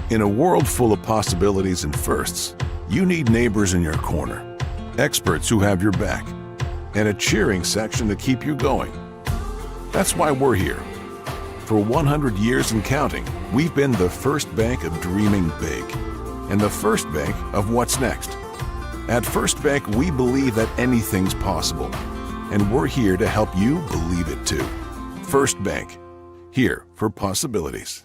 In a world full of possibilities and firsts, you need neighbors in your corner, experts who have your back, and a cheering section to keep you going. That's why we're here. For 100 years and counting, we've been the first bank of dreaming big and the first bank of what's next. At First Bank, we believe that anything's possible, and we're here to help you believe it too. First Bank, here for possibilities.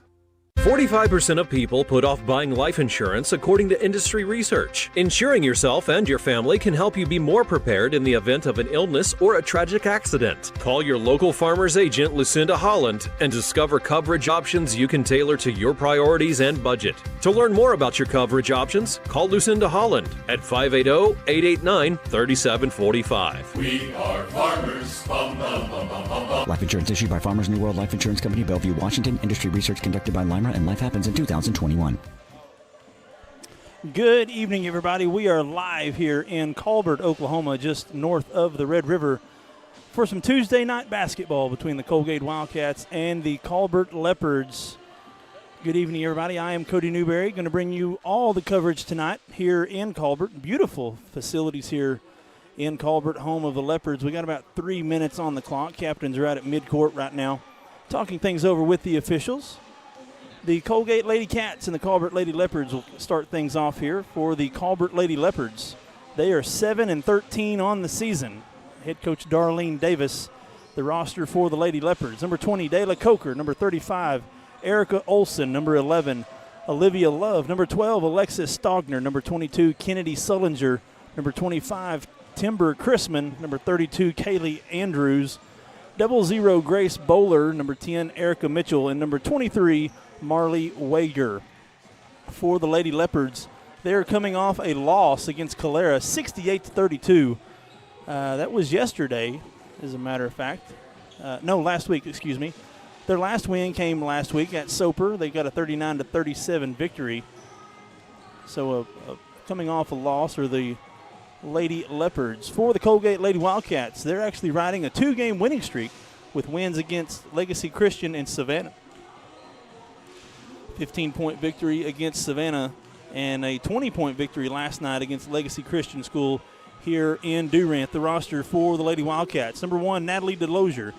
45% of people put off buying life insurance according to industry research. Insuring yourself and your family can help you be more prepared in the event of an illness or a tragic accident. Call your local farmer's agent, Lucinda Holland, and discover coverage options you can tailor to your priorities and budget. To learn more about your coverage options, call Lucinda Holland at 580-889-3745. We are farmers. Bum, bum, bum, bum, bum, bum. Life insurance issued by Farmers New World Life Insurance Company, Bellevue, Washington. Industry research conducted by Lima, and Life Happens in 2021. Good evening, everybody. We are live here in Colbert, Oklahoma, just north of the Red River, for some Tuesday night basketball between the Coalgate Wildcats and the Colbert Leopards. Good evening, everybody. I am Cody Newberry, going to bring you all the coverage tonight here in Colbert. Beautiful facilities here in Colbert, home of the Leopards. We got about 3 minutes on the clock. Captains are out at midcourt right now, talking things over with the officials. The Coalgate Lady Cats and the Colbert Lady Leopards will start things off here. For the Colbert Lady Leopards, they are 7-13 on the season. Head coach Darlene Davis, the roster for the Lady Leopards. Number 20, Dayla Coker. Number 35, Erica Olson. Number 11, Olivia Love. Number 12, Alexis Stogner. Number 22, Kennedy Sullinger. Number 25, Timber Chrisman. Number 32, Kaylee Andrews. 00, Grace Bowler. Number 10, Erica Mitchell. And number 23, Marley Wager. For the Lady Leopards, they're coming off a loss against Calera, 68-32. That was yesterday, as a matter of fact. Last week, excuse me. Their last win came last week at Soper. They got a 39-37 victory. So coming off a loss are the Lady Leopards. For the Coalgate Lady Wildcats, they're actually riding a 2-game winning streak with wins against Legacy Christian and Savannah. 15-point victory against Savannah and a 20-point victory last night against Legacy Christian School here in Durant. The roster for the Lady Wildcats: number 1, Natalie DeLozier.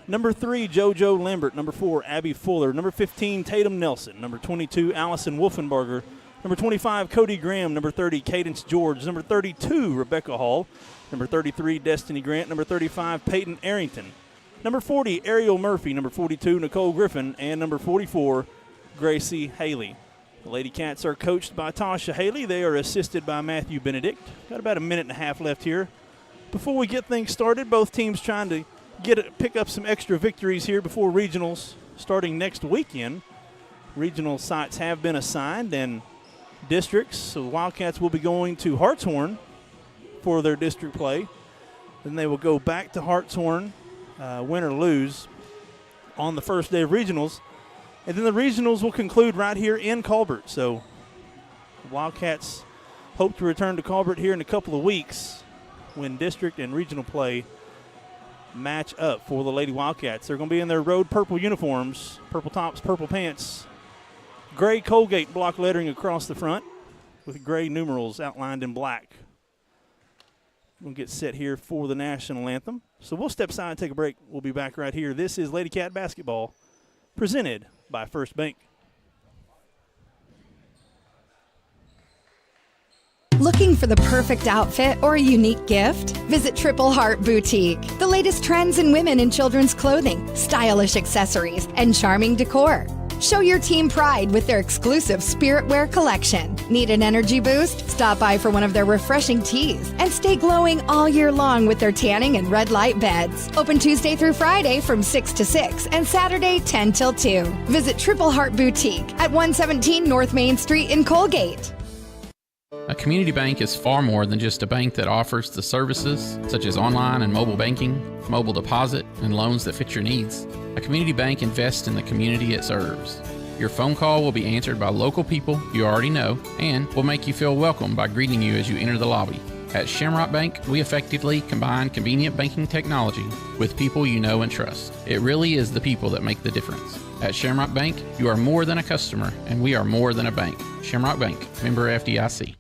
Number 3, JoJo Lambert. Number 4, Abby Fuller. Number 15, Tatum Nelson. Number 22, Allison Wolfenbarger. Number 25, Cody Graham. Number 30, Cadence George. Number 32, Rebecca Hall. Number 33, Destiny Grant. Number 35, Peyton Arrington. Number 40, Ariel Murphy. Number 42, Nicole Griffin. And number 44, Gracie Haley. The Lady Cats are coached by Tasha Haley. They are assisted by Matthew Benedict. Got about a minute and a half left here before we get things started. Both teams trying to pick up some extra victories here before regionals starting next weekend. Regional sites have been assigned and districts. So the Wildcats will be going to Hartshorn for their district play. Then they will go back to Hartshorn, win or lose, on the first day of regionals. And then the regionals will conclude right here in Colbert. So the Wildcats hope to return to Colbert here in a couple of weeks when district and regional play match up for the Lady Wildcats. They're going to be in their road purple uniforms, purple tops, purple pants, gray Coalgate block lettering across the front with gray numerals outlined in black. We'll get set here for the national anthem. So we'll step aside and take a break. We'll be back right here. This is Lady Cat Basketball, presented by First Bank. Looking for the perfect outfit or a unique gift? Visit Triple Heart Boutique. The latest trends in women and children's clothing, stylish accessories, and charming decor. Show your team pride with their exclusive Spirit Wear collection. Need an energy boost? Stop by for one of their refreshing teas and stay glowing all year long with their tanning and red light beds. Open Tuesday through Friday from 6 to 6 and Saturday 10 till 2. Visit Triple Heart Boutique at 117 North Main Street in Coalgate. A community bank is far more than just a bank that offers the services such as online and mobile banking, mobile deposit, and loans that fit your needs. A community bank invests in the community it serves. Your phone call will be answered by local people you already know and will make you feel welcome by greeting you as you enter the lobby. At Shamrock Bank, we effectively combine convenient banking technology with people you know and trust. It really is the people that make the difference. At Shamrock Bank, you are more than a customer, and we are more than a bank. Shamrock Bank, member FDIC.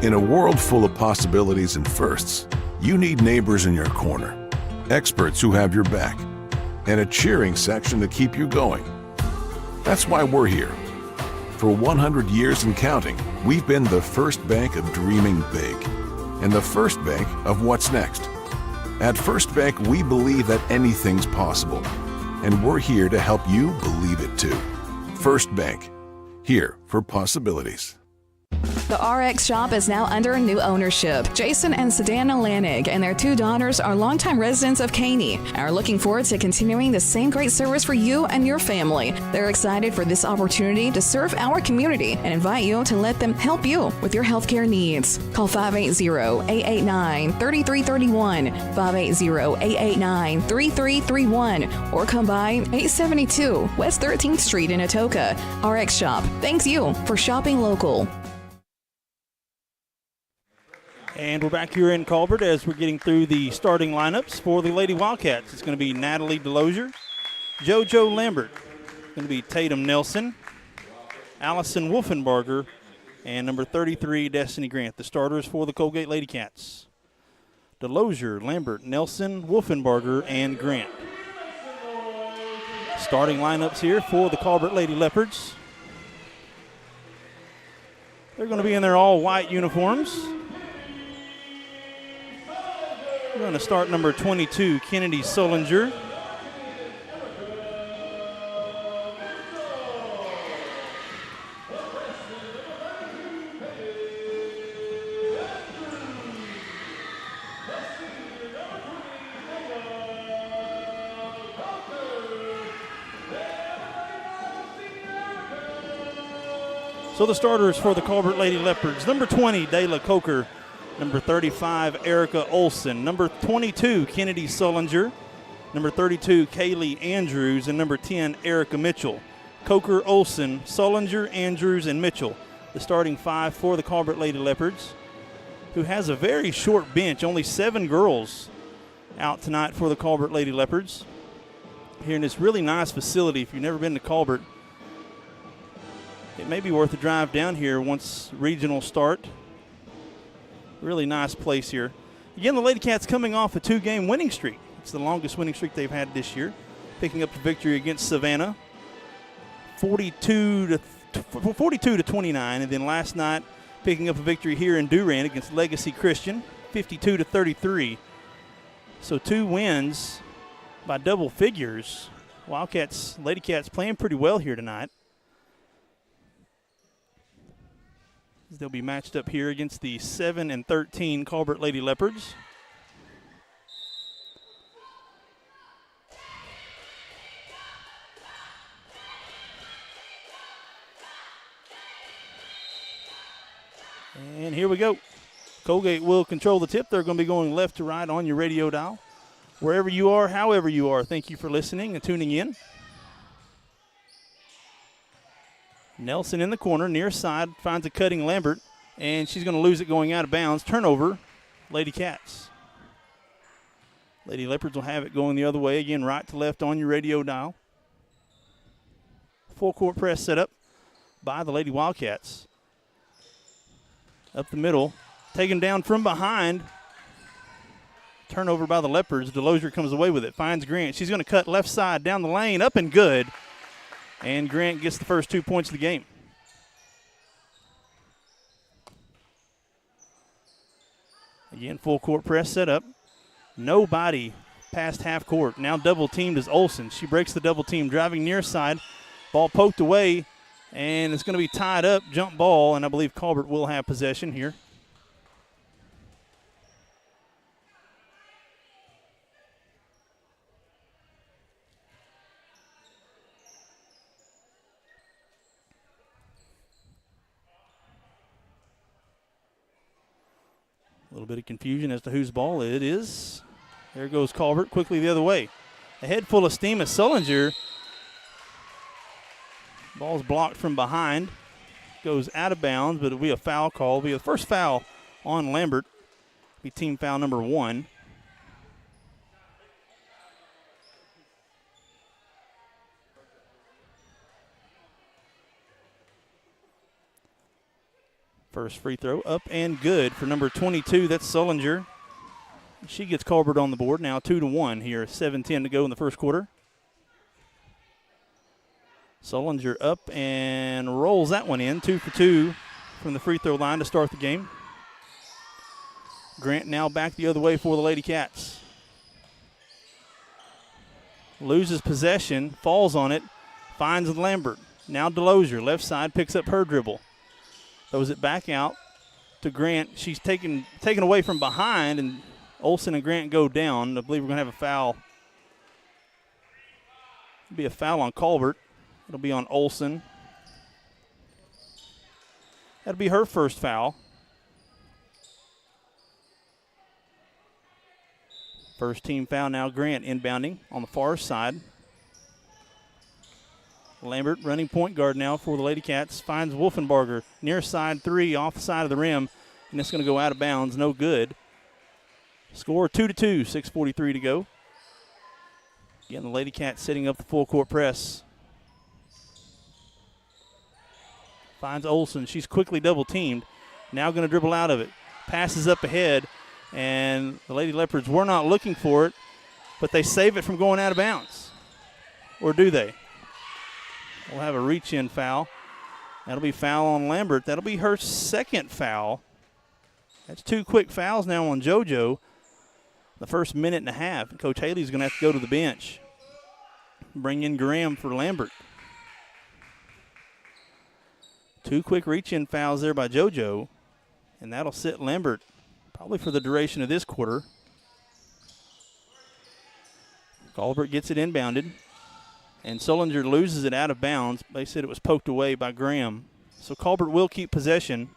In a world full of possibilities and firsts, you need neighbors in your corner, experts who have your back, and a cheering section to keep you going. That's why we're here. For 100 years and counting, we've been the first bank of dreaming big and the first bank of what's next. At First Bank, we believe that anything's possible, and we're here to help you believe it too. First Bank, here for possibilities. The RX shop is now under new ownership. Jason and Sedana Lanig and their 2 daughters are longtime residents of Caney and are looking forward to continuing the same great service for you and your family. They're excited for this opportunity to serve our community and invite you to let them help you with your healthcare needs. Call 580-889-3331, 580-889-3331, or come by 872 West 13th Street in Atoka. RX Shop thanks you for shopping local. And we're back here in Colbert as we're getting through the starting lineups for the Lady Wildcats. It's going to be Natalie DeLozier, JoJo Lambert, going to be Tatum Nelson, Allison Wolfenbarger, and number 33, Destiny Grant. The starters for the Coalgate Lady Cats: DeLozier, Lambert, Nelson, Wolfenbarger, and Grant. Starting lineups here for the Colbert Lady Leopards. They're going to be in their all-white uniforms. We're going to start number 22, Kennedy Solinger. So the starters for the Colbert Lady Leopards: number 20, Dayla Coker. Number 35, Erica Olson. Number 22, Kennedy Solinger. Number 32, Kaylee Andrews. And number 10, Erica Mitchell. Coker, Olson, Solinger, Andrews, and Mitchell. The starting 5 for the Colbert Lady Leopards, who has a very short bench. Only 7 girls out tonight for the Colbert Lady Leopards. Here in this really nice facility. If you've never been to Colbert, it may be worth a drive down here once regionals start. Really nice place here. Again, the Lady Cats coming off a 2-game winning streak. It's the longest winning streak they've had this year, picking up the victory against Savannah, 42 to 29, and then last night picking up a victory here in Durant against Legacy Christian, 52 to 33. So 2 wins by double figures. Wildcats, Lady Cats playing pretty well here tonight. They'll be matched up here against the 7 and 13 Colbert Lady Leopards. And here we go. Coalgate will control the tip. They're going to be going left to right on your radio dial. Wherever you are, however you are, thank you for listening and tuning in. Nelson in the corner, near side, finds a cutting Lambert, and she's going to lose it going out of bounds. Turnover, Lady Cats. Lady Leopards will have it going the other way. Again, right to left on your radio dial. Full court press set up by the Lady Wildcats. Up the middle, taken down from behind. Turnover by the Leopards. DeLozier comes away with it, finds Grant. She's going to cut left side down the lane, up and good. And Grant gets the first 2 points of the game. Again, full court press set up. Nobody past half court. Now double teamed is Olson. She breaks the double team, driving near side. Ball poked away, and it's going to be tied up. Jump ball, and I believe Colbert will have possession here. A little bit of confusion as to whose ball it is. There goes Colbert quickly the other way. A head full of steam is Sullinger. Ball's blocked from behind. Goes out of bounds, but it'll be a foul call. It'll be the first foul on Lambert. It'll be team foul number 1. First free throw up and good for number 22. That's Sullinger. She gets Colbert on the board now, 2-1 here. 7:10 to go in the first quarter. Sullinger up and rolls that one in, 2 for 2 from the free throw line to start the game. Grant now back the other way for the Lady Cats. Loses possession, falls on it, finds Lambert. Now Delosier, left side, picks up her dribble. Throws it back out to Grant. She's taken away from behind, and Olsen and Grant go down. I believe we're going to have a foul. It'll be a foul on Colbert. It'll be on Olsen. That'll be her first foul. First team foul now, Grant inbounding on the far side. Lambert running point guard now for the Lady Cats. Finds Wolfenbarger. Near side 3 off the side of the rim. And it's going to go out of bounds. No good. Score 2-2. 6:43 to go. Again, the Lady Cats setting up the full court press. Finds Olsen. She's quickly double teamed. Now going to dribble out of it. Passes up ahead. And the Lady Leopards were not looking for it. But they save it from going out of bounds. Or do they? We'll have a reach-in foul. That'll be foul on Lambert. That'll be her second foul. That's 2 quick fouls now on JoJo. The first minute and a half. And Coach Haley's going to have to go to the bench. Bring in Graham for Lambert. 2 quick reach-in fouls there by JoJo. And that'll sit Lambert probably for the duration of this quarter. Colbert gets it inbounded. And Sullinger loses it out of bounds. They said it was poked away by Graham. So Colbert will keep possession.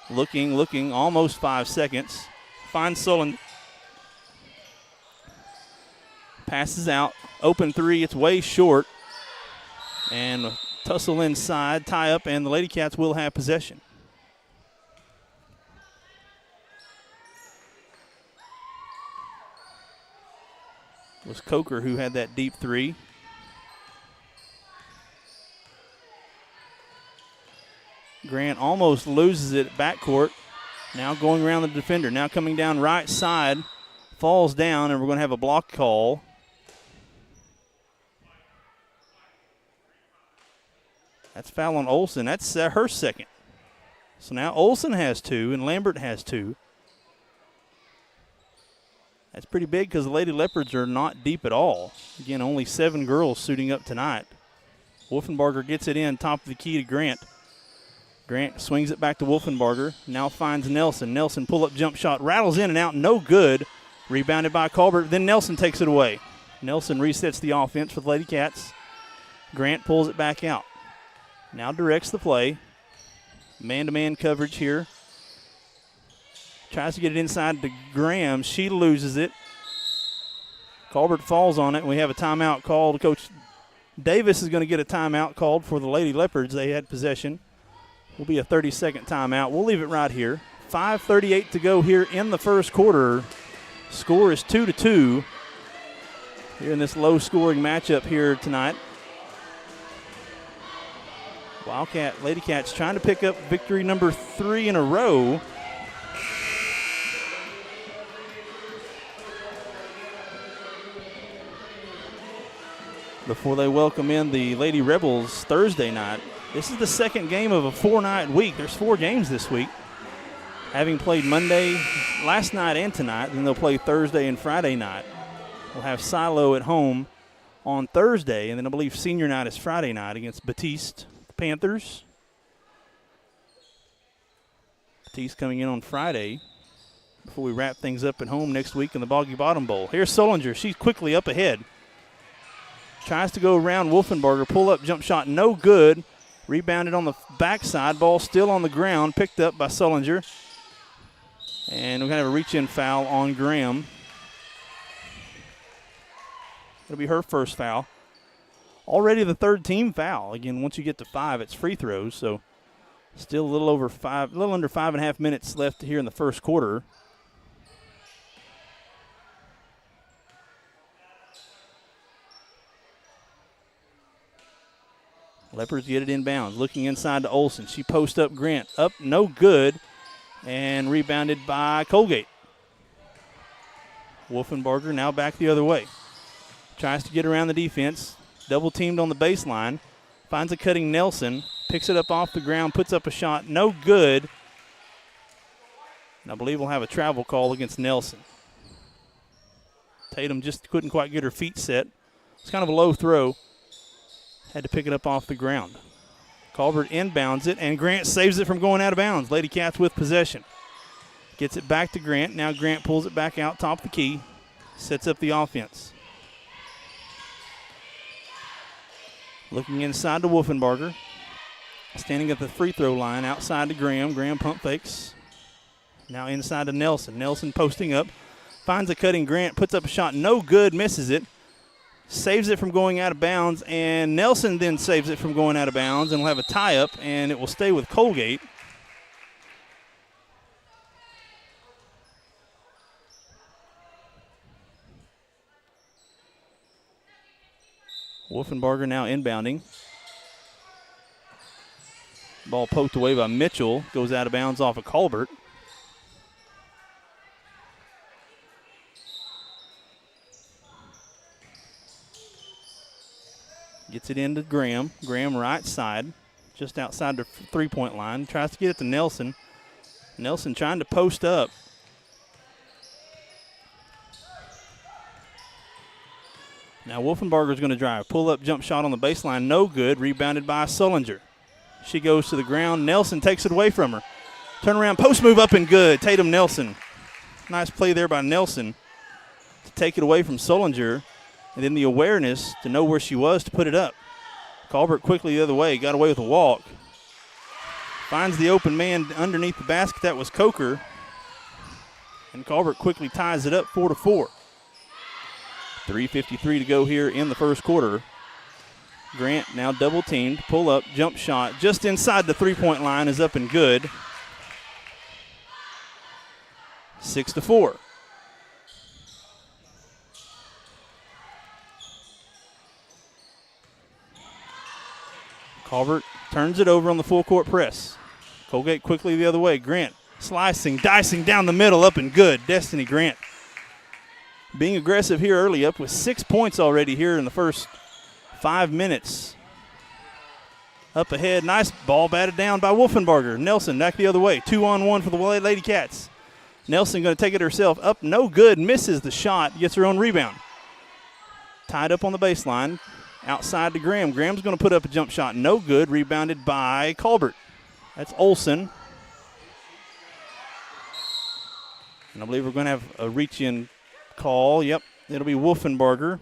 Looking, almost 5 seconds. Finds Sullinger. Passes out. Open 3, it's way short. And tussle inside, tie up, and the Lady Cats will have possession. It was Coker who had that deep 3. Grant almost loses it at backcourt. Now going around the defender. Now coming down right side. Falls down, and we're going to have a block call. That's foul on Olsen. That's her second. So now Olsen has 2, and Lambert has 2. That's pretty big because the Lady Leopards are not deep at all. Again, only 7 girls suiting up tonight. Wolfenbarger gets it in, top of the key to Grant. Grant swings it back to Wolfenbarger. Now finds Nelson. Nelson pull-up jump shot. Rattles in and out. No good. Rebounded by Colbert. Then Nelson takes it away. Nelson resets the offense for the Lady Cats. Grant pulls it back out. Now directs the play. Man-to-man coverage here. Tries to get it inside to Graham. She loses it. Colbert falls on it, and we have a timeout called. Coach Davis is going to get a timeout called for the Lady Leopards. They had possession. Will be a 30-second timeout. We'll leave it right here. 5:38 to go here in the first quarter. Score is 2-2 here in this low-scoring matchup here tonight. Lady Cats trying to pick up victory number 3 in a row. Before they welcome in the Lady Rebels Thursday night. This is the second game of a 4-night week. There's 4 games this week. Having played Monday, last night, and tonight, then they'll play Thursday and Friday night. We'll have Silo at home on Thursday, and then I believe senior night is Friday night against Batiste Panthers. Batiste coming in on Friday before we wrap things up at home next week in the Boggy Bottom Bowl. Here's Sullinger. She's quickly up ahead. Tries to go around Wolfenbarger. Pull-up jump shot, no good. Rebounded on the backside. Ball still on the ground. Picked up by Sullinger. And we're going to have a reach-in foul on Graham. It'll be her first foul. Already the third team foul. Again, once you get to 5, it's free throws. So still a little under 5.5 minutes left here in the first quarter. Leopards get it inbounds. Looking inside to Olsen. She posts up Grant. Up, no good. And rebounded by Coalgate. Wolfenbarger now back the other way. Tries to get around the defense. Double teamed on the baseline. Finds a cutting Nelson. Picks it up off the ground. Puts up a shot. No good. And I believe we'll have a travel call against Nelson. Tatum just couldn't quite get her feet set. It's kind of a low throw. Had to pick it up off the ground. Colbert inbounds it, and Grant saves it from going out of bounds. Lady Cats with possession. Gets it back to Grant. Now Grant pulls it back out top of the key. Sets up the offense. Looking inside to Wolfenbarger. Standing at the free throw line outside to Graham. Graham pump fakes. Now inside to Nelson. Nelson posting up. Finds a cutting Grant. Puts up a shot. No good. Misses it. Saves it from going out of bounds, and Nelson then saves it from going out of bounds, and we'll have a tie-up, and it will stay with Coalgate. Wolfenbarger now inbounding. Ball poked away by Mitchell. Goes out of bounds off of Colbert. Gets it into Graham. Graham right side, just outside the three-point line. Tries to get it to Nelson. Nelson trying to post up. Now Wolfenbarger's going to drive. Pull-up jump shot on the baseline. No good. Rebounded by Sullinger. She goes to the ground. Nelson takes it away from her. Turnaround post move up and good. Tatum Nelson. Nice play there by Nelson to take it away from Sullinger. And then the awareness to know where she was to put it up. Colbert quickly the other way. Got away with a walk. Finds the open man underneath the basket. That was Coker. And Colbert quickly ties it up 4-4. 3:53 to go here in the first quarter. Grant now double teamed. Pull up, jump shot. Just inside the three-point line is up and good. 6-4. Colbert turns it over on the full court press. Coalgate quickly the other way. Grant slicing, dicing down the middle, up and good. Destiny Grant being aggressive here early, up with 6 points already here in the first 5 minutes. Up ahead, nice ball batted down by Wolfenbarger. Nelson back the other way. 2-on-1 for the Lady Cats. Nelson going to take it herself. Up, no good, misses the shot, gets her own rebound. Tied up on the baseline. Outside to Graham. Graham's going to put up a jump shot. No good. Rebounded by Colbert. That's Olsen. And I believe we're going to have a reach-in call. Yep, it'll be Wolfenbarger.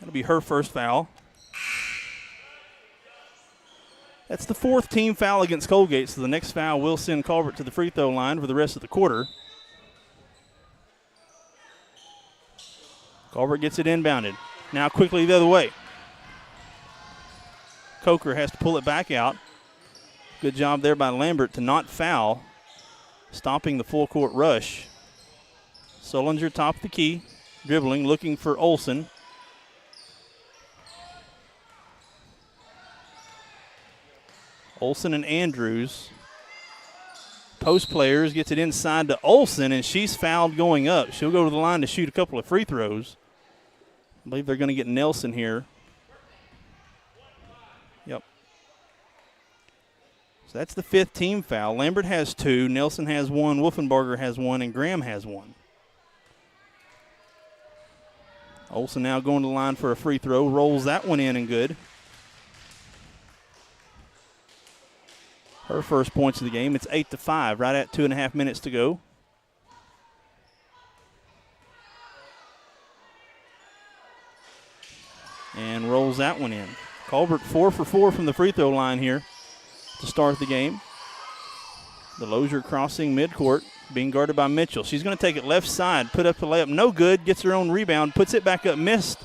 That'll be her first foul. That's the fourth team foul against Coalgate, so the next foul will send Colbert to the free throw line for the rest of the quarter. Colbert gets it inbounded. Now quickly the other way. Coker has to pull it back out. Good job there by Lambert to not foul, stopping the full court rush. Sullinger top of the key, dribbling, looking for Olsen. Olsen and Andrews. Post players, gets it inside to Olsen, and she's fouled going up. She'll go to the line to shoot a couple of free throws. I believe they're going to get Nelson here. Yep. So that's the fifth team foul. Lambert has 2, Nelson has 1, Wolfenbarger has 1, and Graham has 1. Olsen now going to the line for a free throw. Rolls that one in and good. Her first points of the game. It's 8-5, right at 2.5 minutes to go. And rolls that one in. Colbert 4 for 4 from the free throw line here to start the game. DeLozier crossing midcourt, being guarded by Mitchell. She's going to take it left side, put up the layup, no good, gets her own rebound, puts it back up, missed.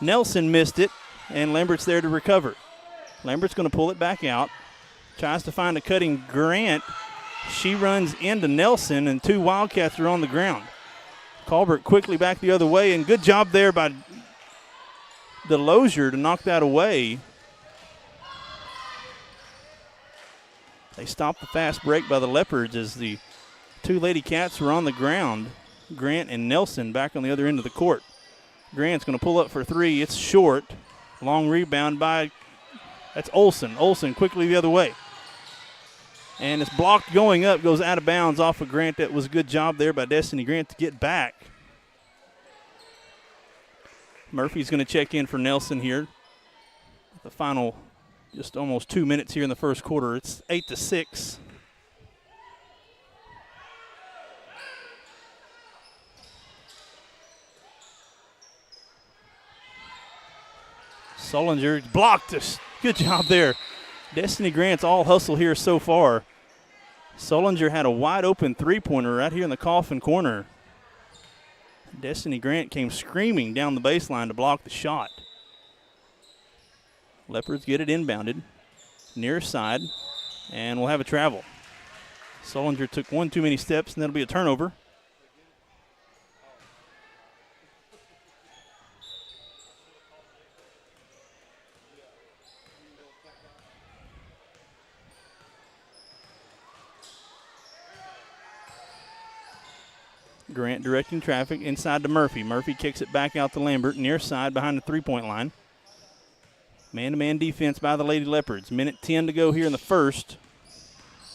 Nelson missed it, and Lambert's there to recover. Lambert's going to pull it back out, tries to find a cutting Grant. She runs into Nelson, and 2 Wildcats are on the ground. Colbert quickly back the other way, and good job there by DeLozier to knock that away. They stopped the fast break by the Leopards as the 2 Lady Cats were on the ground. Grant and Nelson back on the other end of the court. Grant's going to pull up for 3. It's short. Long rebound by, that's Olsen. Olsen quickly the other way. And it's blocked going up, goes out of bounds off of Grant. That was a good job there by Destiny Grant to get back. Murphy's going to check in for Nelson here. The final just almost 2 minutes here in the first quarter. It's 8-6. Solinger blocked this. Good job there. Destiny Grant's all hustle here so far. Solinger had a wide open three-pointer right here in the coffin corner. Destiny Grant came screaming down the baseline to block the shot. Leopards get it inbounded. Near side, and we'll have a travel. Solinger took one too many steps, and that'll be a turnover. Grant directing traffic inside to Murphy. Murphy kicks it back out to Lambert, near side behind the three-point line. Man-to-man defense by the Lady Leopards. Minute 10 to go here in the first.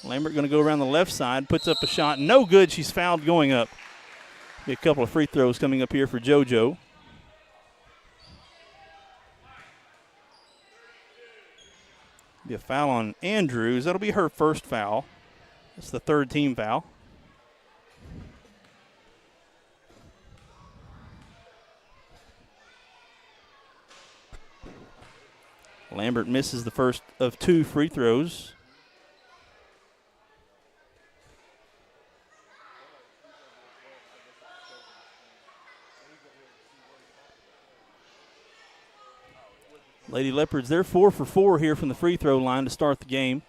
Lambert going to go around the left side, puts up a shot. No good. She's fouled going up. Be a couple of free throws coming up here for JoJo. Be a foul on Andrews. That'll be her first foul. That's the third team foul. Lambert misses the first of 2 free throws. Lady Leopards, they're 4 for 4 here from the free throw line to start the game.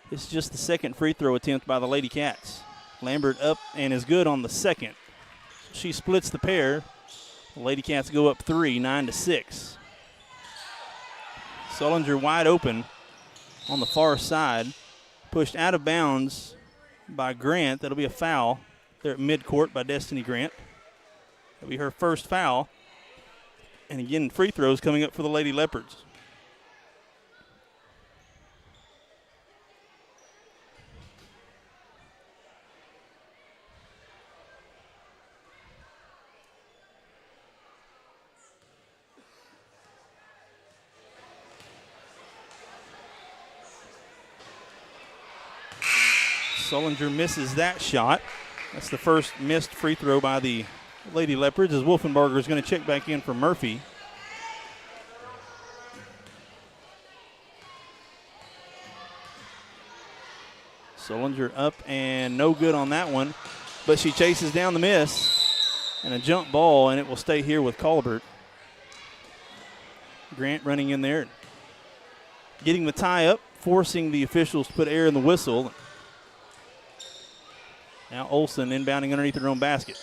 This is just the second free throw attempt by the Lady Cats. Lambert up and is good on the second. She splits the pair. The Lady Cats go up 3, 9-6. Solinger wide open on the far side. Pushed out of bounds by Grant. That'll be a foul there at midcourt by Destiny Grant. That'll be her first foul. And again, free throws coming up for the Lady Leopards. Solinger misses that shot. That's the first missed free throw by the Lady Leopards as Wolfenbarger is going to check back in for Murphy. Solinger up and no good on that one, but she chases down the miss and a jump ball, and it will stay here with Colbert. Grant running in there, getting the tie up, forcing the officials to put air in the whistle. Now Olsen inbounding underneath her own basket.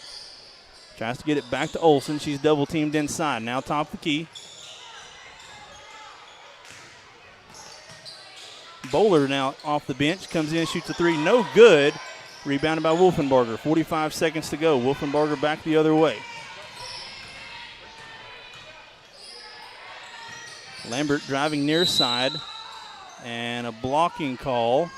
Tries to get it back to Olsen. She's double teamed inside. Now top of the key. Bowler now off the bench. Comes in, shoots a 3. No good. Rebounded by Wolfenbarger. 45 seconds to go. Wolfenbarger back the other way. Lambert driving near side. And a blocking call.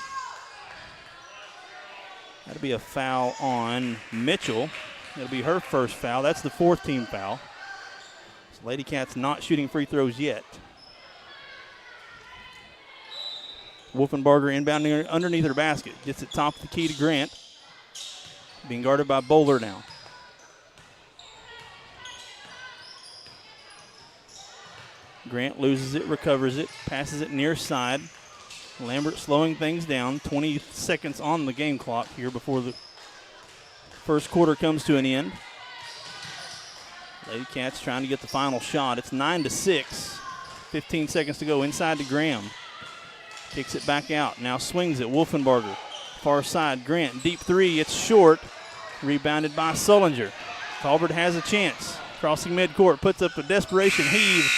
That'll be a foul on Mitchell. It'll be her first foul. That's the 4th team foul. So Lady Cats not shooting free throws yet. Wolfenbarger inbounding underneath her basket. Gets it top of the key to Grant. Being guarded by Bowler now. Grant loses it, recovers it, passes it near side. Lambert slowing things down. 20 seconds on the game clock here before the first quarter comes to an end. Lady Cats trying to get the final shot. It's 9-6. 15 seconds to go inside to Graham. Kicks it back out. Now swings it. Wolfenbarger. Far side. Grant. Deep three. It's short. Rebounded by Sullinger. Colbert has a chance. Crossing midcourt. Puts up a desperation heave.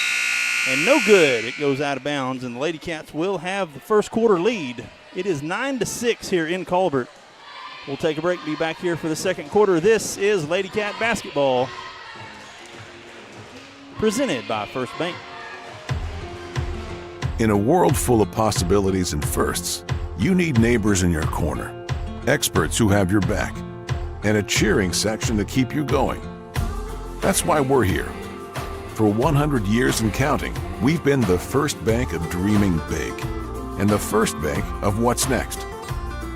And no good. It goes out of bounds. And the Lady Cats will have the first quarter lead. It is 9-6 here in Colbert. We'll take a break. Be back here for the second quarter. This is Lady Cat basketball. Presented by First Bank. In a world full of possibilities and firsts, you need neighbors in your corner, experts who have your back, and a cheering section to keep you going. That's why we're here. For 100 years and counting, we've been the first bank of dreaming big, and the first bank of what's next.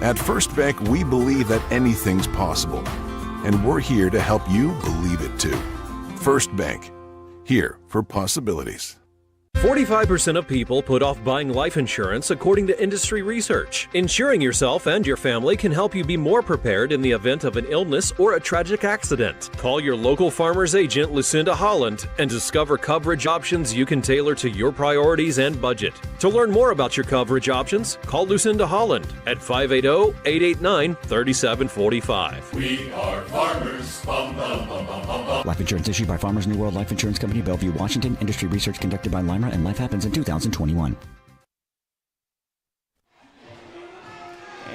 At First Bank, we believe that anything's possible, and we're here to help you believe it too. First Bank, here for possibilities. 45% of people put off buying life insurance according to industry research. Insuring yourself and your family can help you be more prepared in the event of an illness or a tragic accident. Call your local farmer's agent, Lucinda Holland, and discover coverage options you can tailor to your priorities and budget. To learn more about your coverage options, call Lucinda Holland at 580-889-3745. We are farmers. Bum, bum, bum, bum, bum, bum. Life insurance issued by Farmers New World Life Insurance Company, Bellevue, Washington. Industry research conducted by Lima, and Life Happens in 2021.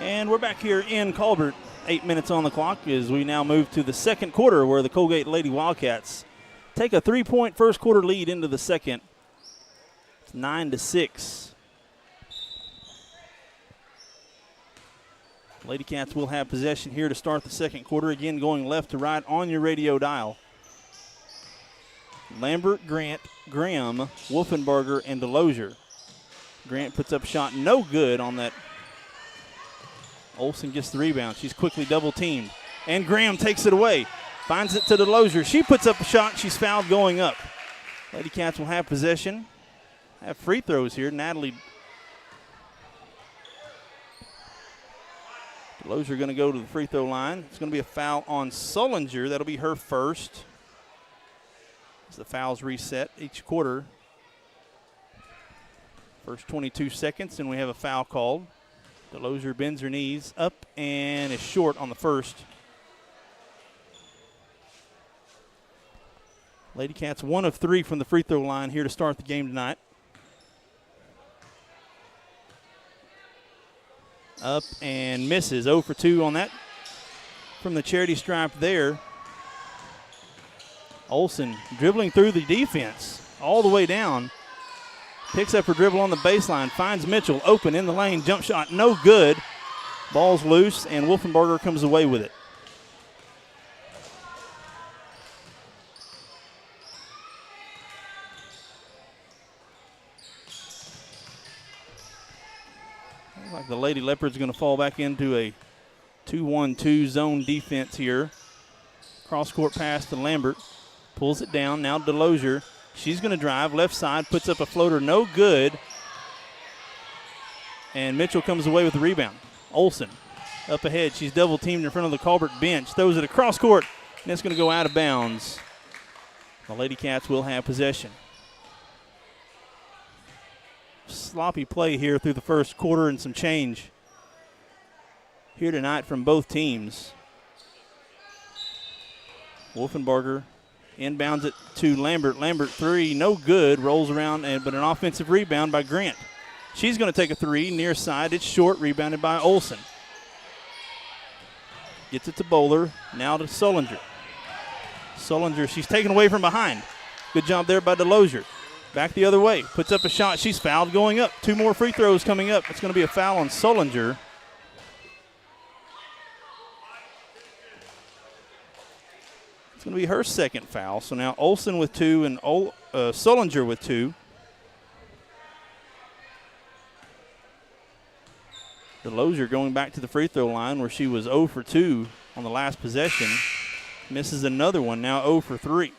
And we're back here in Colbert. 8 minutes on the clock as we now move to the second quarter where the Coalgate Lady Wildcats take a 3-point first quarter lead into the second. It's 9-6. Lady Cats will have possession here to start the second quarter. Again, going left to right on your radio dial. Lambert, Grant, Graham, Wolfenbarger, and Delosier. Grant puts up a shot, no good on that. Olsen gets the rebound. She's quickly double-teamed. And Graham takes it away. Finds it to Delosier. She puts up a shot. She's fouled going up. Lady Cats will have possession. Have free throws here. Natalie Delosier going to go to the free throw line. It's going to be a foul on Sullinger. That'll be her first. As the fouls reset each quarter. First 22 seconds, and we have a foul called. Delosier bends her knees up and is short on the first. Lady Cats 1 of 3 from the free throw line here to start the game tonight. Up and misses. 0 for 2 on that from the charity stripe there. Olsen dribbling through the defense all the way down. Picks up her dribble on the baseline. Finds Mitchell open in the lane. Jump shot no good. Ball's loose and Wolfenbarger comes away with it. Looks like the Lady Leopards going to fall back into a 2-1-2 zone defense here. Cross-court pass to Lambert. Pulls it down. Now Delosier. She's going to drive. Left side. Puts up a floater. No good. And Mitchell comes away with the rebound. Olsen up ahead. She's double-teamed in front of the Colbert bench. Throws it across court. And it's going to go out of bounds. The Lady Cats will have possession. Sloppy play here through the first quarter and some change here tonight from both teams. Wolfenbarger inbounds it to Lambert. Lambert three, no good. Rolls around, but an offensive rebound by Grant. She's going to take a three near side. It's short, rebounded by Olsen. Gets it to Bowler. Now to Sullinger. Sullinger, she's taken away from behind. Good job there by Delosier. Back the other way. Puts up a shot. She's fouled going up. 2 more free throws coming up. It's going to be a foul on Sullinger. It's going to be her second foul. So now Olsen with 2 and Sullinger with 2. Delosier going back to the free throw line where she was 0 for 2 on the last possession. Misses another one, now 0 for 3.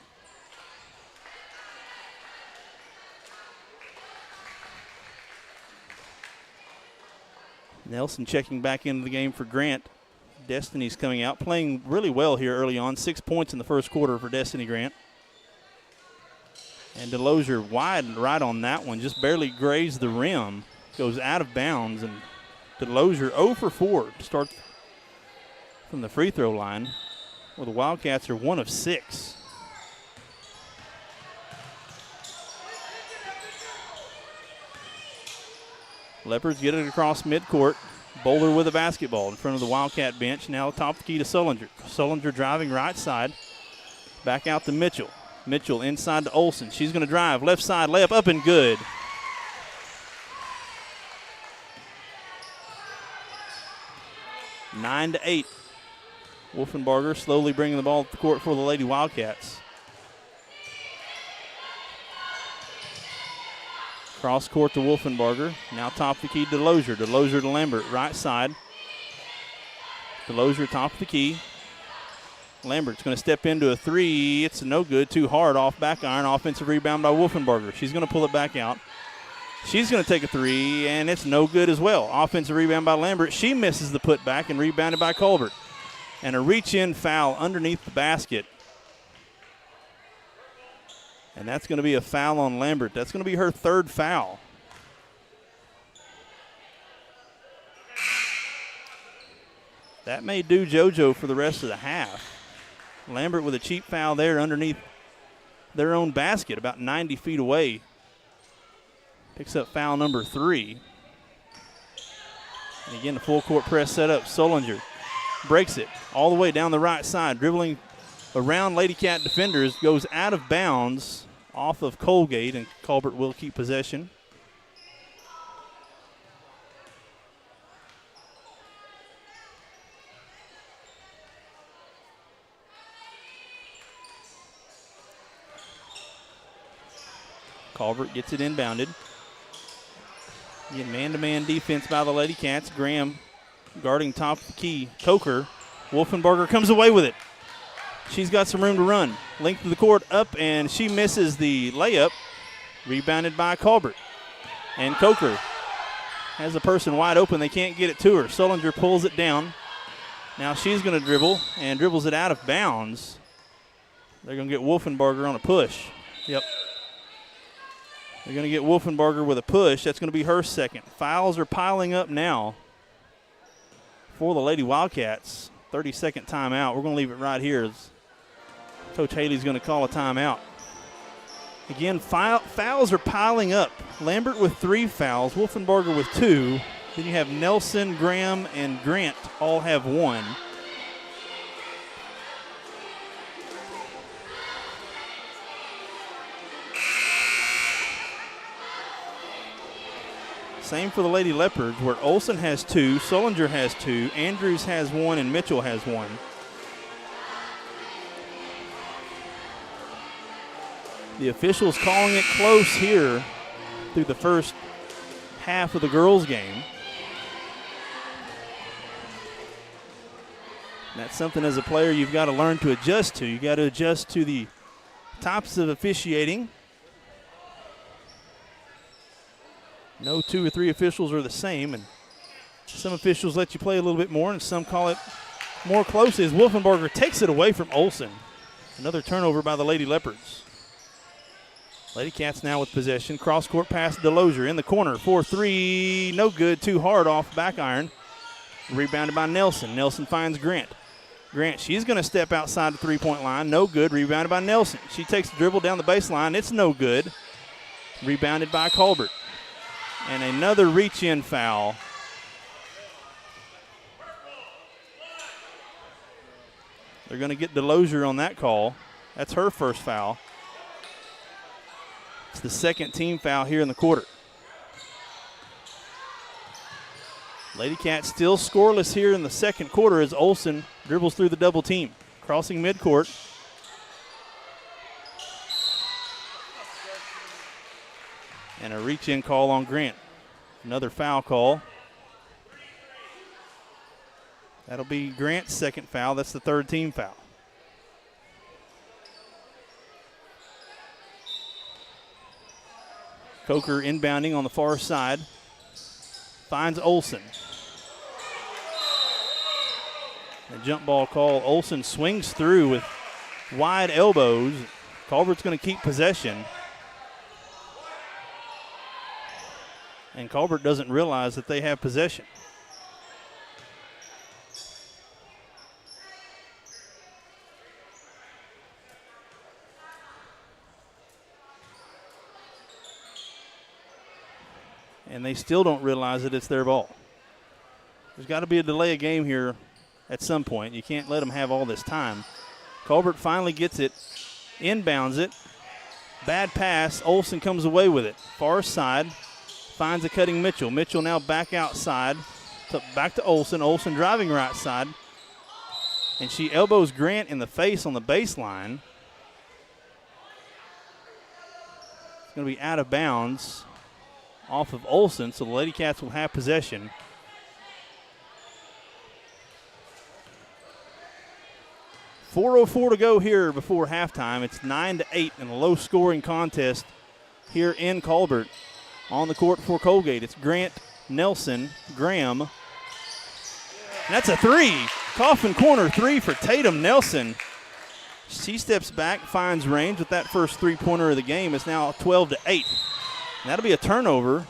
Nelson checking back into the game for Grant. Destiny's coming out, playing really well here early on. 6 points in the first quarter for Destiny Grant. And DeLosier wide right on that one, just barely grazed the rim. Goes out of bounds, and DeLosier 0 for 4 to start from the free throw line, where the Wildcats are 1 of 6. Leopards get it across midcourt. Boulder with a basketball in front of the Wildcat bench. Now top the key to Sullinger. Sullinger driving right side. Back out to Mitchell. Mitchell inside to Olsen. She's going to drive. Left side layup up and good. Nine to 8. Wolfenbarger slowly bringing the ball to the court for the Lady Wildcats. Cross court to Wolfenbarger. Now top the key to DeLosier. DeLosier to Lambert. Right side. DeLosier top of the key. Lambert's going to step into a three. It's no good. Too hard off back iron. Offensive rebound by Wolfenbarger. She's going to pull it back out. She's going to take a three, and it's no good as well. Offensive rebound by Lambert. She misses the putback and rebounded by Colbert. And a reach-in foul underneath the basket. And that's going to be a foul on Lambert. That's going to be her third foul. That may do JoJo for the rest of the half. Lambert with a cheap foul there underneath their own basket, about 90 feet away. Picks up foul number 3. And again, the full court press set up. Sullinger breaks it all the way down the right side, dribbling around Lady Cat defenders, goes out of bounds off of Coalgate, and Colbert will keep possession. Colbert gets it inbounded. Again, man-to-man defense by the Lady Cats. Graham guarding top of the key. Coker. Wolfenbarger comes away with it. She's got some room to run. Length of the court up, and she misses the layup. Rebounded by Colbert. And Coker has a person wide open. They can't get it to her. Sullinger pulls it down. Now she's going to dribble, and dribbles it out of bounds. They're going to get Wolfenbarger on a push. Yep. They're going to get Wolfenbarger with a push. That's going to be her second. Fouls are piling up now for the Lady Wildcats. 30-second timeout. We're going to leave it right here as Coach Haley's going to call a timeout. Again, fouls are piling up. Lambert with 3 fouls, Wolfenbarger with 2. Then you have Nelson, Graham, and Grant all have 1. Same for the Lady Leopards, where Olsen has 2, Sullinger has 2, Andrews has 1, and Mitchell has 1. The officials calling it close here through the first half of the girls' game. And that's something as a player you've got to learn to adjust to. You've got to adjust to the types of officiating. No 2 or 3 officials are the same, and some officials let you play a little bit more, and some call it more closely as Wolfenbarger takes it away from Olsen. Another turnover by the Lady Leopards. Lady Cats now with possession. Cross-court pass to DeLosier in the corner. 4-3, no good, too hard off back iron. Rebounded by Nelson. Nelson finds Grant. Grant, she's going to step outside the three-point line. No good, rebounded by Nelson. She takes the dribble down the baseline. It's no good. Rebounded by Colbert. And another reach-in foul. They're going to get DeLosier on that call. That's her first foul. It's the second team foul here in the quarter. Lady Cats still scoreless here in the second quarter as Olsen dribbles through the double team. Crossing midcourt. And a reach-in call on Grant. Another foul call. That'll be Grant's second foul. That's the third team foul. Coker inbounding on the far side. Finds Olsen. A jump ball call. Olsen swings through with wide elbows. Colbert's going to keep possession. And Colbert doesn't realize that they have possession. And they still don't realize that it's their ball. There's got to be a delay of game here at some point. You can't let them have all this time. Colbert finally gets it, inbounds it. Bad pass. Olsen comes away with it. Far side, finds a cutting Mitchell. Mitchell now back outside, back to Olsen. Olsen driving right side. And she elbows Grant in the face on the baseline. It's going to be out of bounds off of Olsen, so the Lady Cats will have possession. .404 to go here before halftime. It's 9-8 in a low-scoring contest here in Colbert. On the court for Coalgate, it's Grant, Nelson, Graham. And that's a three. Coffin corner three for Tatum Nelson. She steps back, finds range with that first three-pointer of the game. It's now 12-8. That'll be a turnover.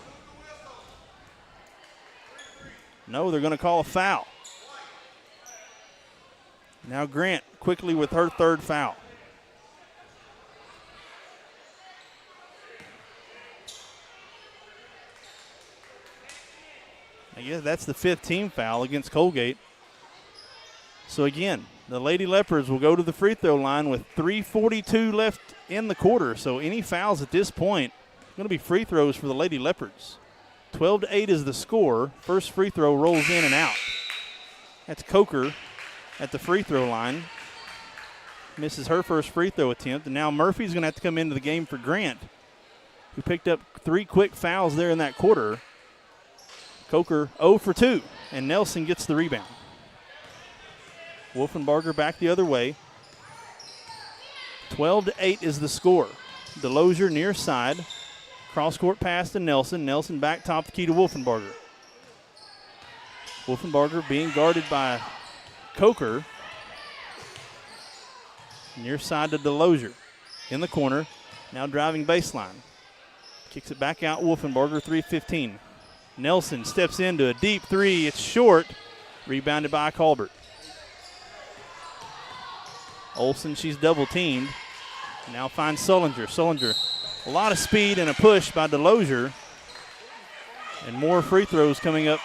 No, they're going to call a foul. Now Grant quickly with her third foul. I guess that's the fifth team foul against Coalgate. So again, the Lady Leopards will go to the free throw line with 3:42 left in the quarter. So any fouls at this point, going to be free throws for the Lady Leopards. 12-8 is the score. First free throw rolls in and out. That's Coker at the free throw line. Misses her first free throw attempt. And now Murphy's going to have to come into the game for Grant, who picked up three quick fouls there in that quarter. Coker 0 for 2, and Nelson gets the rebound. Wolfenbarger back the other way. 12-8 is the score. Delosier near side. Cross-court pass to Nelson. Nelson back top the key to Wolfenbarger. Wolfenbarger being guarded by Coker. Near side to Delosier. In the corner. Now driving baseline. Kicks it back out Wolfenbarger, 3:15. Nelson steps into a deep three. It's short. Rebounded by Colbert. Olsen, she's double-teamed. Now finds Sullinger. Sullinger, a lot of speed and a push by Delosier. And more free throws coming up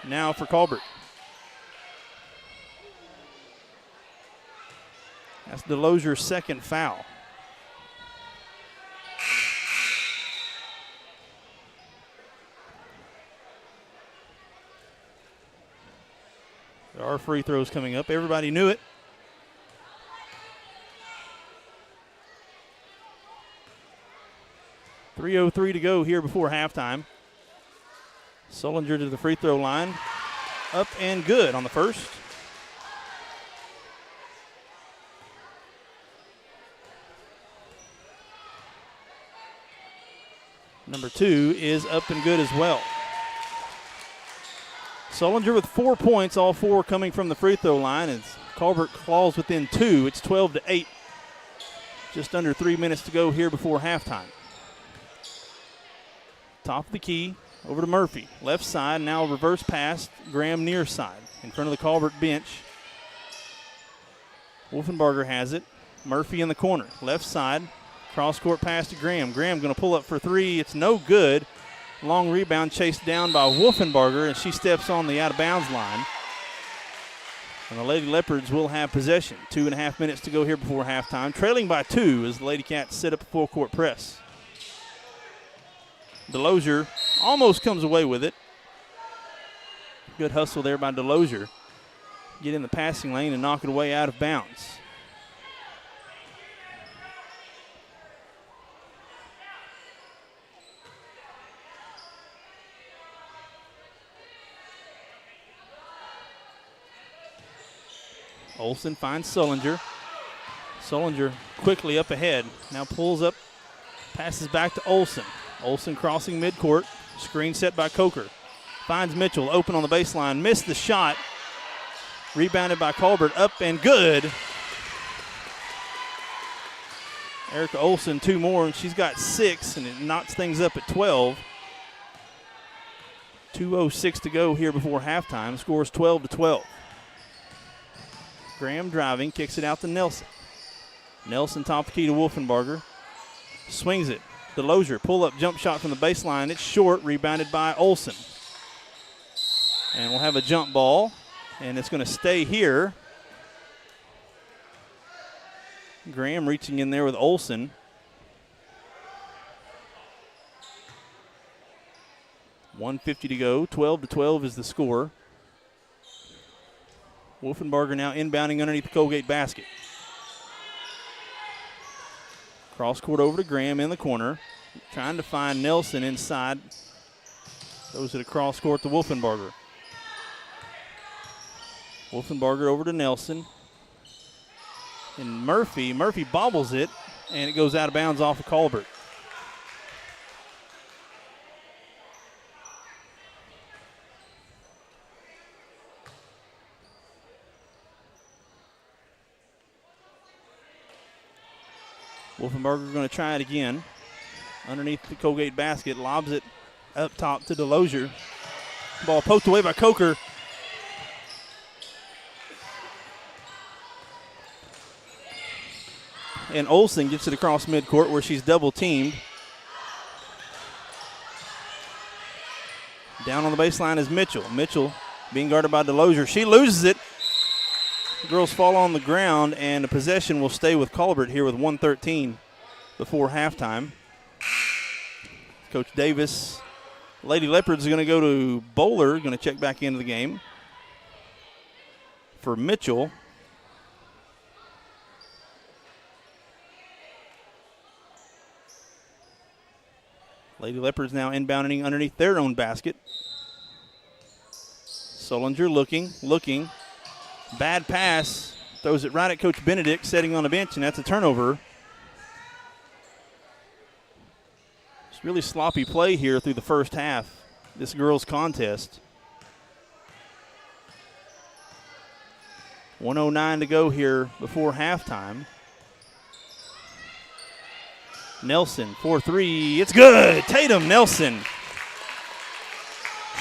now for Colbert. That's Delosier's second foul. There are free throws coming up. Everybody knew it. .303 to go here before halftime. Sullinger to the free throw line. Up and good on the first. Number 2 is up and good as well. Sullinger with 4 points, all 4 coming from the free throw line. As Colbert claws within 2. It's 12-8. Just under 3 minutes to go here before halftime. Top of the key, over to Murphy. Left side, now reverse pass, Graham near side. In front of the Colbert bench. Wolfenbarger has it. Murphy in the corner. Left side, cross-court pass to Graham. Graham going to pull up for 3. It's no good. Long rebound chased down by Wolfenbarger, and she steps on the out-of-bounds line. And the Lady Leopards will have possession. 2.5 minutes to go here before halftime. Trailing by 2 as the Lady Cats set up a full-court press. Delosier almost comes away with it. Good hustle there by Delosier. Get in the passing lane and knock it away out of bounds. Olsen finds Sullinger. Sullinger quickly up ahead. Now pulls up, passes back to Olsen. Olsen crossing midcourt. Screen set by Coker. Finds Mitchell open on the baseline. Missed the shot. Rebounded by Colbert, up and good. Erica Olsen, 2 more, and she's got 6, and it knocks things up at 12. 2:06 to go here before halftime. Scores 12-12. Graham driving, kicks it out to Nelson. Nelson top the key to Wolfenbarger. Swings it. DeLozier, pull-up jump shot from the baseline. It's short, rebounded by Olsen. And we'll have a jump ball, and it's going to stay here. Graham reaching in there with Olsen. .150 to go. 12-12 is the score. Wolfenbarger now inbounding underneath the Coalgate basket. Cross court over to Graham in the corner. Trying to find Nelson inside. Throws it across court to Wolfenbarger. Wolfenbarger over to Nelson. And Murphy bobbles it, and it goes out of bounds off of Colbert. Wolfenbarger going to try it again. Underneath the Coalgate basket, lobs it up top to DeLozier. Ball poked away by Coker. And Olsen gets it across midcourt where she's double teamed. Down on the baseline is Mitchell. Mitchell being guarded by DeLozier. She loses it. The girls fall on the ground, and the possession will stay with Colbert here with 1:13 before halftime. Coach Davis, Lady Leopards, are going to go to Bowler, going to check back into the game. For Mitchell. Lady Leopards now inbounding underneath their own basket. Solinger looking. Bad pass. Throws it right at Coach Benedict, sitting on the bench, and that's a turnover. It's really sloppy play here through the first half, this girls' contest. 1:09 to go here before halftime. Nelson, 4-3, it's good. Tatum Nelson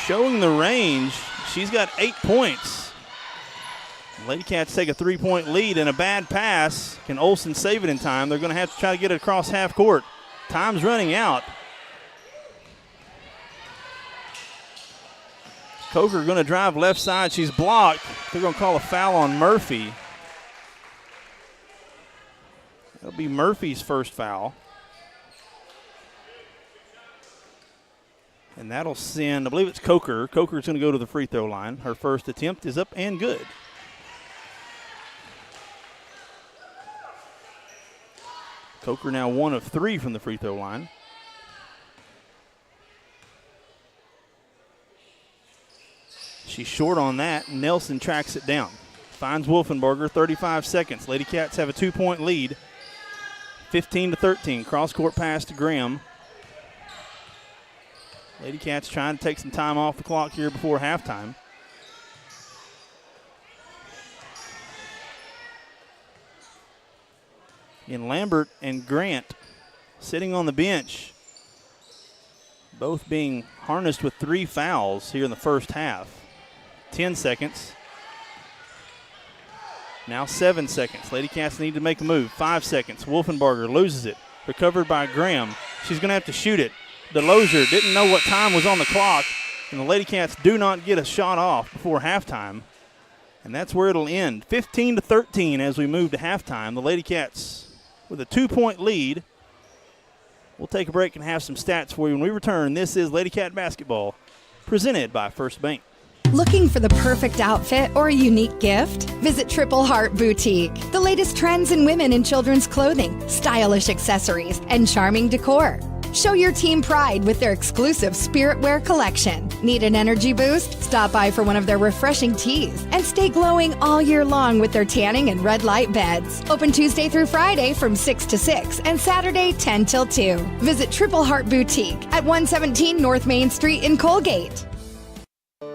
showing the range. She's got 8 points. Lady Cats take a 3-point lead, and a bad pass. Can Olsen save it in time? They're going to have to try to get it across half court. Time's running out. Coker going to drive left side. She's blocked. They're going to call a foul on Murphy. That'll be Murphy's first foul. And that'll send, I believe it's Coker. Coker's going to go to the free throw line. Her first attempt is up and good. Coker now 1 of 3 from the free throw line. She's short on that. Nelson tracks it down. Finds Wolfenbarger, 35 seconds. Lady Cats have a 2-point lead. 15-13. Cross-court pass to Graham. Lady Cats trying to take some time off the clock here before halftime. And Lambert and Grant sitting on the bench, both being harnessed with 3 fouls here in the first half. 10 seconds. Now 7 seconds. Lady Cats need to make a move. 5 seconds. Wolfenbarger loses it. Recovered by Graham. She's going to have to shoot it. DeLozier didn't know what time was on the clock, and the Lady Cats do not get a shot off before halftime. And that's where it'll end. 15-13 as we move to halftime. The Lady Cats with a 2-point lead. We'll take a break and have some stats for you when we return. This is Lady Cat Basketball, presented by First Bank. Looking for the perfect outfit or a unique gift? Visit Triple Heart Boutique. The latest trends in women and children's clothing, stylish accessories, and charming decor. Show your team pride with their exclusive Spirit Wear collection. Need an energy boost? Stop by for one of their refreshing teas and stay glowing all year long with their tanning and red light beds. Open Tuesday through Friday from 6 to 6 and Saturday 10 till 2. Visit Triple Heart Boutique at 117 North Main Street in Coalgate.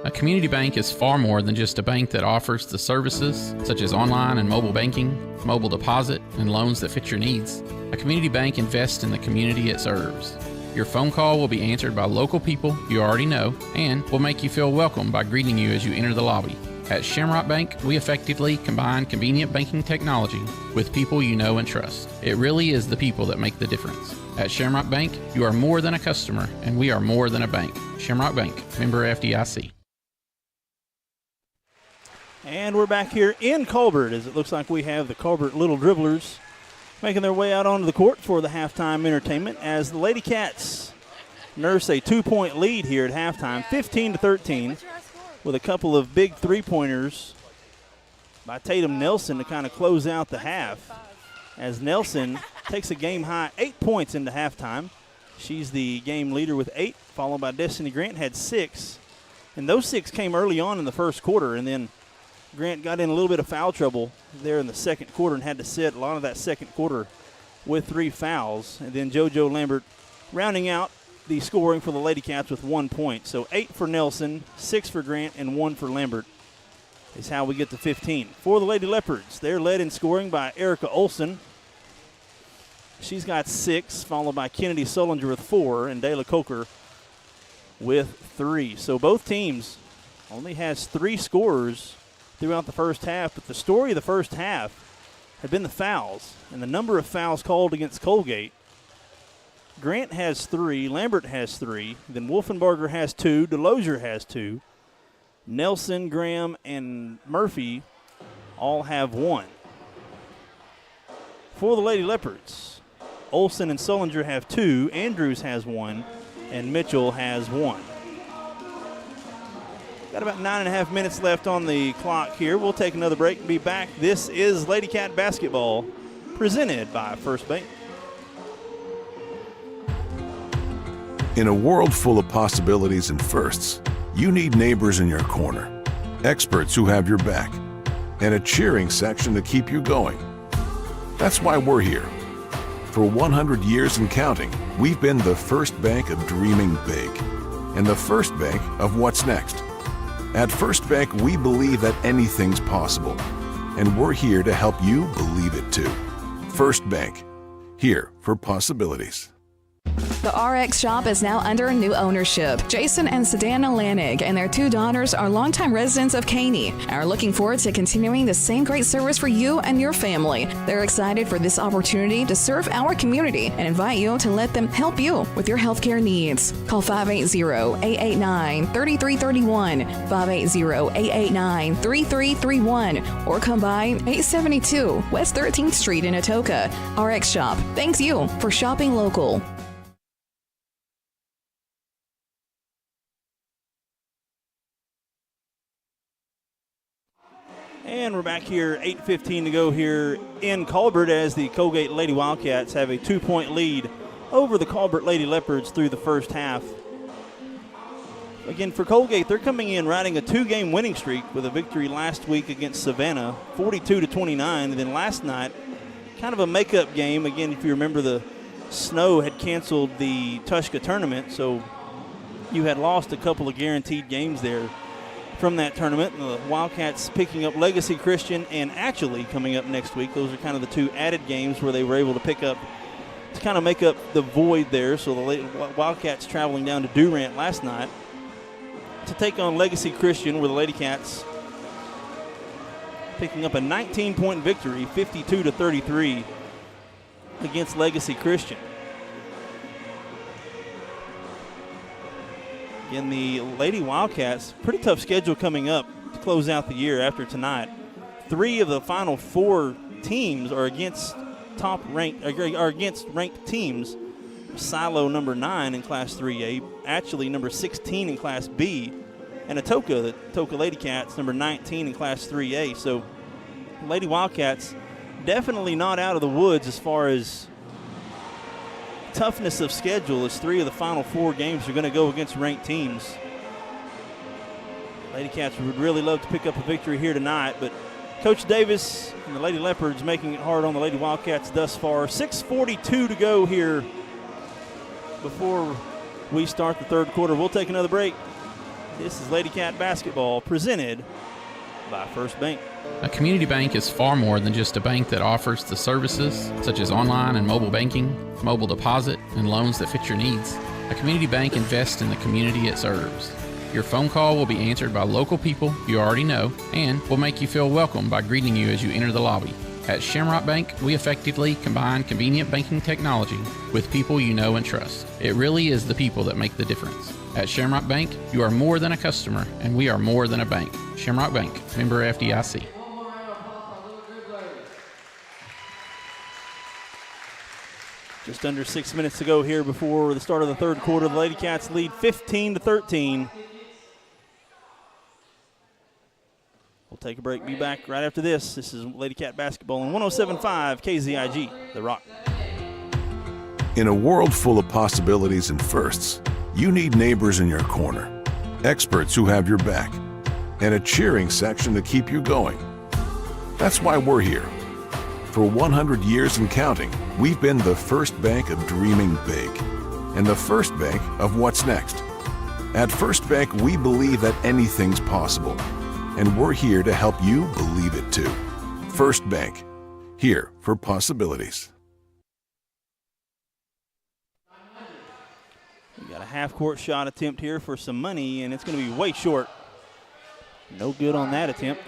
A community bank is far more than just a bank that offers the services such as online and mobile banking, mobile deposit, and loans that fit your needs. A community bank invests in the community it serves. Your phone call will be answered by local people you already know and will make you feel welcome by greeting you as you enter the lobby. At Shamrock Bank, we effectively combine convenient banking technology with people you know and trust. It really is the people that make the difference. At Shamrock Bank, you are more than a customer, and we are more than a bank. Shamrock Bank, member FDIC. And we're back here in Colbert as it looks like we have the Colbert Little Dribblers making their way out onto the court for the halftime entertainment as the Lady Cats nurse a 2-point lead here at halftime, 15-13, with a couple of big three-pointers by Tatum Nelson to kind of close out the half as Nelson takes a game-high 8 points into halftime. She's the game leader with 8, followed by Destiny Grant, had 6. And those 6 came early on in the first quarter, and then Grant got in a little bit of foul trouble there in the second quarter and had to sit a lot of that second quarter with 3 fouls. And then JoJo Lambert rounding out the scoring for the Lady Cats with 1 point. So 8 for Nelson, 6 for Grant, and 1 for Lambert is how we get to 15. For the Lady Leopards, they're led in scoring by Erica Olson. She's got 6, followed by Kennedy Sullinger with 4, and Dayla Coker with 3. So both teams only has 3 scorers throughout the first half, but the story of the first half had been the fouls and the number of fouls called against Coalgate. Grant has 3, Lambert has 3, then Wolfenbarger has 2, Delosier has 2, Nelson, Graham, and Murphy all have 1. For the Lady Leopards, Olsen and Sullinger have 2, Andrews has 1, and Mitchell has 1. Got about 9.5 minutes left on the clock here. We'll take another break and be back. This is Lady Cat Basketball presented by First Bank. In a world full of possibilities and firsts, you need neighbors in your corner, experts who have your back, and a cheering section to keep you going. That's why we're here. For 100 years and counting, we've been the first bank of dreaming big and the first bank of what's next. At First Bank, we believe that anything's possible, and we're here to help you believe it too. First Bank, here for possibilities. The RX shop is now under new ownership. Jason and Sedana Lanig and their 2 daughters are longtime residents of Caney and are looking forward to continuing the same great service for you and your family. They're excited for this opportunity to serve our community and invite you to let them help you with your healthcare needs. Call 580-889-3331, 580-889-3331, or come by 872 West 13th Street in Atoka. RX Shop thanks you for shopping local. And we're back here, 8:15 to go here in Colbert as the Coalgate Lady Wildcats have a 2-point lead over the Colbert Lady Leopards through the first half. Again, for Coalgate, they're coming in riding a 2-game winning streak with a victory last week against Savannah, 42-29. And then last night, kind of a makeup game. Again, if you remember, the snow had canceled the Tushka tournament, so you had lost a couple of guaranteed games there from that tournament. The Wildcats picking up Legacy Christian and actually coming up next week. Those are kind of the 2 added games where they were able to pick up to kind of make up the void there. So the Wildcats traveling down to Durant last night to take on Legacy Christian, where the Lady Cats picking up a 19-point victory, 52-33 against Legacy Christian. Again, the Lady Wildcats, pretty tough schedule coming up to close out the year after tonight. 3 of the final 4 teams are against ranked teams. Silo number 9 in Class 3A, actually number 16 in Class B, and Atoka, the Atoka Lady Cats, number 19 in Class 3A. So Lady Wildcats definitely not out of the woods as far as toughness of schedule, as 3 of the final 4 games are going to go against ranked teams. Lady Cats would really love to pick up a victory here tonight, but Coach Davis and the Lady Leopards making it hard on the Lady Wildcats thus far. 6:42 to go here before we start the third quarter. We'll take another break. This is Lady Cat basketball presented by First Bank. A community bank is far more than just a bank that offers the services such as online and mobile banking, mobile deposit, and loans that fit your needs. A community bank invests in the community it serves. Your phone call will be answered by local people you already know and will make you feel welcome by greeting you as you enter the lobby. At Shamrock Bank, we effectively combine convenient banking technology with people you know and trust. It really is the people that make the difference. At Shamrock Bank, you are more than a customer, and we are more than a bank. Shamrock Bank, member FDIC. Just under 6 minutes to go here before the start of the third quarter. The Lady Cats lead 15-13. We'll take a break. Be back right after this. This is Lady Cat basketball on 107.5 KZIG, The Rock. In a world full of possibilities and firsts, you need neighbors in your corner, experts who have your back, and a cheering section to keep you going. That's why we're here. For 100 years and counting, we've been the first bank of dreaming big and the first bank of what's next. At First Bank, we believe that anything's possible, and we're here to help you believe it too. First Bank, here for possibilities. We got a half-court shot attempt here for some money, and it's going to be way short. No good on that attempt.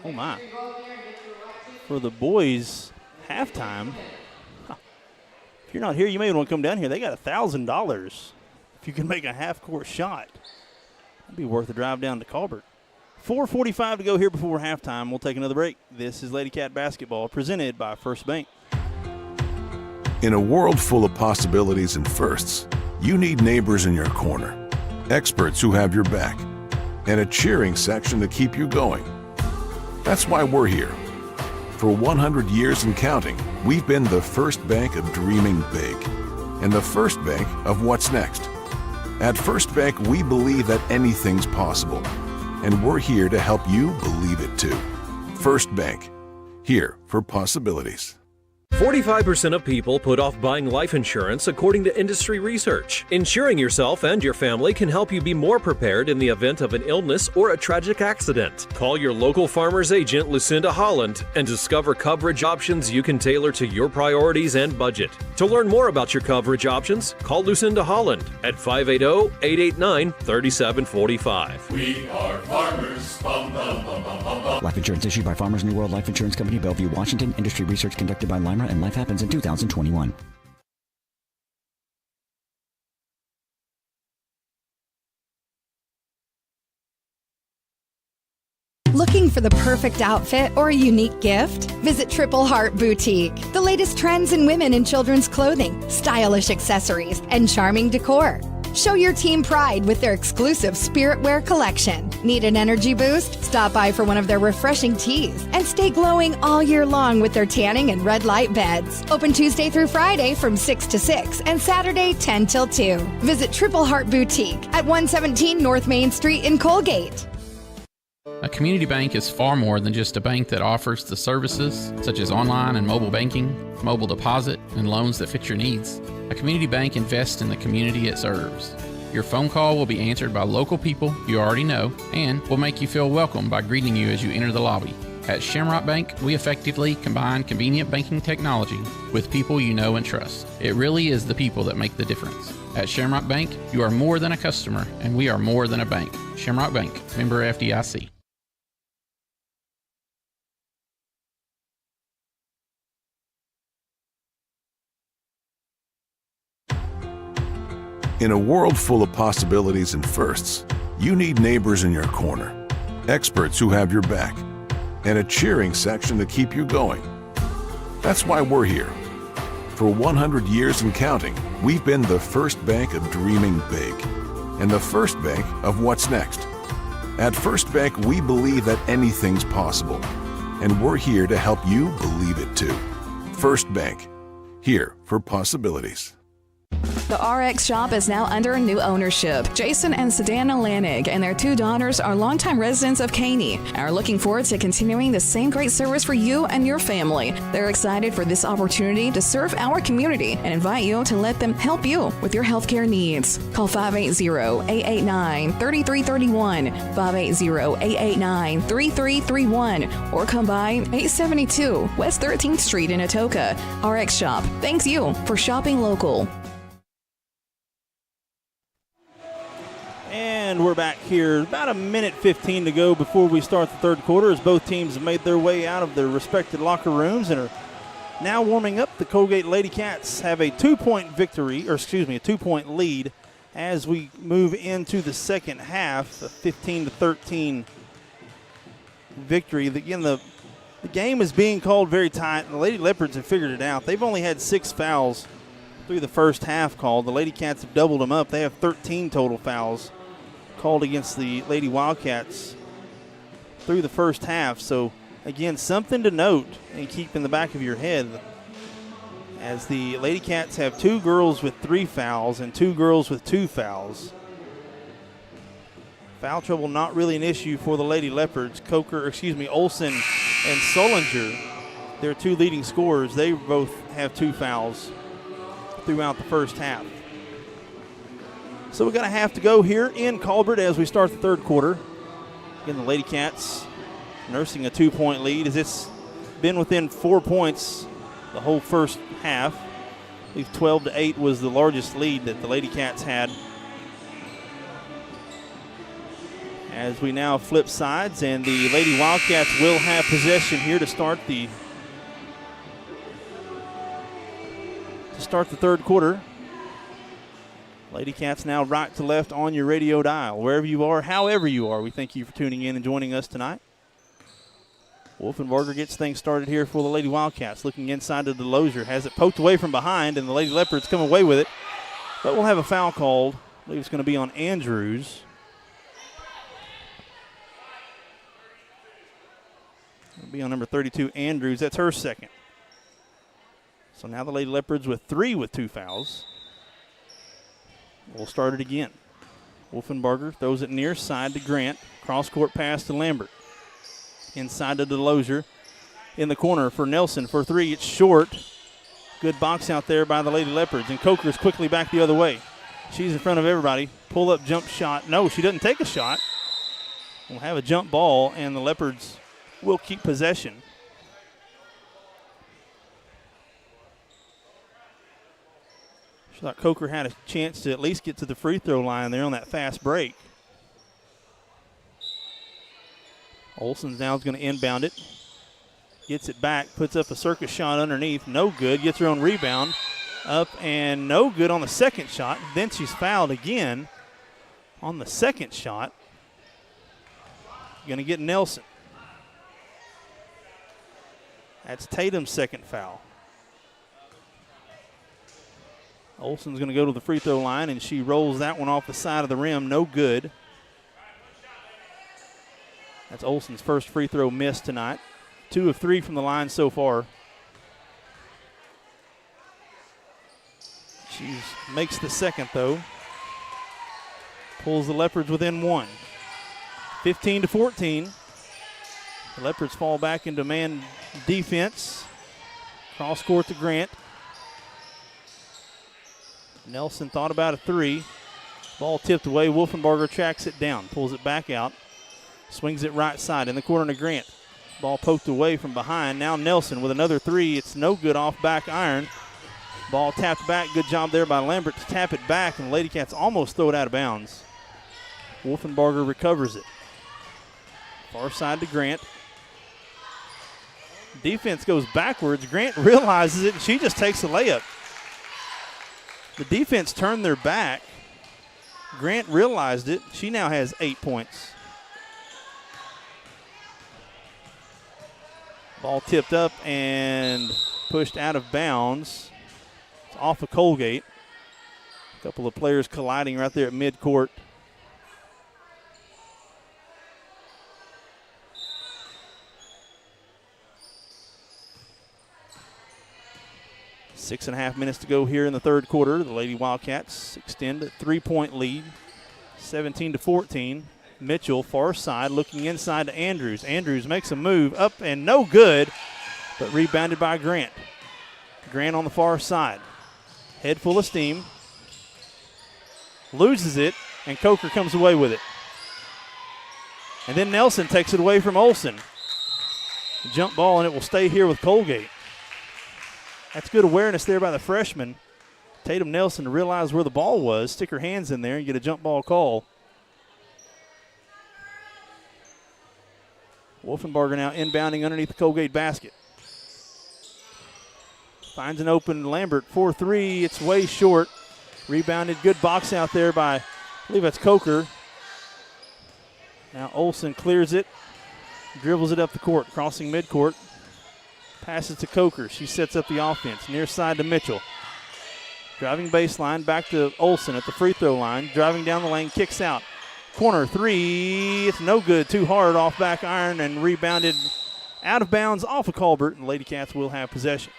Oh, my. For the boys' halftime, if you're not here, you may want to come down here. They got $1,000 if you can make a half-court shot. That'd be worth a drive down to Colbert. 4:45 to go here before halftime. We'll take another break. This is Lady Cat basketball presented by First Bank. In a world full of possibilities and firsts, you need neighbors in your corner, experts who have your back, and a cheering section to keep you going. That's why we're here. For 100 years and counting, we've been the first bank of dreaming big and the first bank of what's next. At First Bank, we believe that anything's possible, and we're here to help you believe it too. First Bank, here for possibilities. 45% of people put off buying life insurance according to industry research. Insuring yourself and your family can help you be more prepared in the event of an illness or a tragic accident. Call your local farmer's agent, Lucinda Holland, and discover coverage options you can tailor to your priorities and budget. To learn more about your coverage options, call Lucinda Holland at 580-889-3745. We are farmers. Bum, bum, bum, bum, bum, bum. Life insurance issued by Farmers New World Life Insurance Company, Bellevue, Washington. Industry research conducted by Lima, and life happens in 2021. Looking for the perfect outfit or a unique gift? Visit Triple Heart Boutique. The latest trends in women and children's clothing, stylish accessories, and charming decor. Show your team pride with their exclusive Spirit Wear collection. Need an energy boost? Stop by for one of their refreshing teas and stay glowing all year long with their tanning and red light beds. Open Tuesday through Friday from 6 to 6 and Saturday 10 till 2. Visit Triple Heart Boutique at 117 North Main Street in Coalgate. A community bank is far more than just a bank that offers the services such as online and mobile banking, mobile deposit, and loans that fit your needs. A community bank invests in the community it serves. Your phone call will be answered by local people you already know and will make you feel welcome by greeting you as you enter the lobby. At Shamrock Bank, we effectively combine convenient banking technology with people you know and trust. It really is the people that make the difference. At Shamrock Bank, you are more than a customer, and we are more than a bank. Shamrock Bank, member FDIC. In a world full of possibilities and firsts, you need neighbors in your corner, experts who have your back, and a cheering section to keep you going. That's why we're here. For 100 years and counting, we've been the first bank of dreaming big and the first bank of what's next. At First Bank, we believe that anything's possible, and we're here to help you believe it too. First Bank, here for possibilities. The RX shop is now under new ownership. Jason and Sedana Lanig and their 2 daughters are longtime residents of Caney and are looking forward to continuing the same great service for you and your family. They're excited for this opportunity to serve our community and invite you to let them help you with your healthcare needs. Call 580-889-3331, 580-889-3331, or come by 872 West 13th Street in Atoka. RX Shop thanks you for shopping local. And we're back here. About a minute 15 to go before we start the third quarter as both teams have made their way out of their respective locker rooms and are now warming up. The Coalgate Lady Cats have a 2-point victory, or excuse me, a 2-point lead as we move into the second half, a 15-13 victory. Again, the game is being called very tight, and the Lady Leopards have figured it out. They've only had 6 fouls through the first half called. The Lady Cats have doubled them up. They have 13 total fouls called against the Lady Wildcats through the first half. So, again, something to note and keep in the back of your head as the Lady Cats have 2 girls with 3 fouls and 2 girls with 2 fouls. Foul trouble not really an issue for the Lady Leopards. Olsen and Sullinger, their 2 leading scorers, they both have 2 fouls throughout the first half. So we got a half to go here in Colbert as we start the third quarter. Again, the Lady Cats nursing a 2-point lead as it's been within 4 points the whole first half. I believe 12-8 was the largest lead that the Lady Cats had. As we now flip sides, and the Lady Wildcats will have possession here to start the third quarter. Lady Cats now right to left on your radio dial. Wherever you are, however you are, we thank you for tuning in and joining us tonight. Wolfenbarger gets things started here for the Lady Wildcats. Looking inside to DeLosier. Has it poked away from behind, and the Lady Leopards come away with it. But we'll have a foul called. I believe it's going to be on Andrews. It'll be on number 32, Andrews. That's her second. So now the Lady Leopards with 3 with 2 fouls. We'll start it again. Wolfenbarger throws it near side to Grant. Cross-court pass to Lambert. Inside to DeLosier. In the corner for Nelson for 3. It's short. Good box out there by the Lady Leopards. And Coker's quickly back the other way. She's in front of everybody. Pull-up jump shot. No, she doesn't take a shot. We'll have a jump ball, and the Leopards will keep possession. She thought Coker had a chance to at least get to the free throw line there on that fast break. Olsen's now is going to inbound it. Gets it back, puts up a circus shot underneath. No good, gets her own rebound. Up and no good on the second shot. Then she's fouled again on the second shot. Going to get Nelson. That's Tatum's second foul. Olsen's going to go to the free throw line, and she rolls that one off the side of the rim. No good. That's Olsen's first free throw missed tonight. 2 of 3 from the line so far. She makes the second, though. Pulls the Leopards within 1. 15-14. The Leopards fall back into man defense. Cross court to Grant. Nelson thought about a 3. Ball tipped away. Wolfenbarger tracks it down. Pulls it back out. Swings it right side in the corner to Grant. Ball poked away from behind. Now Nelson with another 3. It's no good off back iron. Ball tapped back. Good job there by Lambert to tap it back, and the Lady Cats almost throw it out of bounds. Wolfenbarger recovers it. Far side to Grant. Defense goes backwards. Grant realizes it, and she just takes a layup. The defense turned their back. Grant realized it. She now has 8 points. Ball tipped up and pushed out of bounds. It's off of Coalgate. A couple of players colliding right there at midcourt. 6.5 minutes to go here in the third quarter. The Lady Wildcats extend a 3-point lead, 17-14. Mitchell, far side, looking inside to Andrews. Andrews makes a move up and no good, but rebounded by Grant. Grant on the far side. Head full of steam. Loses it, and Coker comes away with it. And then Nelson takes it away from Olsen. Jump ball, and it will stay here with Coalgate. That's good awareness there by the freshman. Tatum Nelson to realize where the ball was, stick her hands in there, and get a jump ball call. Wolfenbarger now inbounding underneath the Coalgate basket. Finds an open Lambert, 4-3. It's way short. Rebounded. Good box out there by, I believe that's Coker. Now Olsen clears it. Dribbles it up the court, crossing midcourt. Passes to Coker. She sets up the offense. Near side to Mitchell. Driving baseline, back to Olsen at the free throw line. Driving down the lane, kicks out. Corner three, it's no good. Too hard off back iron and rebounded out of bounds off of Colbert, and Lady Cats will have possession.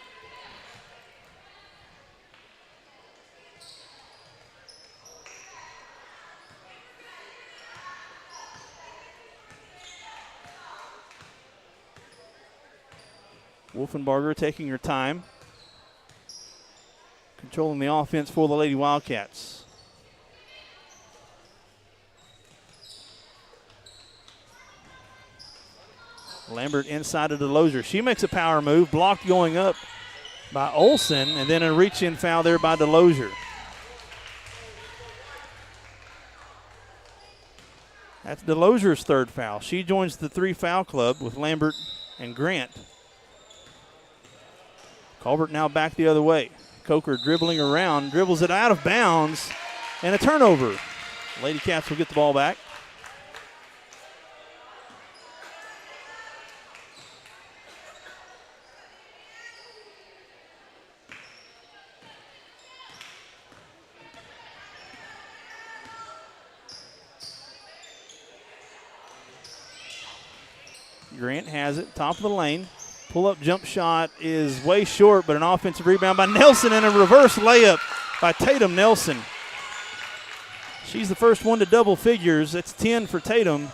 Wolfenbarger taking her time, controlling the offense for the Lady Wildcats. Lambert inside of DeLozier. She makes a power move, blocked going up by Olsen, and then a reach-in foul there by DeLozier. That's DeLozier's third foul. She joins the 3-foul club with Lambert and Grant. Colbert now back the other way. Coker dribbling around, dribbles it out of bounds, and a turnover. Lady Cats will get the ball back. Grant has it, top of the lane. Pull-up jump shot is way short, but an offensive rebound by Nelson and a reverse layup by Tatum Nelson. She's the first one to double figures. That's 10 for Tatum.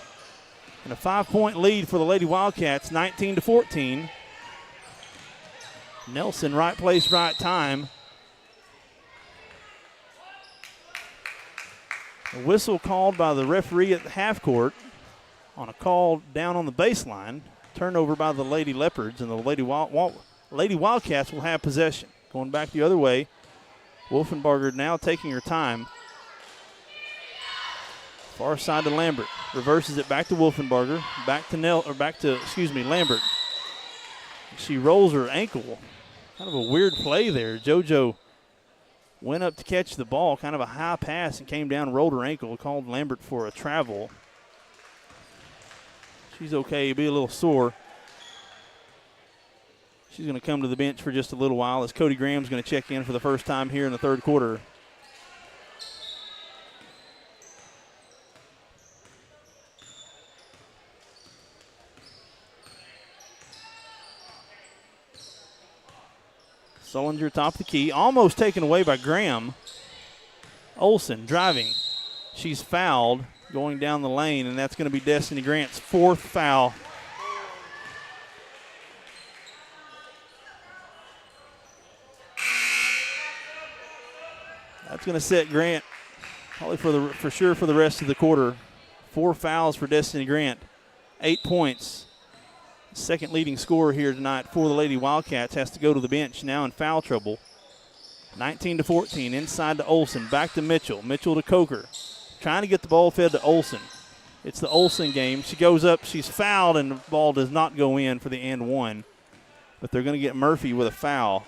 And a 5-point lead for the Lady Wildcats, 19-14. Nelson, right place, right time. A whistle called by the referee at the half court on a call down on the baseline. Turnover by the Lady Leopards, and the Lady Wildcats will have possession. Going back the other way, Wolfenbarger now taking her time. Far side to Lambert. Reverses it back to Wolfenbarger. Back to Lambert. She rolls her ankle. Kind of a weird play there. JoJo went up to catch the ball, kind of a high pass, and came down and rolled her ankle. Called Lambert for a travel. She's okay, be a little sore. She's going to come to the bench for just a little while as Cody Graham's going to check in for the first time here in the third quarter. Sullinger top of the key, almost taken away by Graham. Olsen driving. She's fouled. Going down the lane, and that's going to be Destiny Grant's 4th foul. That's going to set Grant probably for sure for the rest of the quarter. 4 fouls for Destiny Grant, 8 points. Second leading scorer here tonight for the Lady Wildcats has to go to the bench now in foul trouble. 19-14, inside to Olsen, back to Mitchell. Mitchell to Coker. Trying to get the ball fed to Olsen. It's the Olsen game. She goes up, she's fouled, and the ball does not go in for the and one. But they're going to get Murphy with a foul.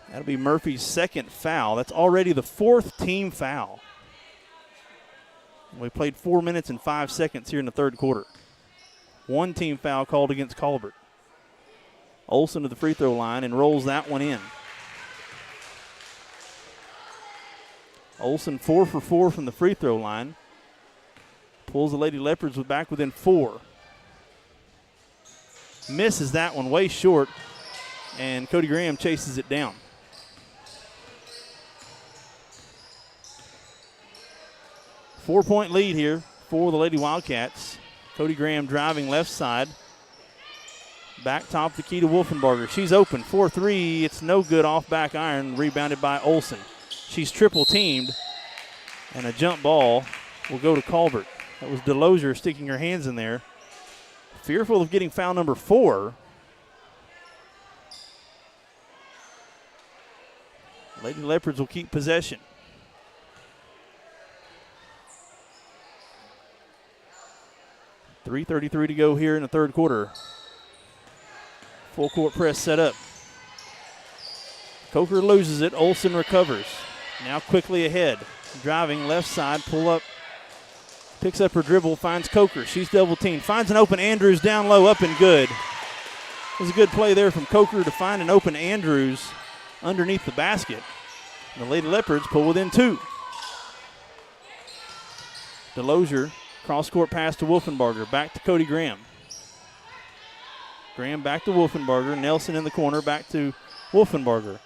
That'll be Murphy's 2nd foul. That's already the 4th team foul. We played 4 minutes and 5 seconds here in the third quarter. 1 team foul called against Colbert. Olsen to the free throw line and rolls that one in. Olsen 4 for 4 from the free throw line. Pulls the Lady Leopards back within 4. Misses that one way short. and Cody Graham chases it down. Four-point lead here for the Lady Wildcats. Cody Graham driving left side. Back top to Keita Wolfenbarger. She's open. 4-3. It's no good off back iron. Rebounded by Olsen. She's triple teamed. And a jump ball will go to Colbert. That was DeLozier sticking her hands in there. Fearful of getting foul number 4. Lady Leopards will keep possession. .333 to go here in the third quarter. Full court press set up. Coker loses it. Olsen recovers. Now quickly ahead. Driving left side, pull up. Picks up her dribble, finds Coker. She's double teamed. Finds an open Andrews down low, up and good. It was a good play there from Coker to find an open Andrews underneath the basket. The Lady Leopards pull within 2. DeLozier, cross-court pass to Wolfenbarger. Back to Cody Graham. Graham back to Wolfenbarger. Nelson in the corner, back to Wolfenbarger.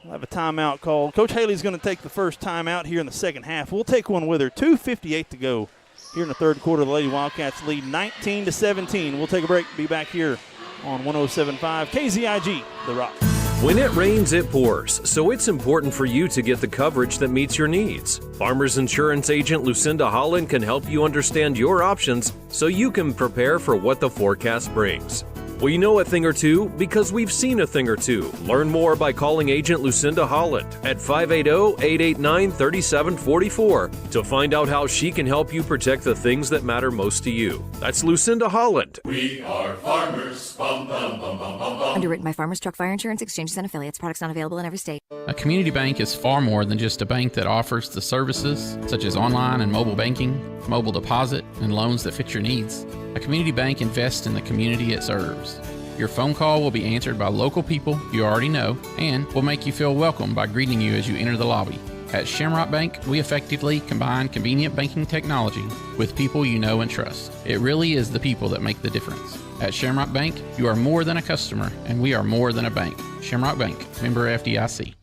We'll have a timeout called. Coach Haley's going to take the first timeout here in the second half. We'll take one with her. 2:58 to go here in the third quarter. The Lady Wildcats lead 19-17. We'll take a break. Be back here on 107.5 KZIG, The Rock. When it rains, it pours, so it's important for you to get the coverage that meets your needs. Farmers Insurance agent Lucinda Holland can help you understand your options so you can prepare for what the forecast brings. We know a thing or two because we've seen a thing or two. Learn more by calling Agent Lucinda Holland at 580-889-3744 to find out how she can help you protect the things that matter most to you. That's Lucinda Holland. We are farmers. Bum, bum, bum, bum, bum, bum. Underwritten by Farmers Truck Fire Insurance Exchanges and Affiliates. Products not available in every state. A community bank is far more than just a bank that offers the services such as online and mobile banking, mobile deposit, and loans that fit your needs. A community bank invests in the community it serves. Your phone call will be answered by local people you already know and will make you feel welcome by greeting you as you enter the lobby. At Shamrock Bank, we effectively combine convenient banking technology with people you know and trust. It really is the people that make the difference. At Shamrock Bank, you are more than a customer, and we are more than a bank. Shamrock Bank, member FDIC.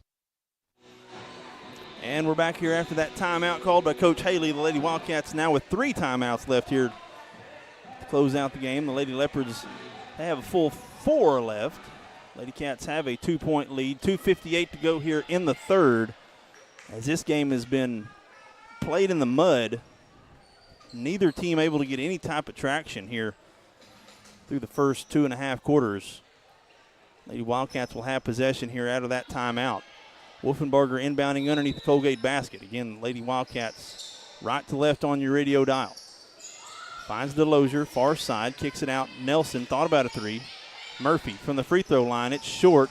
And we're back here after that timeout called by Coach Haley. The Lady Wildcats now with 3 timeouts left here to close out the game. The Lady Leopards, they have a full 4 left. Lady Cats have a 2-point lead. 2:58 to go here in the third. As this game has been played in the mud, neither team able to get any type of traction here through the first 2.5 quarters. Lady Wildcats will have possession here out of that timeout. Wolfenbarger inbounding underneath the Coalgate basket. Again, Lady Wildcats right to left on your radio dial. Finds DeLozier, far side, kicks it out. Nelson thought about a 3. Murphy from the free throw line. It's short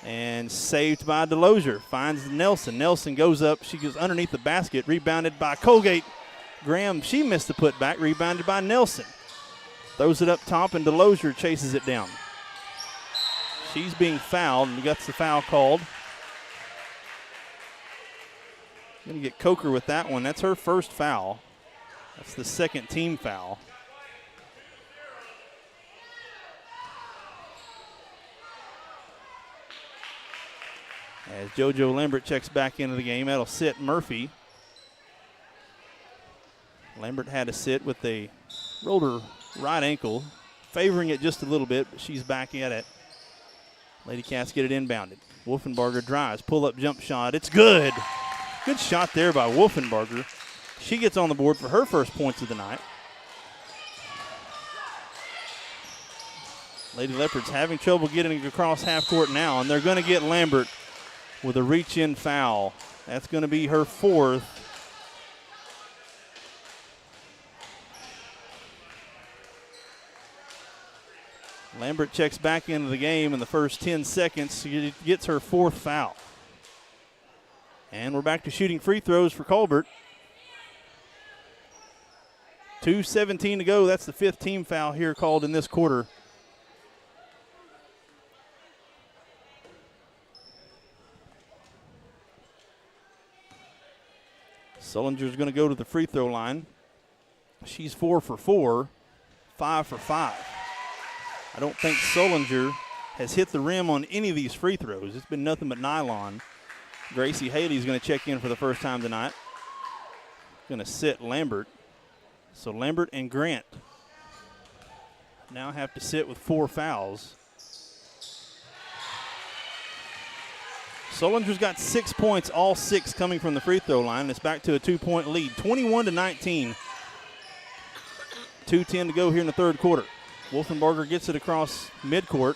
and saved by DeLozier. Finds Nelson. Nelson goes up. She goes underneath the basket. Rebounded by Coalgate. Graham, she missed the putback. Rebounded by Nelson. Throws it up top and DeLozier chases it down. She's being fouled and gets the foul called. Going to get Coker with that one. That's her first foul. That's the second team foul. As JoJo Lambert checks back into the game, that'll sit Murphy. Lambert had to sit with a rolled her right ankle, favoring it just a little bit, but she's back at it. Lady Cats get it inbounded. Wolfenbarger drives, pull-up jump shot. It's good. Good shot there by Wolfenbarger. She gets on the board for her first points of the night. Lady Leopards having trouble getting across half court now, and they're going to get Lambert with a reach-in foul. That's going to be her 4th. Lambert checks back into the game in the first 10 seconds. She gets her 4th foul. And we're back to shooting free throws for Colbert. 2:17 to go. That's the 5th team foul here called in this quarter. Sullinger's going to go to the free throw line. She's 4 for 4, 5 for 5. I don't think Solinger has hit the rim on any of these free throws. It's been nothing but nylon. Gracie Haley's going to check in for the first time tonight. Going to sit Lambert. So Lambert and Grant now have to sit with 4 fouls. Solinger's got 6 points, all 6 coming from the free throw line. It's back to a 2-point lead, 21-19. 2:10 to go here in the third quarter. Wolfenbarger gets it across midcourt,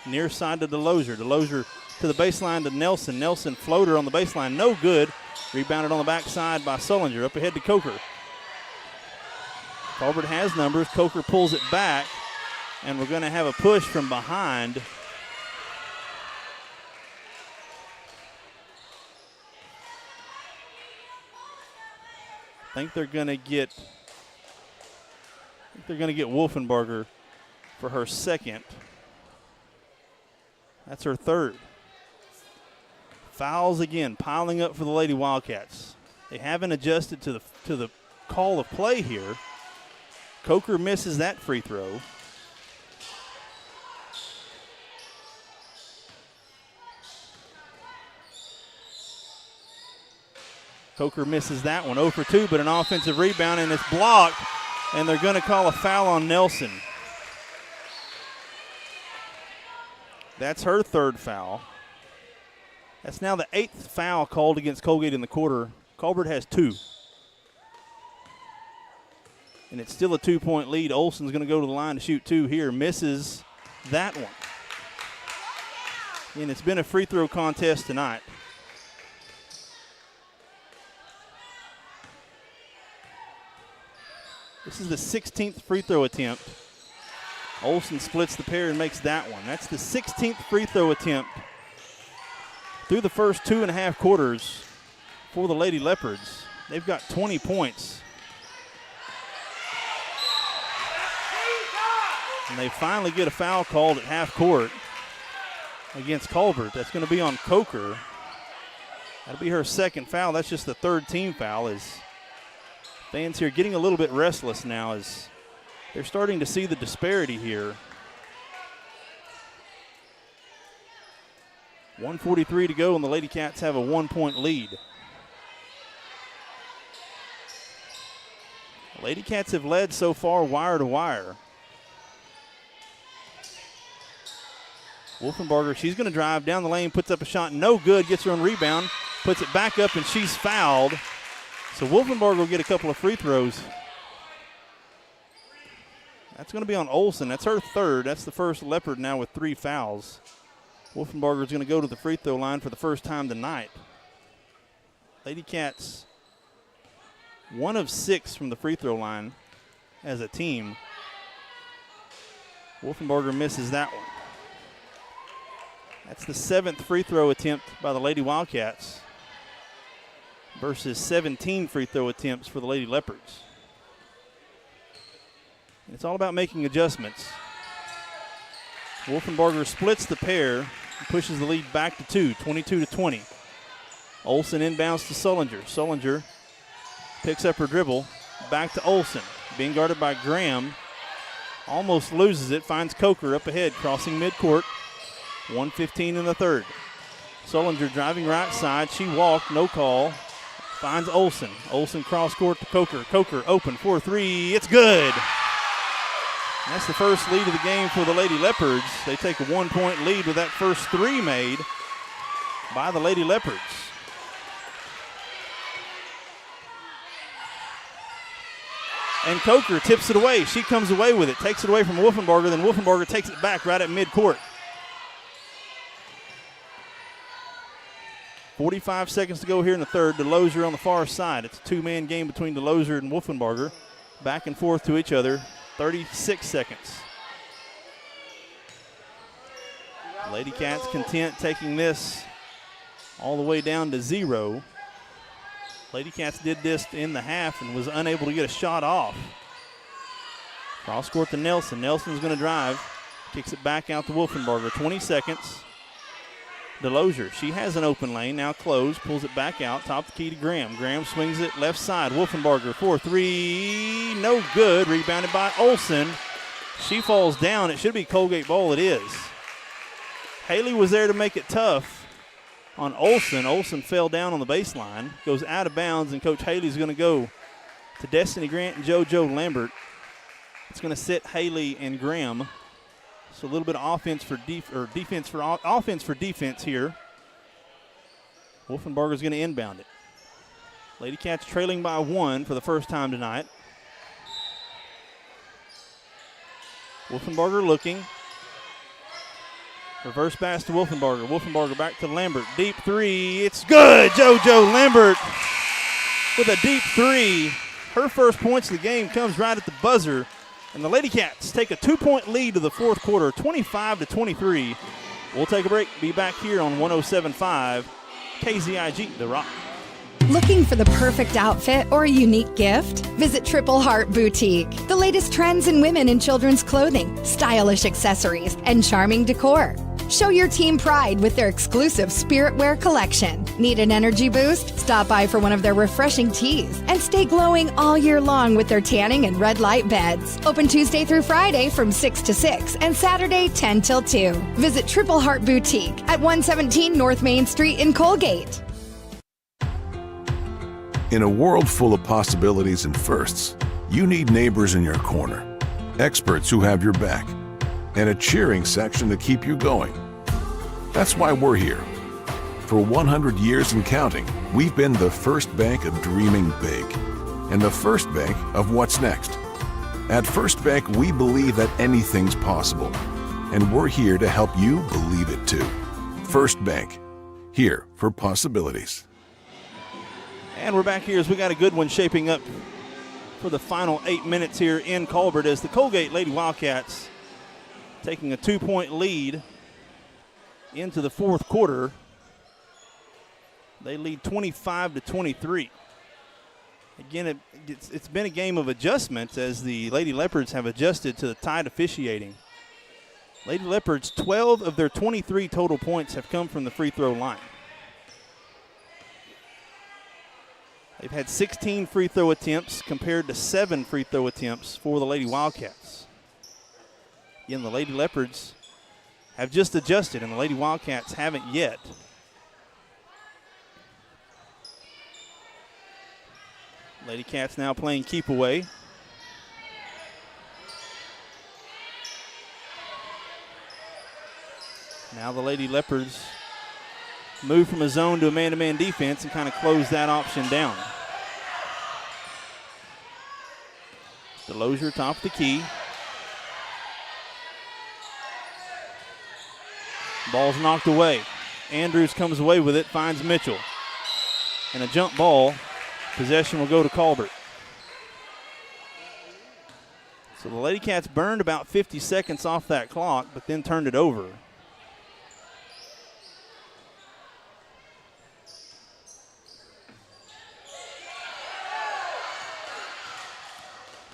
near side to DeLozier. DeLozier to the baseline to Nelson. Nelson floater on the baseline, no good. Rebounded on the backside by Solinger. Up ahead to Coker. Colbert has numbers. Coker pulls it back, and we're going to have a push from behind. I think they're going to get Wolfenbarger for her second. That's her third. Fouls again, piling up for the Lady Wildcats. They haven't adjusted to the call of play here. Coker misses that free throw. Coker misses that one, 0 for 2, but an offensive rebound, and it's blocked, and they're going to call a foul on Nelson. That's her third foul. That's now the 8th foul called against Coalgate in the quarter. Colbert has 2. And it's still a 2-point lead. Olsen's going to go to the line to shoot 2 here. Misses that one. And it's been a free throw contest tonight. This is the 16th free throw attempt. Olsen splits the pair and makes that one. That's the 16th free throw attempt through the first 2.5 quarters for the Lady Leopards. They've got 20 points. And they finally get a foul called at half court against Colbert. That's going to be on Coker. That'll be her second foul. That's just the third team foul. As fans here getting a little bit restless now as they're starting to see the disparity here. 1:43 to go, and the Lady Cats have a 1-point lead. The Lady Cats have led so far wire to wire. Wolfenbarger, she's going to drive down the lane, puts up a shot, no good, gets her own rebound, puts it back up, and she's fouled. So Wolfenbarger will get a couple of free throws. That's going to be on Olsen. That's her third. That's the first Leopard now with 3 fouls. Wolfenbarger is going to go to the free throw line for the first time tonight. Lady Cats 1 of 6 from the free throw line as a team. Wolfenbarger misses that one. That's the 7th free throw attempt by the Lady Wildcats versus 17 free throw attempts for the Lady Leopards. It's all about making adjustments. Wolfenbarger splits the pair and pushes the lead back to 2, 22-20. Olsen inbounds to Solinger. Solinger picks up her dribble, back to Olsen. Being guarded by Graham. Almost loses it, finds Coker up ahead, crossing midcourt. 1:15 in the third. Solinger driving right side. She walked, no call. Finds Olsen. Olsen cross court to Coker. Coker open for 3. It's good. That's the first lead of the game for the Lady Leopards. They take a 1-point lead with that first 3 made by the Lady Leopards. And Coker tips it away. She comes away with it, takes it away from Wolfenbarger, then Wolfenbarger takes it back right at midcourt. 45 seconds to go here in the third. DeLozier on the far side. It's a 2-man game between DeLozier and Wolfenbarger. Back and forth to each other. 36 seconds. Lady Cats content taking this all the way down to 0. Lady Cats did this in the half and was unable to get a shot off. Cross court to Nelson. Nelson's going to drive. Kicks it back out to Wolfenbarger. 20 seconds. DeLozier, she has an open lane, now closed, pulls it back out, top the key to Graham. Graham swings it left side. Wolfenbarger for 3, no good. Rebounded by Olsen. She falls down. It should be Coalgate ball. It is. Haley was there to make it tough on Olson. Olson fell down on the baseline, goes out of bounds, and Coach Haley's going to go to Destiny Grant and JoJo Lambert. It's going to sit Haley and Graham. So a little bit of offense for offense for defense here. Wolfenbarger's going to inbound it. Lady Cats trailing by 1 for the first time tonight. Wolfenbarger looking. Reverse pass to Wolfenbarger. Wolfenbarger back to Lambert. Deep three. It's good. JoJo Lambert with a deep three. Her first points of the game comes right at the buzzer. And the Lady Cats take a 2-point lead to the fourth quarter, 25-23. We'll take a break. Be back here on 107.5 KZIG, The Rock. Looking for the perfect outfit or a unique gift? Visit Triple Heart Boutique. The latest trends in women and children's clothing, stylish accessories, and charming decor. Show your team pride with their exclusive Spirit Wear collection. Need an energy boost? Stop by for one of their refreshing teas and stay glowing all year long with their tanning and red light beds. Open Tuesday through Friday from 6 to 6 and Saturday 10 till 2. Visit Triple Heart Boutique at 117 North Main Street in Coalgate. In a world full of possibilities and firsts, you need neighbors in your corner, experts who have your back, and a cheering section to keep you going. That's why we're here. For 100 years and counting, we've been the first bank of dreaming big and the first bank of what's next. At First Bank, we believe that anything's possible, and we're here to help you believe it too. First Bank, here for possibilities. And we're back here as we got a good one shaping up for the final 8 minutes here in Colbert as the Coalgate Lady Wildcats taking a 2-point lead into the fourth quarter. They lead 25-23. Again, it's been a game of adjustments as the Lady Leopards have adjusted to the tight officiating. Lady Leopards, 12 of their 23 total points have come from the free throw line. They've had 16 free throw attempts compared to 7 free throw attempts for the Lady Wildcats. Again, the Lady Leopards have just adjusted, and the Lady Wildcats haven't yet. Lady Cats now playing keep away. Now the Lady Leopards move from a zone to a man-to-man defense and kind of close that option down. DeLozier top of the key. Ball's knocked away. Andrews comes away with it, finds Mitchell. And a jump ball. Possession will go to Colbert. So the Lady Cats burned about 50 seconds off that clock, but then turned it over.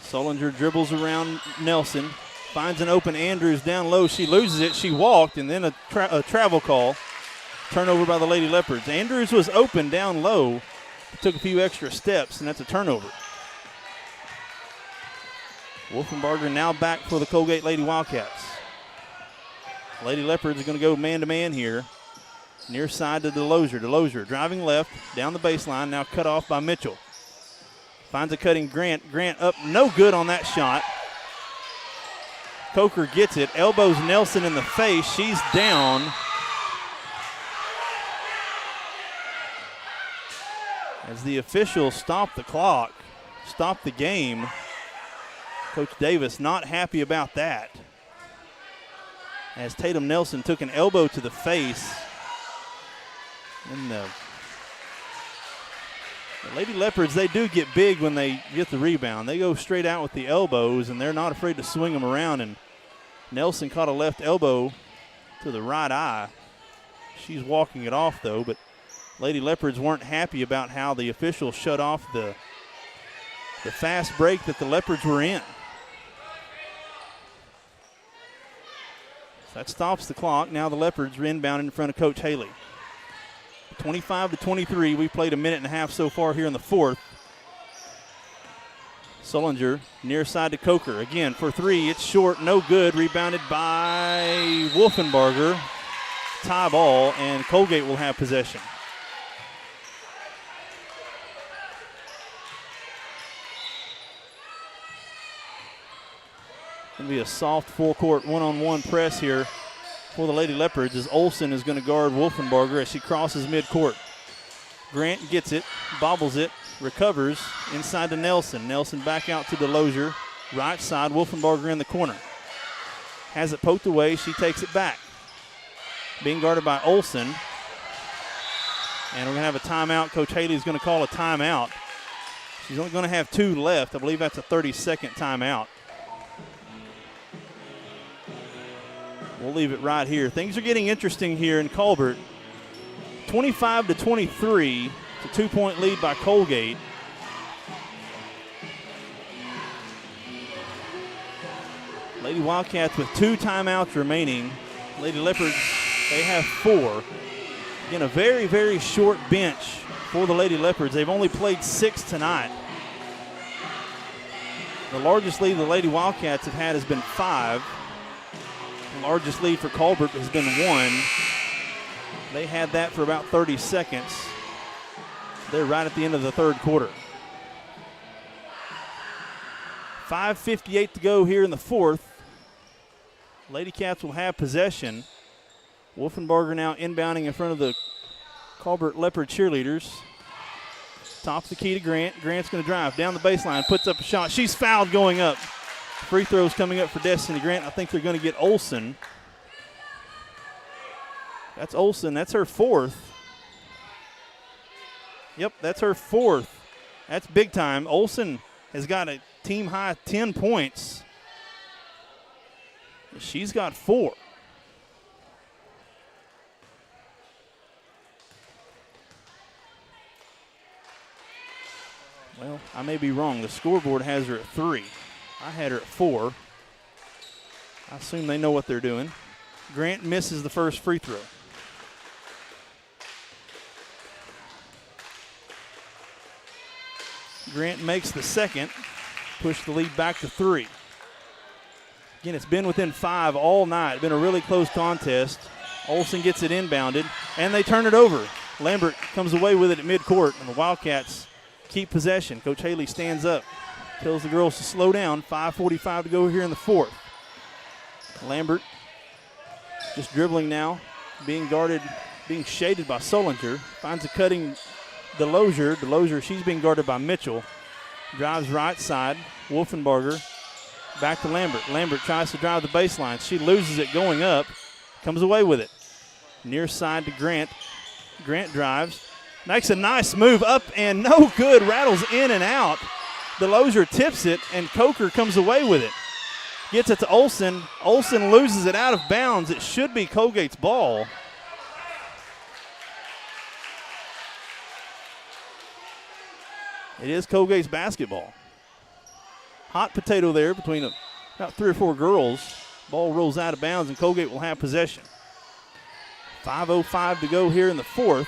Solinger dribbles around Nelson. Finds an open Andrews down low. She loses it. She walked, and then a travel call. Turnover by the Lady Leopards. Andrews was open down low. Took a few extra steps, and that's a turnover. Wolfenbarger now back for the Coalgate Lady Wildcats. Lady Leopards are going to go man-to-man here. Near side to DeLozier. DeLozier driving left, down the baseline, now cut off by Mitchell. Finds a cutting Grant. Grant up, no good on that shot. Coker gets it, elbows Nelson in the face. She's down. As the officials stop the clock, stop the game. Coach Davis not happy about that. As Tatum Nelson took an elbow to the face. And the Lady Leopards, they do get big when they get the rebound. They go straight out with the elbows, and they're not afraid to swing them around. And Nelson caught a left elbow to the right eye. She's walking it off, though, but Lady Leopards weren't happy about how the officials shut off the fast break that the Leopards were in. So that stops the clock. Now the Leopards are inbound in front of Coach Haley. 25-23. We've played a minute and a half so far here in the fourth. Sullinger near side to Coker. Again, for three, it's short, no good. Rebounded by Wolfenbarger. Tie ball, and Coalgate will have possession. Going to be a soft full-court one-on-one press here for the Lady Leopards as Olsen is going to guard Wolfenbarger as she crosses midcourt. Grant gets it, bobbles it, recovers inside to Nelson. Nelson back out to DeLozier. Right side, Wolfenbarger in the corner. Has it poked away, she takes it back. Being guarded by Olsen. And we're going to have a timeout. Coach Haley's going to call a timeout. She's only going to have 2 left. I believe that's a 30-second timeout. We'll leave it right here. Things are getting interesting here in Colbert. 25-23. It's a 2-point lead by Coalgate. Lady Wildcats with 2 timeouts remaining. Lady Leopards, they have 4. Again, a very, very short bench for the Lady Leopards. They've only played 6 tonight. The largest lead the Lady Wildcats have had has been 5. The largest lead for Colbert has been 1. They had that for about 30 seconds. They're right at the end of the third quarter. 5:58 to go here in the fourth. Lady Cats will have possession. Wolfenbarger now inbounding in front of the Colbert Leopard cheerleaders. Top of the key to Grant. Grant's going to drive down the baseline, puts up a shot. She's fouled going up. Free throws coming up for Destiny Grant. I think they're going to get Olsen. That's Olsen. That's her 4th. Yep, that's her 4th. That's big time. Olsen has got a team high 10 points. She's got 4. Well, I may be wrong. The scoreboard has her at 3. I had her at 4. I assume they know what they're doing. Grant misses the first free throw. Grant makes the second, push the lead back to 3. Again, it's been within 5 all night. Been a really close contest. Olsen gets it inbounded, and they turn it over. Lambert comes away with it at midcourt, and the Wildcats keep possession. Coach Haley stands up, tells the girls to slow down. 5:45 to go here in the fourth. Lambert just dribbling now, being guarded, being shaded by Sullinger. Finds a cutting DeLozier. DeLozier, she's being guarded by Mitchell. Drives right side. Wolfenbarger back to Lambert. Lambert tries to drive the baseline. She loses it going up. Comes away with it. Near side to Grant. Grant drives. Makes a nice move up and no good. Rattles in and out. DeLozier tips it and Coker comes away with it. Gets it to Olsen. Olsen loses it out of bounds. It should be Coalgate's ball. It is Coalgate's basketball. Hot potato there between about 3 or 4 girls. Ball rolls out of bounds and Coalgate will have possession. 5:05 to go here in the fourth.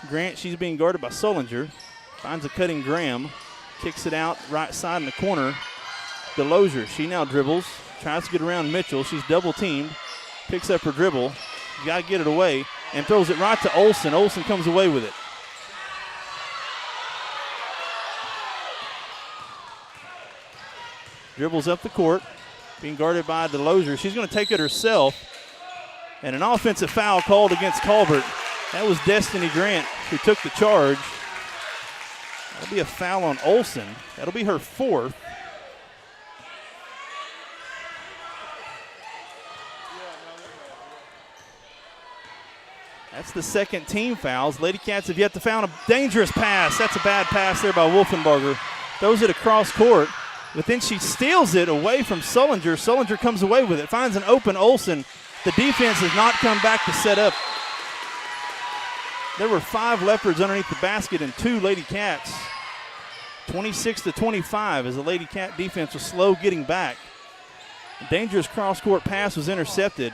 Grant, she's being guarded by Sullinger. Finds a cutting Graham. Kicks it out right side in the corner. DeLozier, she now dribbles. Tries to get around Mitchell. She's double teamed. Picks up her dribble. Got to get it away. And throws it right to Olsen. Olsen comes away with it. Dribbles up the court. Being guarded by DeLozier. She's going to take it herself. And an offensive foul called against Colbert. That was Destiny Grant who took the charge. That'll be a foul on Olsen. That'll be her 4th. That's the second team fouls. Lady Cats have yet to foul a dangerous pass. That's a bad pass there by Wolfenbarger. Throws it across court, but then she steals it away from Sullinger. Sullinger comes away with it, finds an open Olsen. The defense has not come back to set up. There were 5 Leopards underneath the basket and 2 Lady Cats. 26-25 as the Lady Cat defense was slow getting back. A dangerous cross-court pass was intercepted.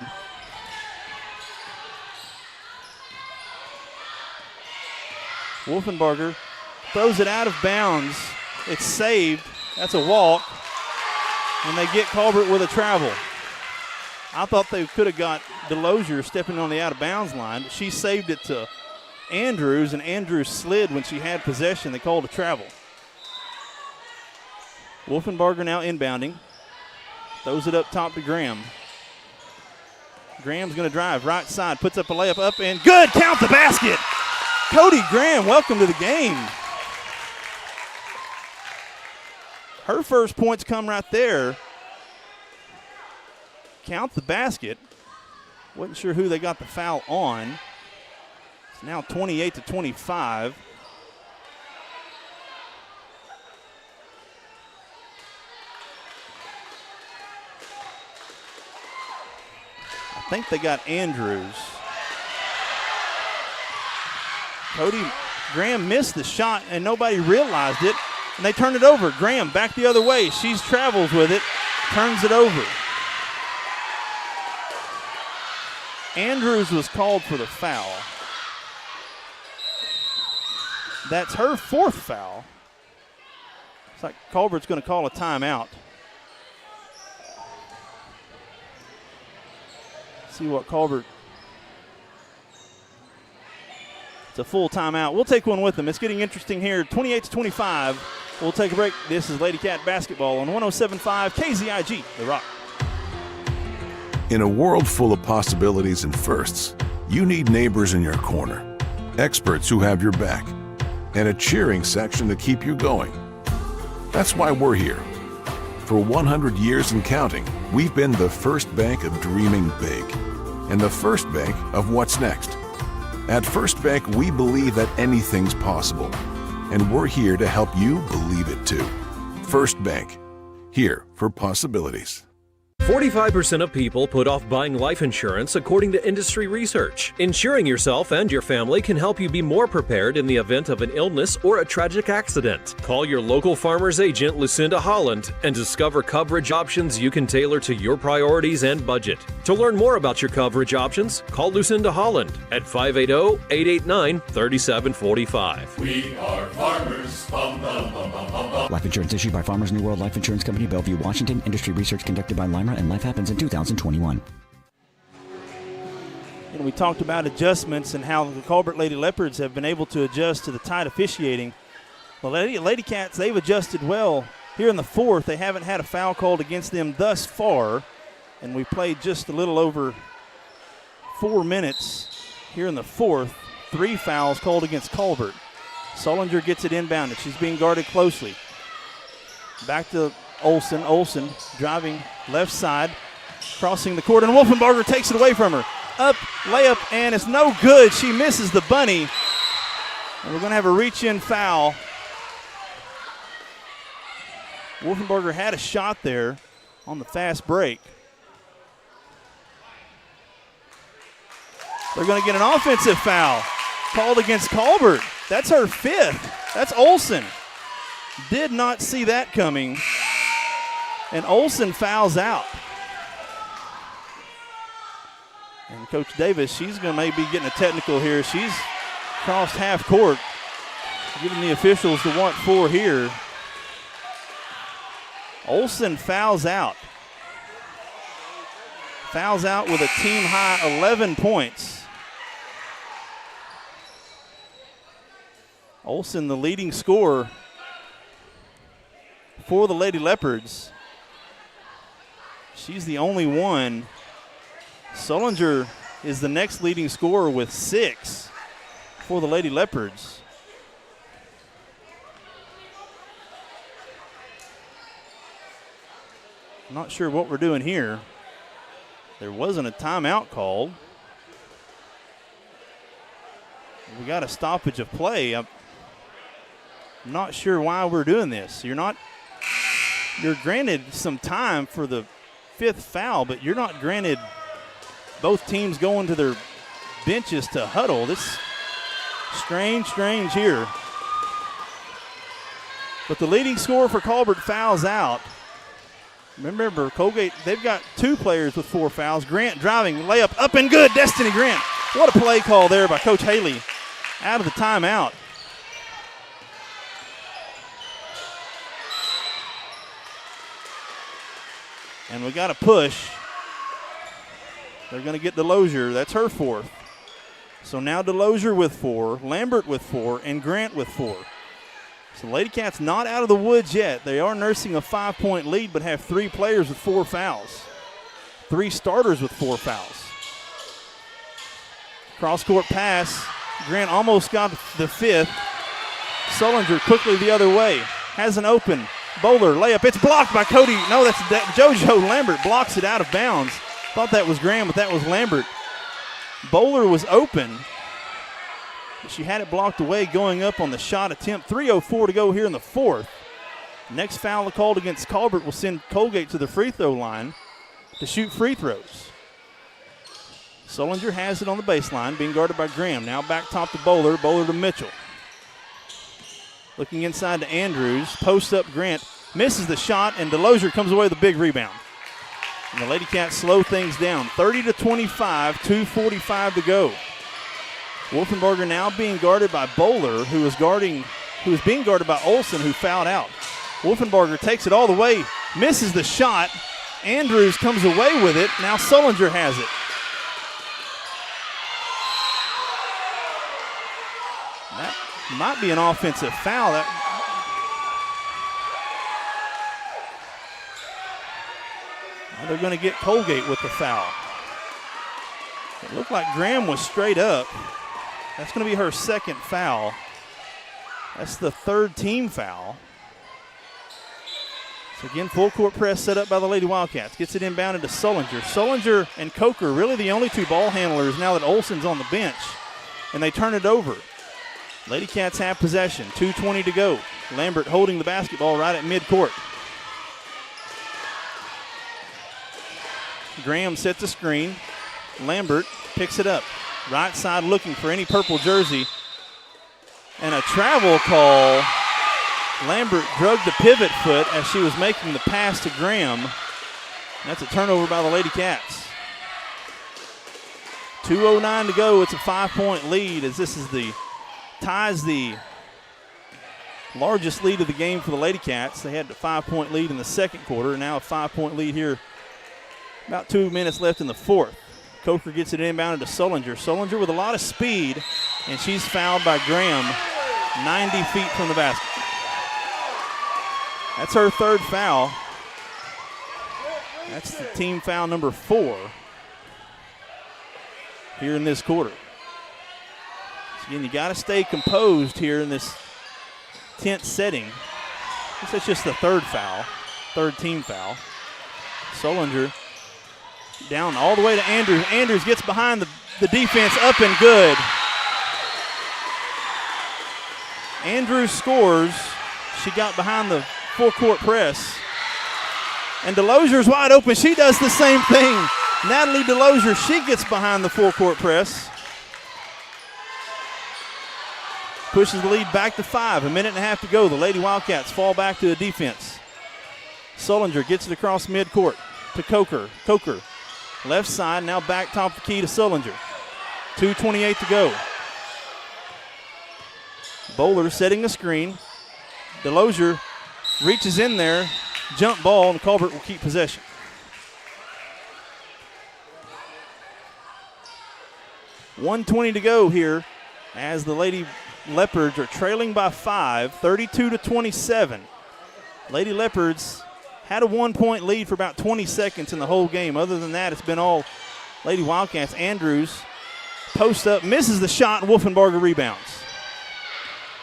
Wolfenbarger throws it out of bounds. It's saved. That's a walk, and they get Colbert with a travel. I thought they could have got DeLosier stepping on the out-of-bounds line, but she saved it to Andrews, and Andrews slid when she had possession. They called a travel. Wolfenbarger now inbounding. Throws it up top to Graham. Graham's going to drive right side, puts up a layup up, and good, count the basket. Cody Graham, welcome to the game. Her first points come right there. Count the basket. Wasn't sure who they got the foul on. It's now 28-25. I think they got Andrews. Cody Graham missed the shot and nobody realized it, and they turned it over. Graham back the other way. She travels with it, turns it over. Andrews was called for the foul. That's her fourth foul. It's like Colbert's going to call a timeout. See what Colbert. It's a full timeout. We'll take one with them. It's getting interesting here. 28-25. We'll take a break. This is Lady Cat basketball on 107.5 KZIG, The Rock. In a world full of possibilities and firsts, you need neighbors in your corner, experts who have your back, and a cheering section to keep you going. That's why we're here. For 100 years and counting, we've been the first bank of dreaming big and the first bank of what's next. At First Bank, we believe that anything's possible, and we're here to help you believe it too. First Bank, here for possibilities. 45% of people put off buying life insurance according to industry research. Insuring yourself and your family can help you be more prepared in the event of an illness or a tragic accident. Call your local farmer's agent, Lucinda Holland, and discover coverage options you can tailor to your priorities and budget. To learn more about your coverage options, call Lucinda Holland at 580-889-3745. We are farmers. Bum, bum, bum, bum, bum, bum. Life insurance issued by Farmers New World Life Insurance Company, Bellevue, Washington. Industry research conducted by Lima, and life happens in 2021. And we talked about adjustments and how the Colbert Lady Leopards have been able to adjust to the tight officiating. Well, Lady Cats, they've adjusted well. Here in the fourth, they haven't had a foul called against them thus far. And we played just a little over 4 minutes here in the fourth. 3 fouls called against Colbert. Solinger gets it inbounded. She's being guarded closely. Back to Olsen. Olsen driving left side, crossing the court, and Wolfenbarger takes it away from her. Up, layup, and it's no good. She misses the bunny. And we're going to have a reach-in foul. Wolfenbarger had a shot there on the fast break. They're going to get an offensive foul called against Colbert. That's her 5th. That's Olsen. Did not see that coming. And Olsen fouls out. And Coach Davis, she's going to maybe be getting a technical here. She's crossed half court, giving the officials the want for here. Olsen fouls out. Fouls out with a team high 11 points. Olsen, the leading scorer for the Lady Leopards. She's the only one. Solinger is the next leading scorer with 6 for the Lady Leopards. I'm not sure what we're doing here. There wasn't a timeout called. We got a stoppage of play. I'm not sure why we're doing this. You're granted some time for the 5th foul, but you're not granted both teams going to their benches to huddle. This strange here. But the leading scorer for Colbert fouls out. Remember, Coalgate, they've got 2 players with 4 fouls. Grant driving, layup up and good. Destiny Grant. What a play call there by Coach Haley out of the timeout. And we got a push. They're going to get Delosier. That's her fourth. So now Delosier with 4, Lambert with 4, and Grant with 4. So Lady Cats not out of the woods yet. They are nursing a 5-point lead, but have 3 players with 4 fouls. 3 starters with 4 fouls. Cross-court pass. Grant almost got the 5th. Sullinger quickly the other way. Has an open. Bowler layup. It's blocked by Cody. No, that's JoJo Lambert blocks it out of bounds. Thought that was Graham, but that was Lambert. Bowler was open. She had it blocked away going up on the shot attempt. 3:04 to go here in the fourth. Next foul called against Colbert will send Coalgate to the free throw line to shoot free throws. Sullinger has it on the baseline, being guarded by Graham. Now back top to Bowler. Bowler to Mitchell. Looking inside to Andrews. Posts up Grant. Misses the shot, and Delosier comes away with a big rebound. And the Lady Cats slow things down. 30-25, 2:45 to go. Wolfenbarger now being guarded by Bowler, who is being guarded by Olsen, who fouled out. Wolfenbarger takes it all the way, misses the shot. Andrews comes away with it. Now Sullinger has it. That might be an offensive foul. They're going to get Coalgate with the foul. It looked like Graham was straight up. That's going to be her second foul. That's the third team foul. So again, full court press set up by the Lady Wildcats. Gets it inbounded to Sullinger. Sullinger and Coker really the only 2 ball handlers now that Olsen's on the bench. And they turn it over. Lady Cats have possession. 2:20 to go. Lambert holding the basketball right at midcourt. Graham sets a screen. Lambert picks it up. Right side looking for any purple jersey. And a travel call. Lambert drugged the pivot foot as she was making the pass to Graham. That's a turnover by the Lady Cats. 2:09 to go. It's a 5-point lead as this is ties the largest lead of the game for the Lady Cats. They had a 5-point lead in the second quarter. Now a 5-point lead here. About 2 minutes left in the fourth. Coker gets it inbounded to Sullinger. Sullinger with a lot of speed, and she's fouled by Graham 90 feet from the basket. That's her third foul. That's the team foul number 4 here in this quarter. So again, you got to stay composed here in this tense setting. I guess that's just the third team foul. Sullinger down all the way to Andrews. Andrews gets behind the defense, up and good. Andrews scores. She got behind the full court press. And Delosier's wide open. She does the same thing. Natalie Delosier, she gets behind the full court press. Pushes the lead back to 5. 1.5 minutes to go. The Lady Wildcats fall back to the defense. Sullinger gets it across midcourt to Coker. Coker, left side, now back top the key to Sullinger. 2:28 to go. Bowler setting a screen. Delosier reaches in there, jump ball, and Colbert will keep possession. .120 to go here as the Lady Leopards are trailing by 5, 32-27. Lady Leopards had a 1-point lead for about 20 seconds in the whole game. Other than that, it's been all Lady Wildcats. Andrews posts up, misses the shot, and Wolfenbarger rebounds.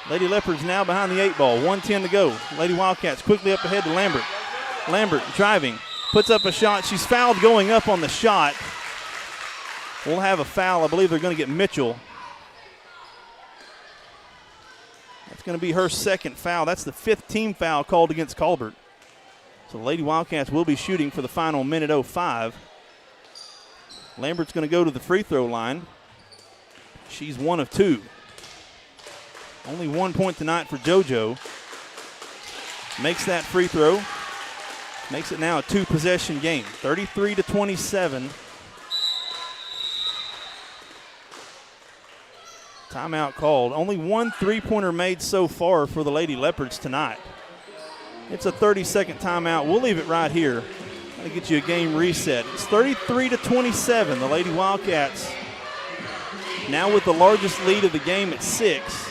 Lady Leopards now behind the 8 ball. 1:10 to go. Lady Wildcats quickly up ahead to Lambert. Lambert driving, puts up a shot. She's fouled going up on the shot. We'll have a foul. I believe they're going to get Mitchell. That's going to be her second foul. That's the 5th team foul called against Colbert. So the Lady Wildcats will be shooting for the final 1:05. Lambert's going to go to the free throw line. She's 1 of 2. Only 1 point tonight for JoJo. Makes that free throw. Makes it now a 2-possession game. 33-27. Timeout called. Only 1 3-pointer made so far for the Lady Leopards tonight. It's a 30-second timeout. We'll leave it right here. to get you a game reset. It's 33-27. The Lady Wildcats now with the largest lead of the game at 6.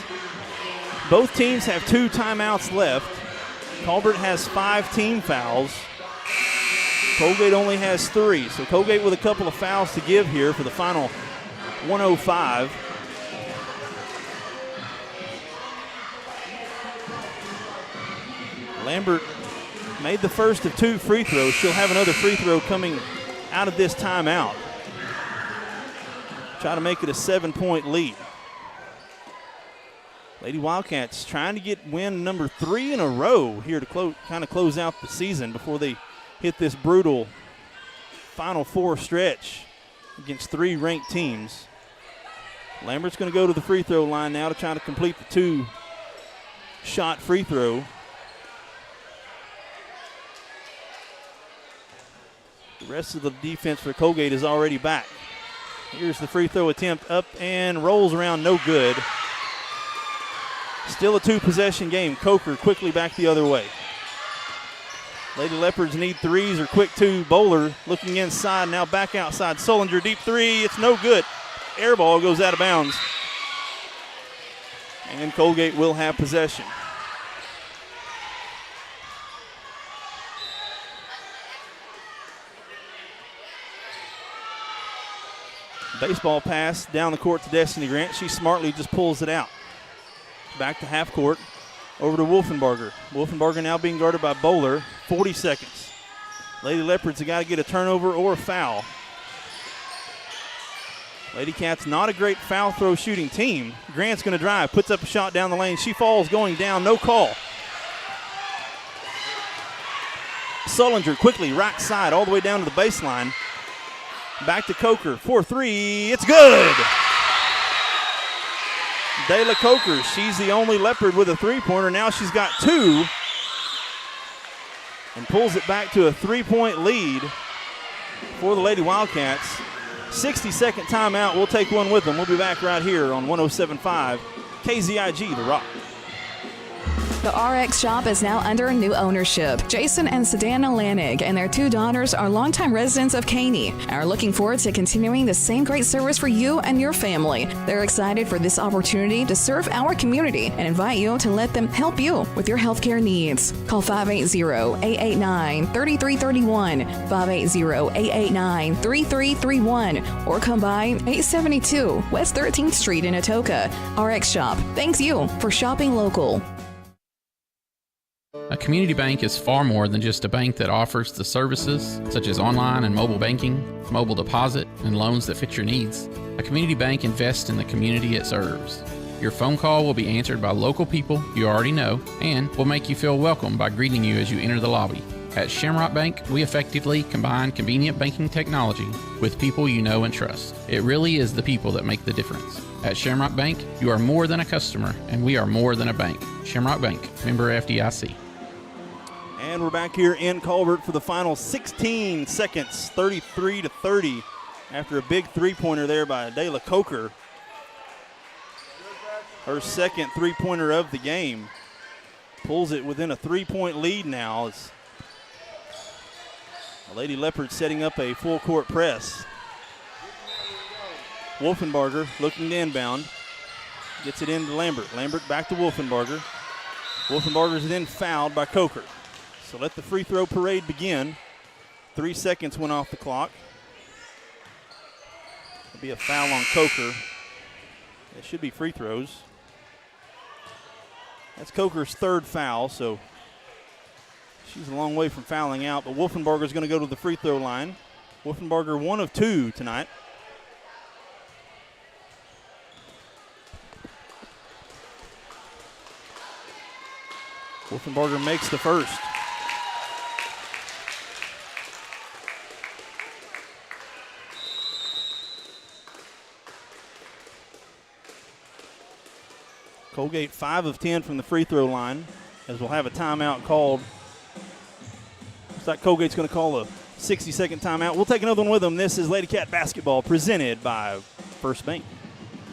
Both teams have 2 timeouts left. Colbert has 5 team fouls. Coalgate only has 3. So Coalgate with a couple of fouls to give here for the final 105. Lambert made the first of 2 free throws. She'll have another free throw coming out of this timeout. Try to make it a 7-point lead. Lady Wildcats trying to get win number 3 in a row here to kind of close out the season before they hit this brutal Final Four stretch against 3 ranked teams. Lambert's going to go to the free throw line now to try to complete the 2-shot free throw. The rest of the defense for Coalgate is already back. Here's the free throw attempt, up and rolls around, no good. Still a 2-possession game. Coker quickly back the other way. Lady Leopards need 3s or quick 2. Bowler looking inside, now back outside. Sullinger, deep 3, it's no good. Air ball goes out of bounds. And Coalgate will have possession. Baseball pass down the court to Destiny Grant. She smartly just pulls it out. Back to half court, over to Wolfenbarger. Wolfenbarger now being guarded by Bowler. 40 seconds. Lady Leopards have got to get a turnover or a foul. Lady Cats not a great foul throw shooting team. Grant's going to drive, puts up a shot down the lane. She falls going down, no call. Sullinger quickly right side all the way down to the baseline. Back to Coker for 3. It's good. Dayla Coker, she's the only Leopard with a 3-pointer. Now she's got 2 and pulls it back to a 3-point lead for the Lady Wildcats. 60-second timeout. We'll take one with them. We'll be back right here on 107.5 KZIG, The Rock. The RX shop is now under new ownership. Jason and Sedana Lanig and their 2 daughters are longtime residents of Caney and are looking forward to continuing the same great service for you and your family. They're excited for this opportunity to serve our community and invite you to let them help you with your healthcare needs. Call 580-889-3331, 580-889-3331, or come by 872 West 13th Street in Atoka. RX Shop thanks you for shopping local. A community bank is far more than just a bank that offers the services such as online and mobile banking, mobile deposit, and loans that fit your needs. A community bank invests in the community it serves. Your phone call will be answered by local people you already know and will make you feel welcome by greeting you as you enter the lobby. At Shamrock Bank, we effectively combine convenient banking technology with people you know and trust. It really is the people that make the difference. At Shamrock Bank, you are more than a customer, and we are more than a bank. Shamrock Bank, member FDIC. And we're back here in Colbert for the final 16 seconds, 33-30, after a big 3-pointer there by Dayla Coker. Her second 3-pointer of the game. Pulls it within a 3-point lead now as the Lady Leopards setting up a full court press. Wolfenbarger looking to inbound. Gets it into Lambert. Lambert back to Wolfenbarger. Wolfenbarger's then fouled by Coker. So let the free throw parade begin. 3 seconds went off the clock. It'll be a foul on Coker. It should be free throws. That's Coker's 3rd foul, so she's a long way from fouling out, but Wolfenbarger's going to go to the free throw line. Wolfenbarger 1 of 2 tonight. Wolfenbarger makes the first. Coalgate 5 of 10 from the free throw line, as we'll have a timeout called. Looks like Coalgate's going to call a 60-second timeout. We'll take another one with them. This is Lady Cat Basketball presented by First Bank.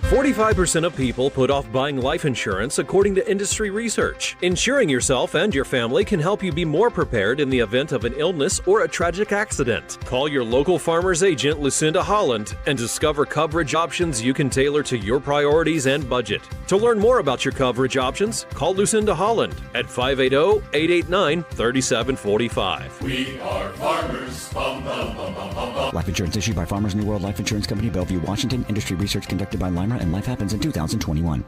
45% of people put off buying life insurance according to industry research. Insuring yourself and your family can help you be more prepared in the event of an illness or a tragic accident. Call your local farmer's agent, Lucinda Holland, and discover coverage options you can tailor to your priorities and budget. To learn more about your coverage options, call Lucinda Holland at 580-889-3745. We are farmers. Bum, bum, bum, bum, bum, bum. Life insurance issued by Farmers New World Life Insurance Company, Bellevue, Washington. Industry research conducted by Lima and Life Happens in 2021.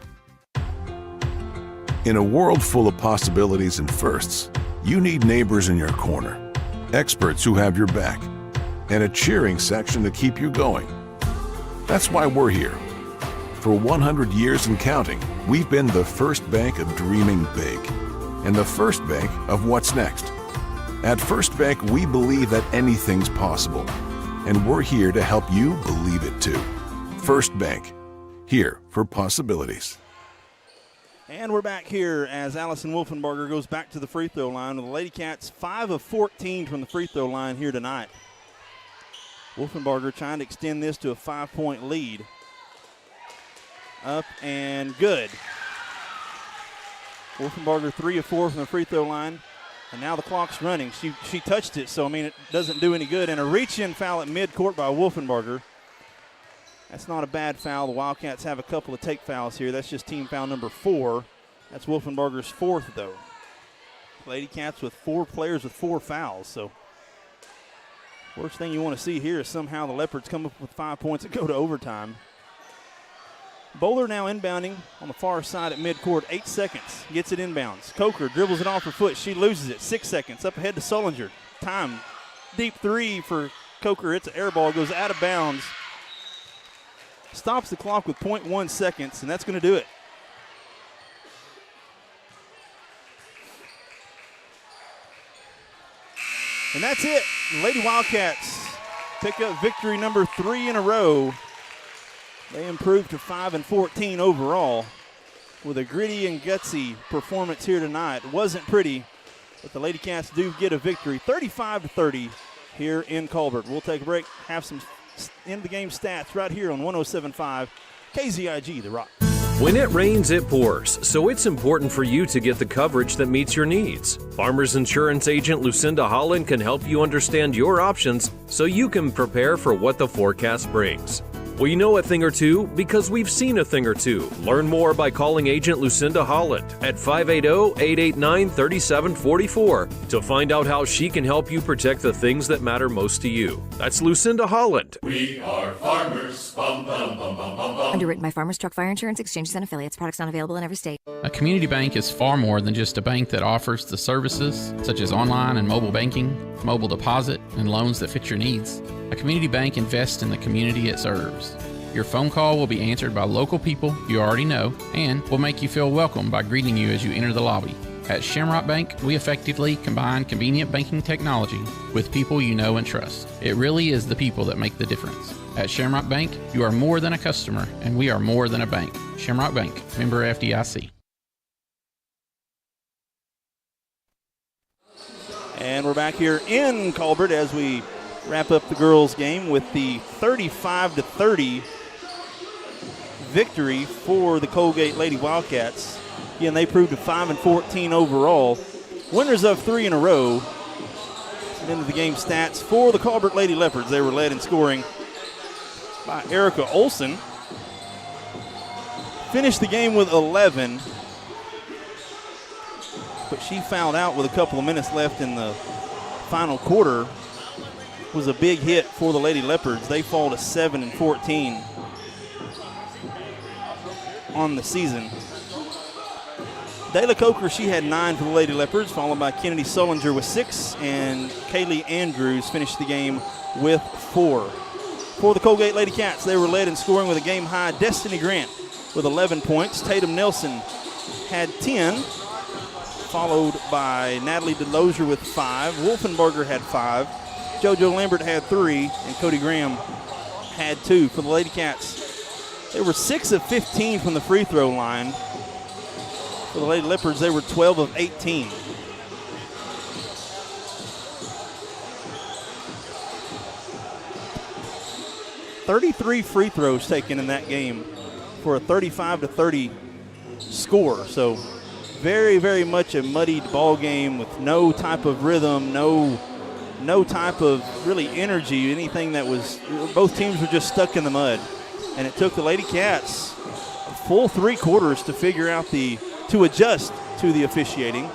In a world full of possibilities and firsts, you need neighbors in your corner, experts who have your back, and a cheering section to keep you going. That's why we're here. For 100 years and counting, we've been the first bank of dreaming big and the first bank of what's next. At First Bank, we believe that anything's possible, and we're here to help you believe it too. First Bank, here for possibilities. And we're back here as Allison Wolfenbarger goes back to the free throw line with the Lady Cats 5 of 14 from the free throw line here tonight. Wolfenbarger trying to extend this to a 5-point lead. Up and good. Wolfenbarger 3 of 4 from the free throw line. And now the clock's running. She touched it, so, I mean, it doesn't do any good. And a reach-in foul at midcourt by Wolfenbarger. That's not a bad foul. The Wildcats have a couple of take fouls here. That's just team foul number 4. That's Wolfenbarger's 4th, though. Lady Cats with 4 players with 4 fouls. So, worst thing you want to see here is somehow the Leopards come up with 5 points and go to overtime. Bowler now inbounding on the far side at midcourt. 8 seconds. Gets it inbounds. Coker dribbles it off her foot. She loses it. 6 seconds. Up ahead to Sullinger. Time. Deep 3 for Coker. It's an air ball. Goes out of bounds. Stops the clock with 0.1 seconds, and that's going to do it. And that's it. Lady Wildcats pick up victory number 3 in a row. They improved to 5 and 14 overall with a gritty and gutsy performance here tonight. It wasn't pretty, but the Lady Cats do get a victory, 35-30 here in Colbert. We'll take a break, have some end-of-the-game stats right here on 107.5 KZIG, The Rock. When it rains, it pours, so it's important for you to get the coverage that meets your needs. Farmers Insurance agent Lucinda Holland can help you understand your options so you can prepare for what the forecast brings. We know a thing or two because we've seen a thing or two. Learn more by calling agent Lucinda Holland at 580-889-3744 to find out how she can help you protect the things that matter most to you. That's Lucinda Holland. We are farmers. Bum, bum, bum, bum, bum, bum. Underwritten by Farmers Truck Fire Insurance Exchanges and Affiliates. Products not available in every state. A community bank is far more than just a bank that offers the services such as online and mobile banking, mobile deposit, and loans that fit your needs. A community bank invests in the community it serves. Your phone call will be answered by local people you already know and will make you feel welcome by greeting you as you enter the lobby. At Shamrock Bank, we effectively combine convenient banking technology with people you know and trust. It really is the people that make the difference. At Shamrock Bank, you are more than a customer, and we are more than a bank. Shamrock Bank, member FDIC. And we're back here in Colbert as we wrap up the girls' game with the 35-30 victory for the Coalgate Lady Wildcats. Again, they proved to 5 and 14 overall. Winners of 3 in a row. Some end of the game stats for the Colbert Lady Leopards. They were led in scoring by Erica Olson. Finished the game with 11, but she fouled out with a couple of minutes left in the final quarter. Was a big hit for the Lady Leopards. They fall to 7 and 14 on the season. Dayla Coker, she had 9 for the Lady Leopards, followed by Kennedy Sullinger with 6, and Kaylee Andrews finished the game with 4. For the Coalgate Lady Cats, they were led in scoring with a game-high Destiny Grant with 11 points. Tatum Nelson had 10, followed by Natalie DeLozier with 5. Wolfenbarger had 5. JoJo Lambert had 3, and Cody Graham had 2. For the Lady Cats, they were 6 of 15 from the free throw line. For the Lady Leopards, they were 12 of 18. .33 free throws taken in that game for a 35-30 score. So very, very much a muddied ball game with no type of rhythm, no type of really energy, anything that was, both teams were just stuck in the mud. And it took the Lady Cats a full 3 quarters to figure out to adjust to the officiating.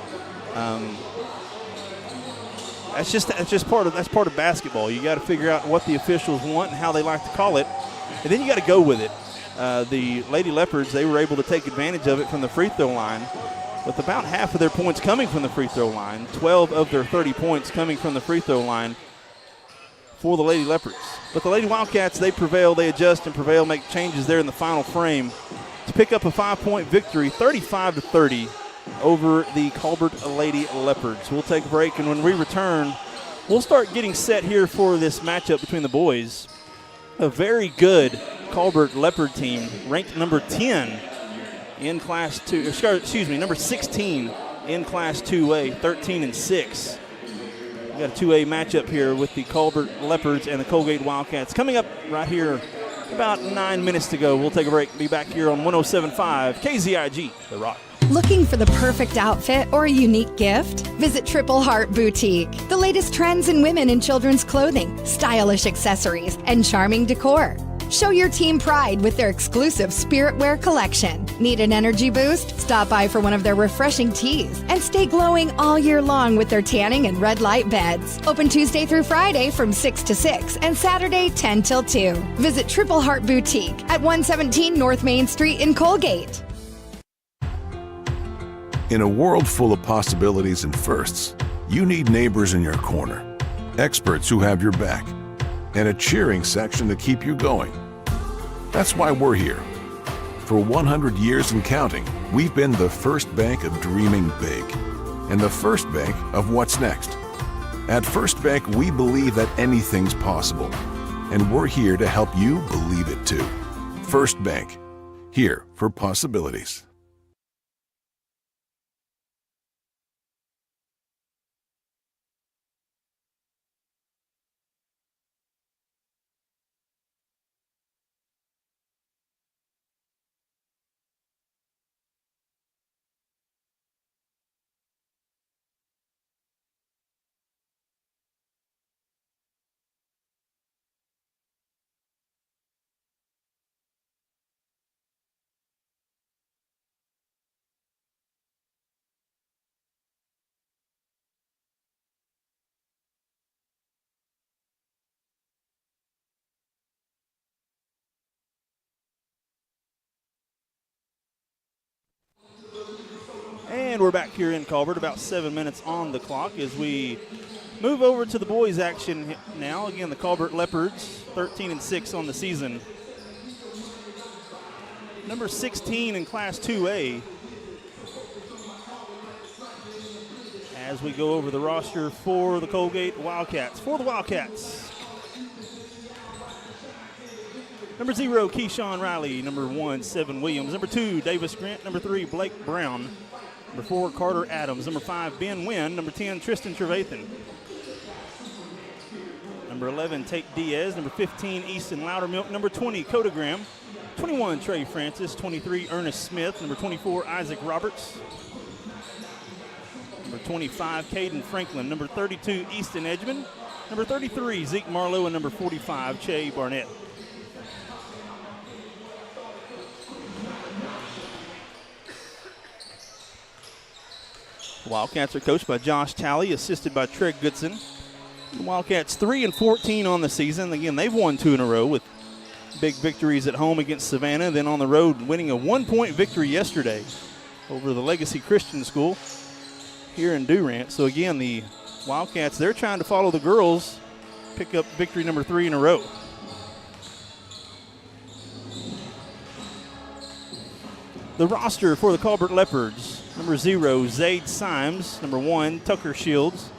That's just part of basketball. You got to figure out what the officials want and how they like to call it, and then you got to go with it. The Lady Leopards, they were able to take advantage of it from the free throw line, with about half of their points coming from the free throw line, 12 of their 30 points coming from the free throw line for the Lady Leopards. But the Lady Wildcats, they prevail, they adjust and prevail, make changes there in the final frame to pick up a 5-point victory, 35-30 over the Colbert Lady Leopards. We'll take a break, and when we return, we'll start getting set here for this matchup between the boys. A very good Colbert Leopard team, ranked number 10 in Class 2, number 16 in Class 2A, 13-6. We got a 2A matchup here with the Colbert Leopards and the Coalgate Wildcats. Coming up right here about 9 minutes to go. We'll take a break. Be back here on 107.5 KZIG, The Rock. Looking for the perfect outfit or a unique gift? Visit Triple Heart Boutique. The latest trends in women and children's clothing, stylish accessories, and charming decor. Show your team pride with their exclusive Spirit Wear collection. Need an energy boost? Stop by for one of their refreshing teas and stay glowing all year long with their tanning and red light beds. Open Tuesday through Friday from 6 to 6 and Saturday 10 till 2. Visit Triple Heart Boutique at 117 North Main Street in Coalgate. In a world full of possibilities and firsts, you need neighbors in your corner, experts who have your back, and a cheering section to keep you going. That's why we're here. For 100 years and counting, we've been the first bank of dreaming big and the first bank of what's next. At First Bank, we believe that anything's possible, and we're here to help you believe it too. First Bank, here for possibilities. And we're back here in Colbert, about 7 minutes on the clock as we move over to the boys' action now. Again, the Colbert Leopards, 13-6 on the season. Number 16 in Class 2A. As we go over the roster for the Coalgate Wildcats. For the Wildcats, number 0, Keyshawn Riley. Number 1, Seven Williams. Number 2, Davis Grant. Number 3, Blake Brown. Number 4, Carter Adams. Number 5, Ben Wynn. Number 10, Tristan Trevathan. Number 11, Tate Diaz. Number 15, Easton Loudermilk. Number 20, Coda Graham. 21, Trey Francis. 23, Ernest Smith. Number 24, Isaac Roberts. Number 25, Caden Franklin. Number 32, Easton Edgman. Number 33, Zeke Marlowe. And number 45, Che Barnett. The Wildcats are coached by Josh Talley, assisted by Treg Goodson. The Wildcats 3-14 on the season. Again, they've won 2 in a row with big victories at home against Savannah, then on the road winning a 1-point victory yesterday over the Legacy Christian School here in Durant. So again, the Wildcats, they're trying to follow the girls, pick up victory number 3 in a row. The roster for the Colbert Leopards. Number 0, Zaid Symes. Number 1, Tucker Shields.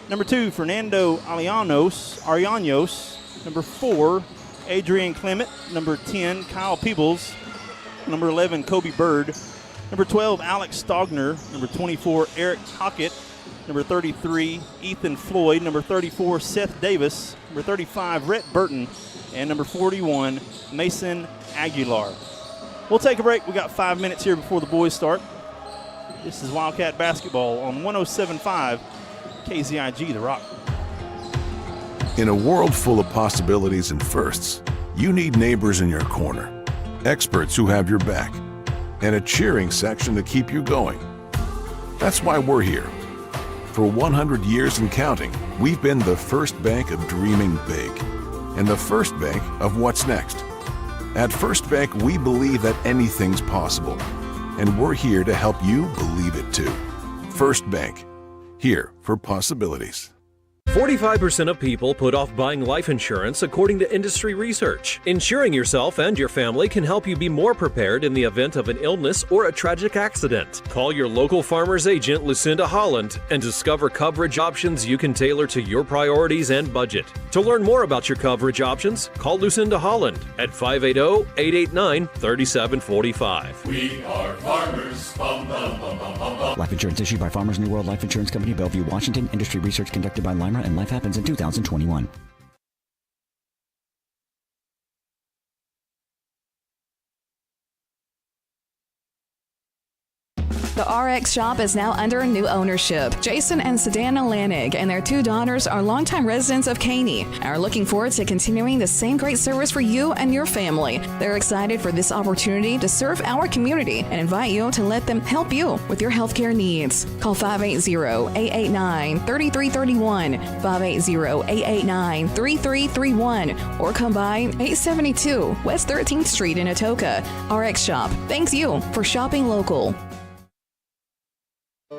Number 2, Fernando Arianos. Number 4, Adrian Clement. Number 10, Kyle Peebles. Number 11, Kobe Bird. Number 12, Alex Stogner. Number 24, Eric Hockett. Number 33, Ethan Floyd. Number 34, Seth Davis. Number 35, Rhett Burton. And number 41, Mason Aguilar. We'll take a break. We got 5 minutes here before the boys start. This is Wildcat basketball on 107.5 KZIG, The Rock. In a world full of possibilities and firsts, you need neighbors in your corner, experts who have your back, and a cheering section to keep you going. That's why we're here. For 100 years and counting, we've been the first bank of dreaming big and the first bank of what's next. At First Bank, we believe that anything's possible, and we're here to help you believe it too. First Bank, here for possibilities. 45% of people put off buying life insurance according to industry research. Insuring yourself and your family can help you be more prepared in the event of an illness or a tragic accident. Call your local farmer's agent, Lucinda Holland, and discover coverage options you can tailor to your priorities and budget. To learn more about your coverage options, call Lucinda Holland at 580-889-3745. We are farmers. Bum, bum, bum, bum, bum, bum. Life insurance issued by Farmers New World Life Insurance Company, Bellevue, Washington. Industry research conducted by Lima, and Life Happens in 2021. The RX shop is now under new ownership. Jason and Sedana Lanig and their two daughters are longtime residents of Caney and are looking forward to continuing the same great service for you and your family. They're excited for this opportunity to serve our community and invite you to let them help you with your healthcare needs. Call 580-889-3331, 580-889-3331, or come by 872 West 13th Street in Atoka. RX Shop thanks you for shopping local.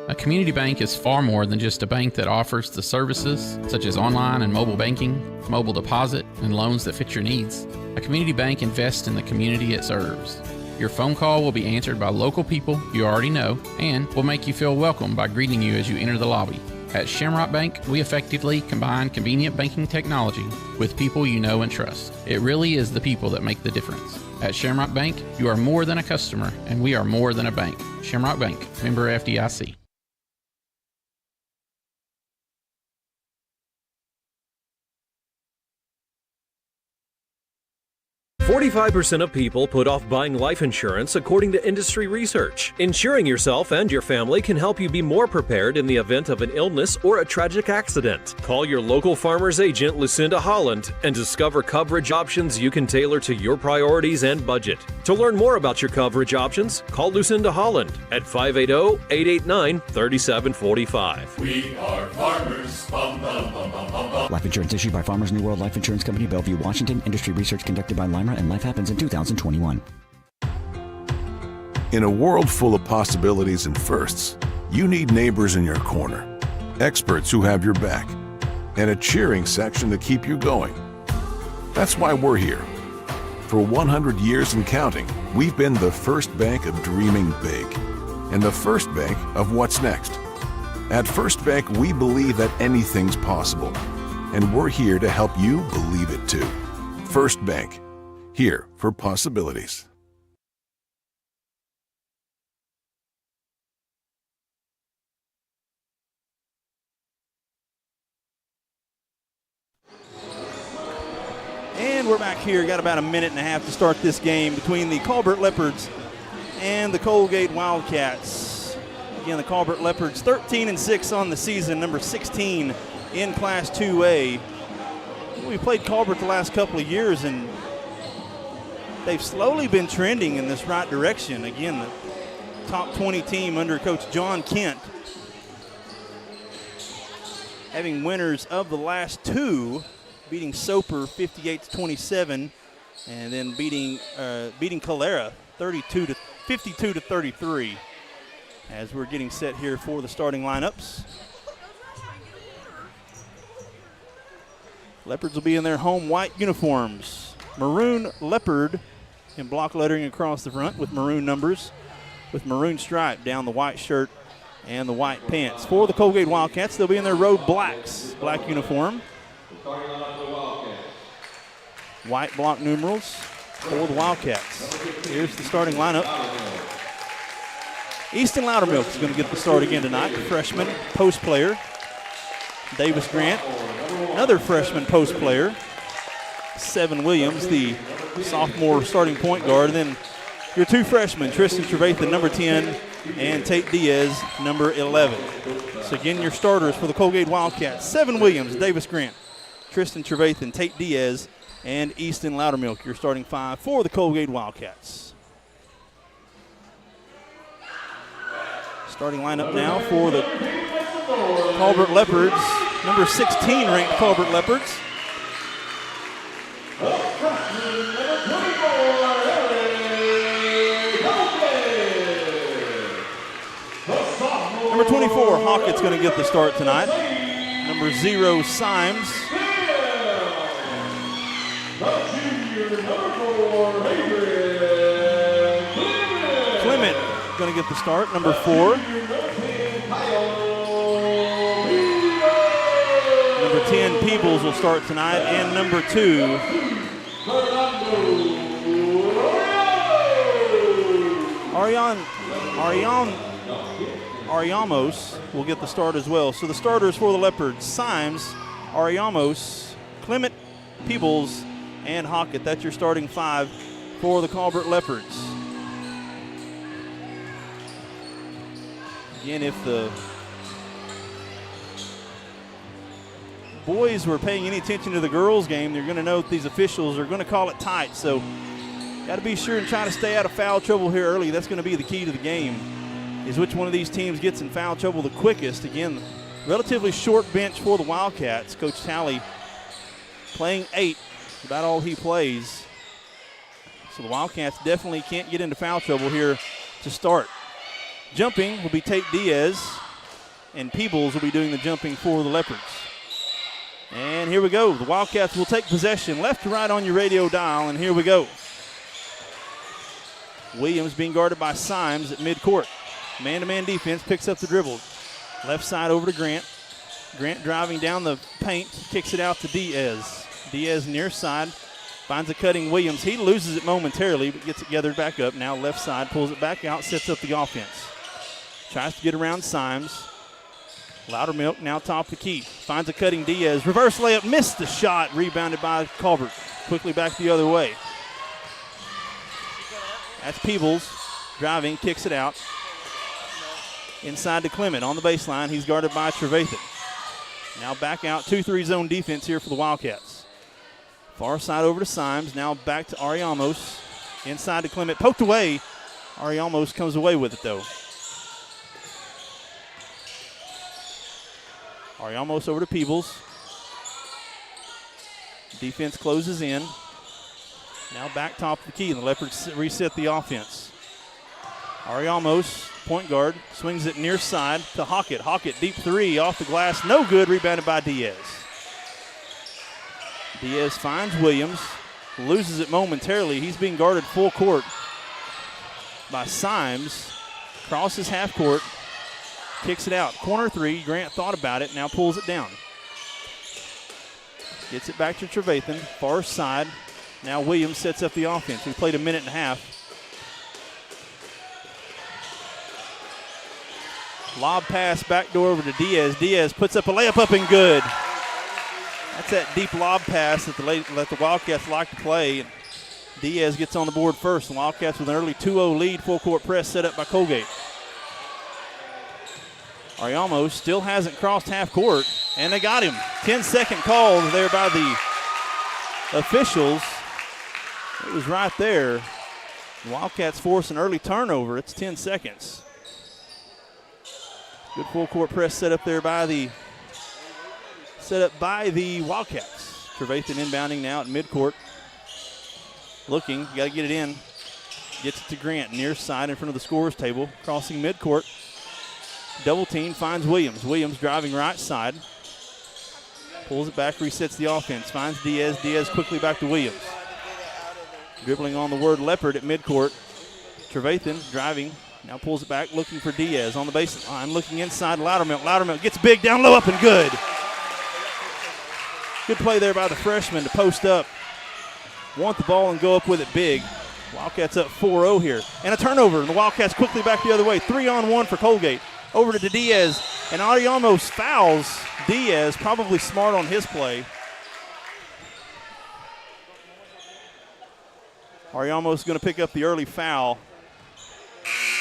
A community bank is far more than just a bank that offers the services such as online and mobile banking, mobile deposit, and loans that fit your needs. A community bank invests in the community it serves. Your phone call will be answered by local people you already know and will make you feel welcome by greeting you as you enter the lobby. At Shamrock Bank, we effectively combine convenient banking technology with people you know and trust. It really is the people that make the difference. At Shamrock Bank, you are more than a customer, and we are more than a bank. Shamrock Bank, member FDIC. 45% of people put off buying life insurance according to industry research. Insuring yourself and your family can help you be more prepared in the event of an illness or a tragic accident. Call your local farmer's agent, Lucinda Holland, and discover coverage options you can tailor to your priorities and budget. To learn more about your coverage options, call Lucinda Holland at 580-889-3745. We are farmers. Bum, bum, bum, bum, bum, bum. Life insurance issued by Farmers New World Life Insurance Company, Bellevue, Washington. Industry research conducted by Lima, and Life Happens in 2021. In a world full of possibilities and firsts, you need neighbors in your corner, experts who have your back, and a cheering section to keep you going. That's why we're here. For 100 years and counting, we've been the first bank of dreaming big and the first bank of what's next. At First Bank, we believe that anything's possible, and we're here to help you believe it too. First Bank, here for possibilities. And we're back here. Got about a minute and a half to start this game between the Colbert Leopards and the Coalgate Wildcats. Again, the Colbert Leopards 13-6 on the season, number 16 in Class 2A. We played Colbert the last couple of years, and they've slowly been trending in this right direction. Again, the top 20 team under Coach John Kent, having winners of the last two, beating Soper 58-27, and then beating Calera 52-33. As we're getting set here for the starting lineups, Leopards will be in their home white uniforms. Maroon leopard in block lettering across the front with maroon numbers, with maroon stripe down the white shirt and the white pants. For the Coalgate Wildcats, they'll be in their road blacks, black uniform. White block numerals for the Wildcats. Here's the starting lineup. Easton Loudermilk is going to get the start again tonight. The freshman post player. Davis Grant, another freshman post player. Seven Williams, the sophomore starting point guard. And then your two freshmen, Tristan Trevathan, number 10, and Tate Diaz, number 11. So again, your starters for the Coalgate Wildcats, Seven Williams, Davis Grant, Tristan Trevathan, Tate Diaz, and Easton Loudermilk, your starting five for the Coalgate Wildcats. Starting lineup now for the Colbert Leopards, number 16 ranked Colbert Leopards. Number 24, Hockett's going to get the start tonight. Number 0, Symes. Clement going to get the start, number 4. Number 10, Peebles will start tonight, and number 2, Ariamos will get the start as well. So the starters for the Leopards, Symes, Ariamos, Clement, Peebles, and Hockett. That's your starting five for the Colbert Leopards. Again, if the boys were paying any attention to the girls' game, they're going to know that these officials are going to call it tight. So got to be sure and try to stay out of foul trouble here early. That's going to be the key to the game, is which one of these teams gets in foul trouble the quickest. Again, relatively short bench for the Wildcats. Coach Talley playing 8, about all he plays. So the Wildcats definitely can't get into foul trouble here to start. Jumping will be Tate Diaz, and Peebles will be doing the jumping for the Leopards. And here we go. The Wildcats will take possession left to right on your radio dial, and here we go. Williams being guarded by Symes at midcourt. Man-to-man defense, picks up the dribble. Left side over to Grant. Grant driving down the paint, kicks it out to Diaz. Diaz near side, finds a cutting Williams. He loses it momentarily, but gets it gathered back up. Now left side, pulls it back out, sets up the offense. Tries to get around Symes. Loudermilk now top of the key. Finds a cutting Diaz. Reverse layup, missed the shot. Rebounded by Colbert. Quickly back the other way. That's Peebles driving, kicks it out. Inside to Clement on the baseline. He's guarded by Trevathan. Now back out, 2-3 zone defense here for the Wildcats. Far side over to Symes. Now back to Ariamos. Inside to Clement. Poked away. Ariamos comes away with it though. Ariamos over to Peebles. Defense closes in. Now back top of the key, and the Leopards reset the offense. Ariamos, point guard, swings it near side to Hockett. Hockett, deep three, off the glass, no good, rebounded by Diaz. Diaz finds Williams, loses it momentarily. He's being guarded full court by Symes. Crosses half court, kicks it out. Corner three, Grant thought about it, now pulls it down. Gets it back to Trevathan, far side. Now Williams sets up the offense. We played a minute and a half. Lob pass, backdoor over to Diaz. Diaz puts up a layup up and good. That's that deep lob pass that the Wildcats like to play. And Diaz gets on the board first. The Wildcats with an early 2-0 lead. Full court press set up by Coalgate. Ariamos still hasn't crossed half court, and they got him. 10-second call there by the officials. It was right there. The Wildcats force an early turnover. It's 10 seconds. Good full court press set up there by the Wildcats. Trevathan inbounding now at midcourt. Looking, got to get it in. Gets it to Grant, near side in front of the scorer's table. Crossing midcourt. Double team, finds Williams. Williams driving right side. Pulls it back, resets the offense. Finds Diaz. Diaz quickly back to Williams. Dribbling on the word Leopard at midcourt. Trevathan driving. Now pulls it back, looking for Diaz on the baseline. Looking inside, Loudermilk. Loudermilk gets big, down low, up and good. Good play there by the freshman to post up. Want the ball and go up with it big. Wildcats up 4-0 here. And a turnover, and the Wildcats quickly back the other way. 3-on-1 for Coalgate. Over to Diaz, and Ariamos fouls Diaz, probably smart on his play. Ariamos going to pick up the early foul.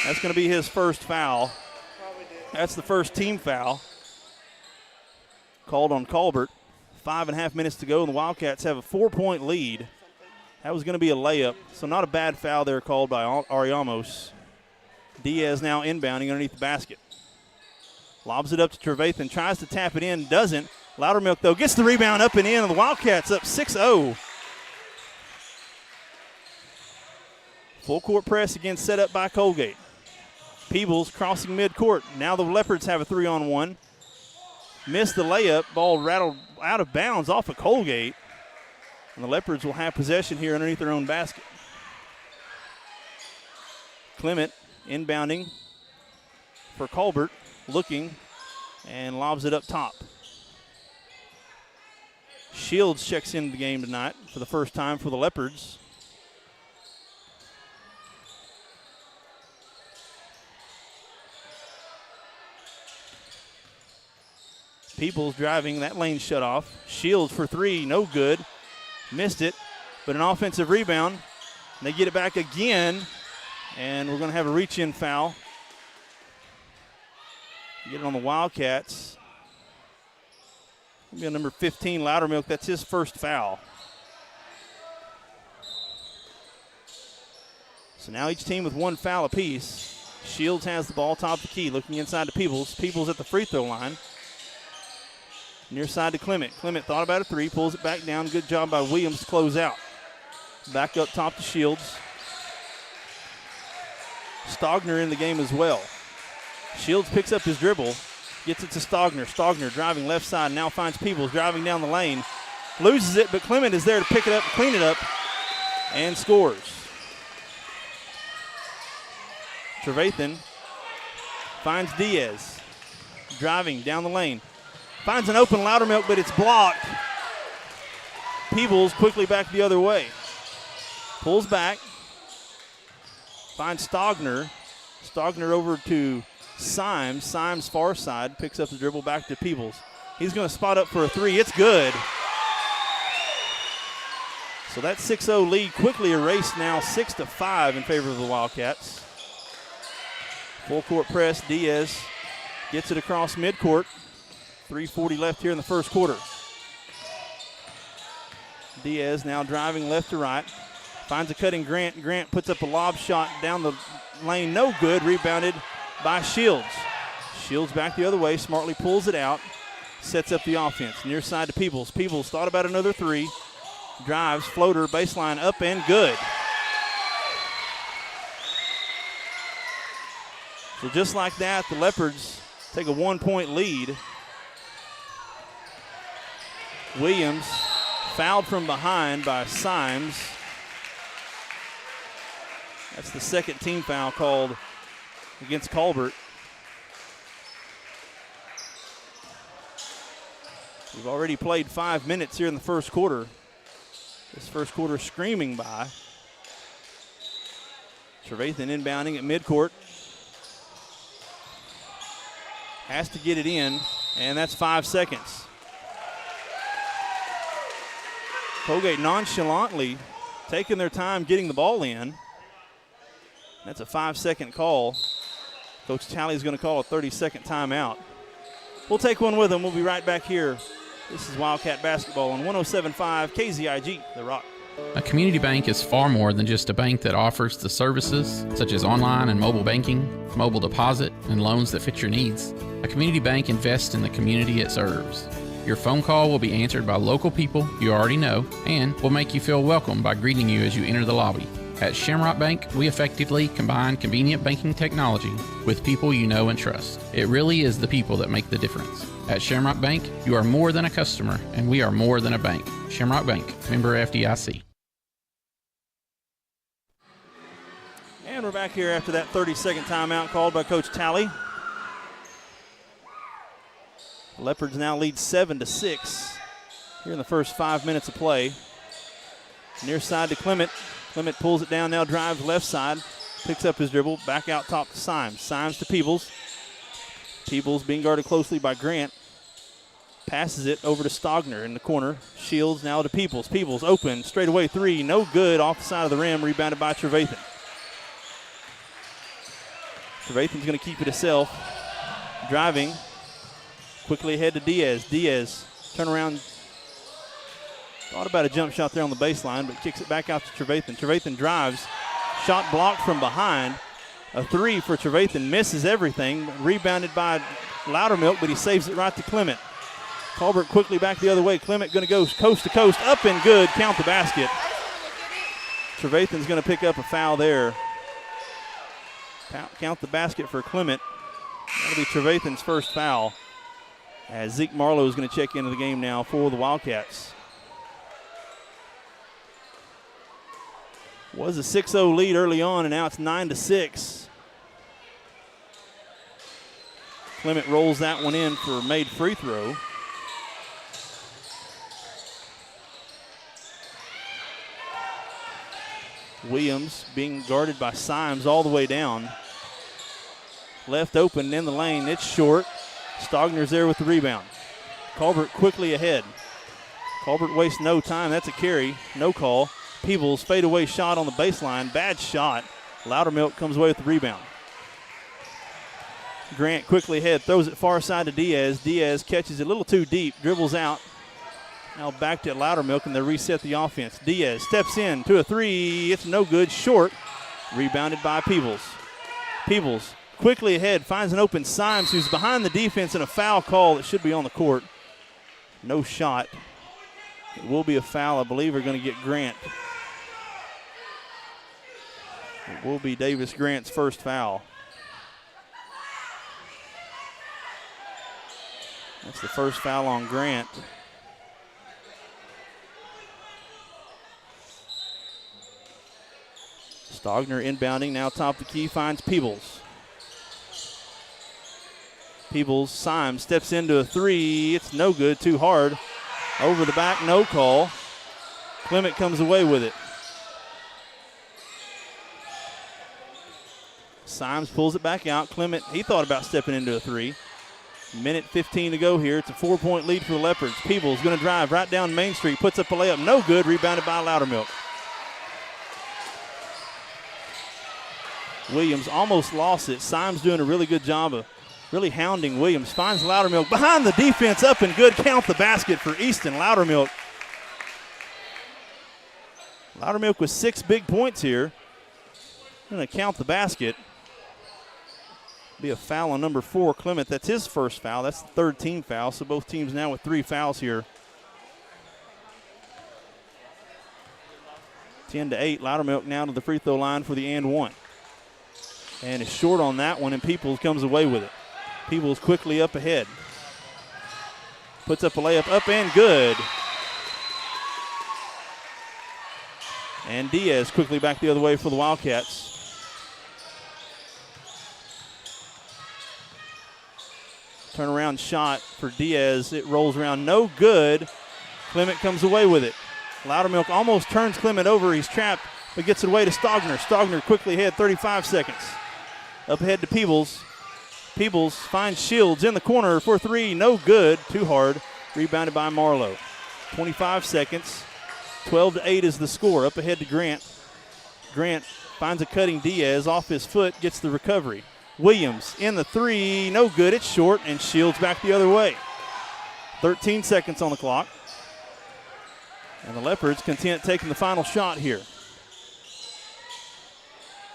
That's going to be his first foul. That's the first team foul called on Colbert. 5.5 minutes to go, and the Wildcats have a 4-point lead. That was going to be a layup, so not a bad foul there called by Ariamos. Diaz now inbounding underneath the basket. Lobs it up to Trevathan, tries to tap it in, doesn't. Loudermilk, though, gets the rebound up and in, and the Wildcats up 6-0. Full court press again set up by Coalgate. Peebles crossing midcourt. Now the Leopards have a 3-on-1. Missed the layup. Ball rattled out of bounds off of Coalgate. And the Leopards will have possession here underneath their own basket. Clement inbounding for Colbert. Looking and lobs it up top. Shields checks into the game tonight for the first time for the Leopards. Peebles driving, that lane shut off. Shields for three, no good. Missed it, but an offensive rebound. They get it back again, and we're going to have a reach-in foul. Get it on the Wildcats. Maybe on number 15, Loudermilk. That's his first foul. So now each team with one foul apiece. Shields has the ball top of the key, looking inside to Peebles. Peebles at the free throw line. Near side to Clement. Clement thought about a three, pulls it back down. Good job by Williams to close out. Back up top to Shields. Stogner in the game as well. Shields picks up his dribble, gets it to Stogner. Stogner driving left side, now finds Peebles driving down the lane. Loses it, but Clement is there to pick it up, clean it up, and scores. Trevathan finds Diaz. Driving down the lane. Finds an open Loudermilk, but it's blocked. Peebles quickly back the other way. Pulls back. Finds Stogner. Stogner over to Symes. Symes far side. Picks up the dribble back to Peebles. He's going to spot up for a three. It's good. So that 6-0 lead quickly erased now 6-5 in favor of the Wildcats. Full court press. Diaz gets it across midcourt. 3:40 left here in the first quarter. Diaz now driving left to right. Finds a cutting Grant. Grant puts up a lob shot down the lane. No good. Rebounded by Shields. Shields back the other way. Smartly pulls it out. Sets up the offense. Near side to Peebles. Peebles thought about another three. Drives. Floater. Baseline up and good. So just like that, the Leopards take a 1-point lead. Williams fouled from behind by Symes. That's the second team foul called against Colbert. We've already played 5 minutes here in the first quarter. This first quarter screaming by. Trevathan inbounding at midcourt. Has to get it in, and that's 5 seconds. Coalgate nonchalantly taking their time getting the ball in. That's a 5-second call. Coach Talley is going to call a 30-second timeout. We'll take one with them. We'll be right back here. This is Wildcat basketball on 107.5 KZIG, The Rock. A community bank is far more than just a bank that offers the services such as online and mobile banking, mobile deposit, and loans that fit your needs. A community bank invests in the community it serves. Your phone call will be answered by local people you already know and will make you feel welcome by greeting you as you enter the lobby. At Shamrock Bank, we effectively combine convenient banking technology with people you know and trust. It really is the people that make the difference. At Shamrock Bank, you are more than a customer, and we are more than a bank. Shamrock Bank, member FDIC. And we're back here after that 30-second timeout called by Coach Talley. Leopards now lead 7-6 here in the first 5 minutes of play. Near side to Clement. Clement pulls it down, now drives left side, picks up his dribble, back out top to Symes. Symes to Peebles. Peebles being guarded closely by Grant. Passes it over to Stogner in the corner. Shields now to Peebles. Peebles open, straight away three, no good, off the side of the rim, rebounded by Trevathan. Trevathan's going to keep it himself. Driving. Quickly ahead to Diaz. Diaz, turn around. Thought about a jump shot there on the baseline, but kicks it back out to Trevathan. Trevathan drives. Shot blocked from behind. A three for Trevathan. Misses everything. Rebounded by Loudermilk, but he saves it right to Clement. Colbert quickly back the other way. Clement going to go coast to coast. Up and good. Count the basket. Trevathan's going to pick up a foul there. Count the basket for Clement. That'll be Trevathan's first foul. As Zeke Marlowe is going to check into the game now for the Wildcats. Was a 6-0 lead early on, and now it's 9-6. Clement rolls that one in for a made free throw. Williams being guarded by Symes all the way down. Left open in the lane. It's short. Stogner's there with the rebound. Colbert quickly ahead. Colbert wastes no time. That's a carry. No call. Peebles fadeaway shot on the baseline. Bad shot. Loudermilk comes away with the rebound. Grant quickly ahead. Throws it far side to Diaz. Diaz catches it a little too deep. Dribbles out. Now back to Loudermilk, and they reset the offense. Diaz steps in to a three. It's no good. Short. Rebounded by Peebles. Peebles quickly ahead. Finds an open Symes, who's behind the defense, and a foul call that should be on the court. No shot. It will be a foul. I believe we're going to get Grant. It will be Davis Grant's first foul. That's the first foul on Grant. Stogner inbounding, now top the key, finds Peebles. Peebles, Symes steps into a three. It's no good, too hard. Over the back, no call. Clement comes away with it. Symes pulls it back out. Clement, he thought about stepping into a three. Minute 15 to go here. It's a 4-point lead for the Leopards. Peebles going to drive right down Main Street. Puts up a layup. No good. Rebounded by Loudermilk. Williams almost lost it. Symes doing a really good job of really hounding Williams. Finds Loudermilk behind the defense. Up and good. Count the basket for Easton Loudermilk. Loudermilk with 6 big points here. Going to count the basket. Be a foul on number 4, Clement. That's his first foul. That's the third team foul. So both teams now with 3 fouls here. 10-8. Loudermilk now to the free throw line for the and one. And is short on that one, and Peebles comes away with it. Peebles quickly up ahead. Puts up a layup, up and good. And Diaz quickly back the other way for the Wildcats. Turnaround shot for Diaz. It rolls around, no good. Clement comes away with it. Loudermilk almost turns Clement over. He's trapped, but gets it away to Stogner. Stogner quickly ahead, 35 seconds. Up ahead to Peebles. Peebles finds Shields in the corner for 3. No good. Too hard. Rebounded by Marlowe. 25 seconds. 12-8 is the score. Up ahead to Grant. Grant finds a cutting Diaz off his foot. Gets the recovery. Williams in the 3. No good. It's short, and Shields back the other way. 13 seconds on the clock. And the Leopards content taking the final shot here.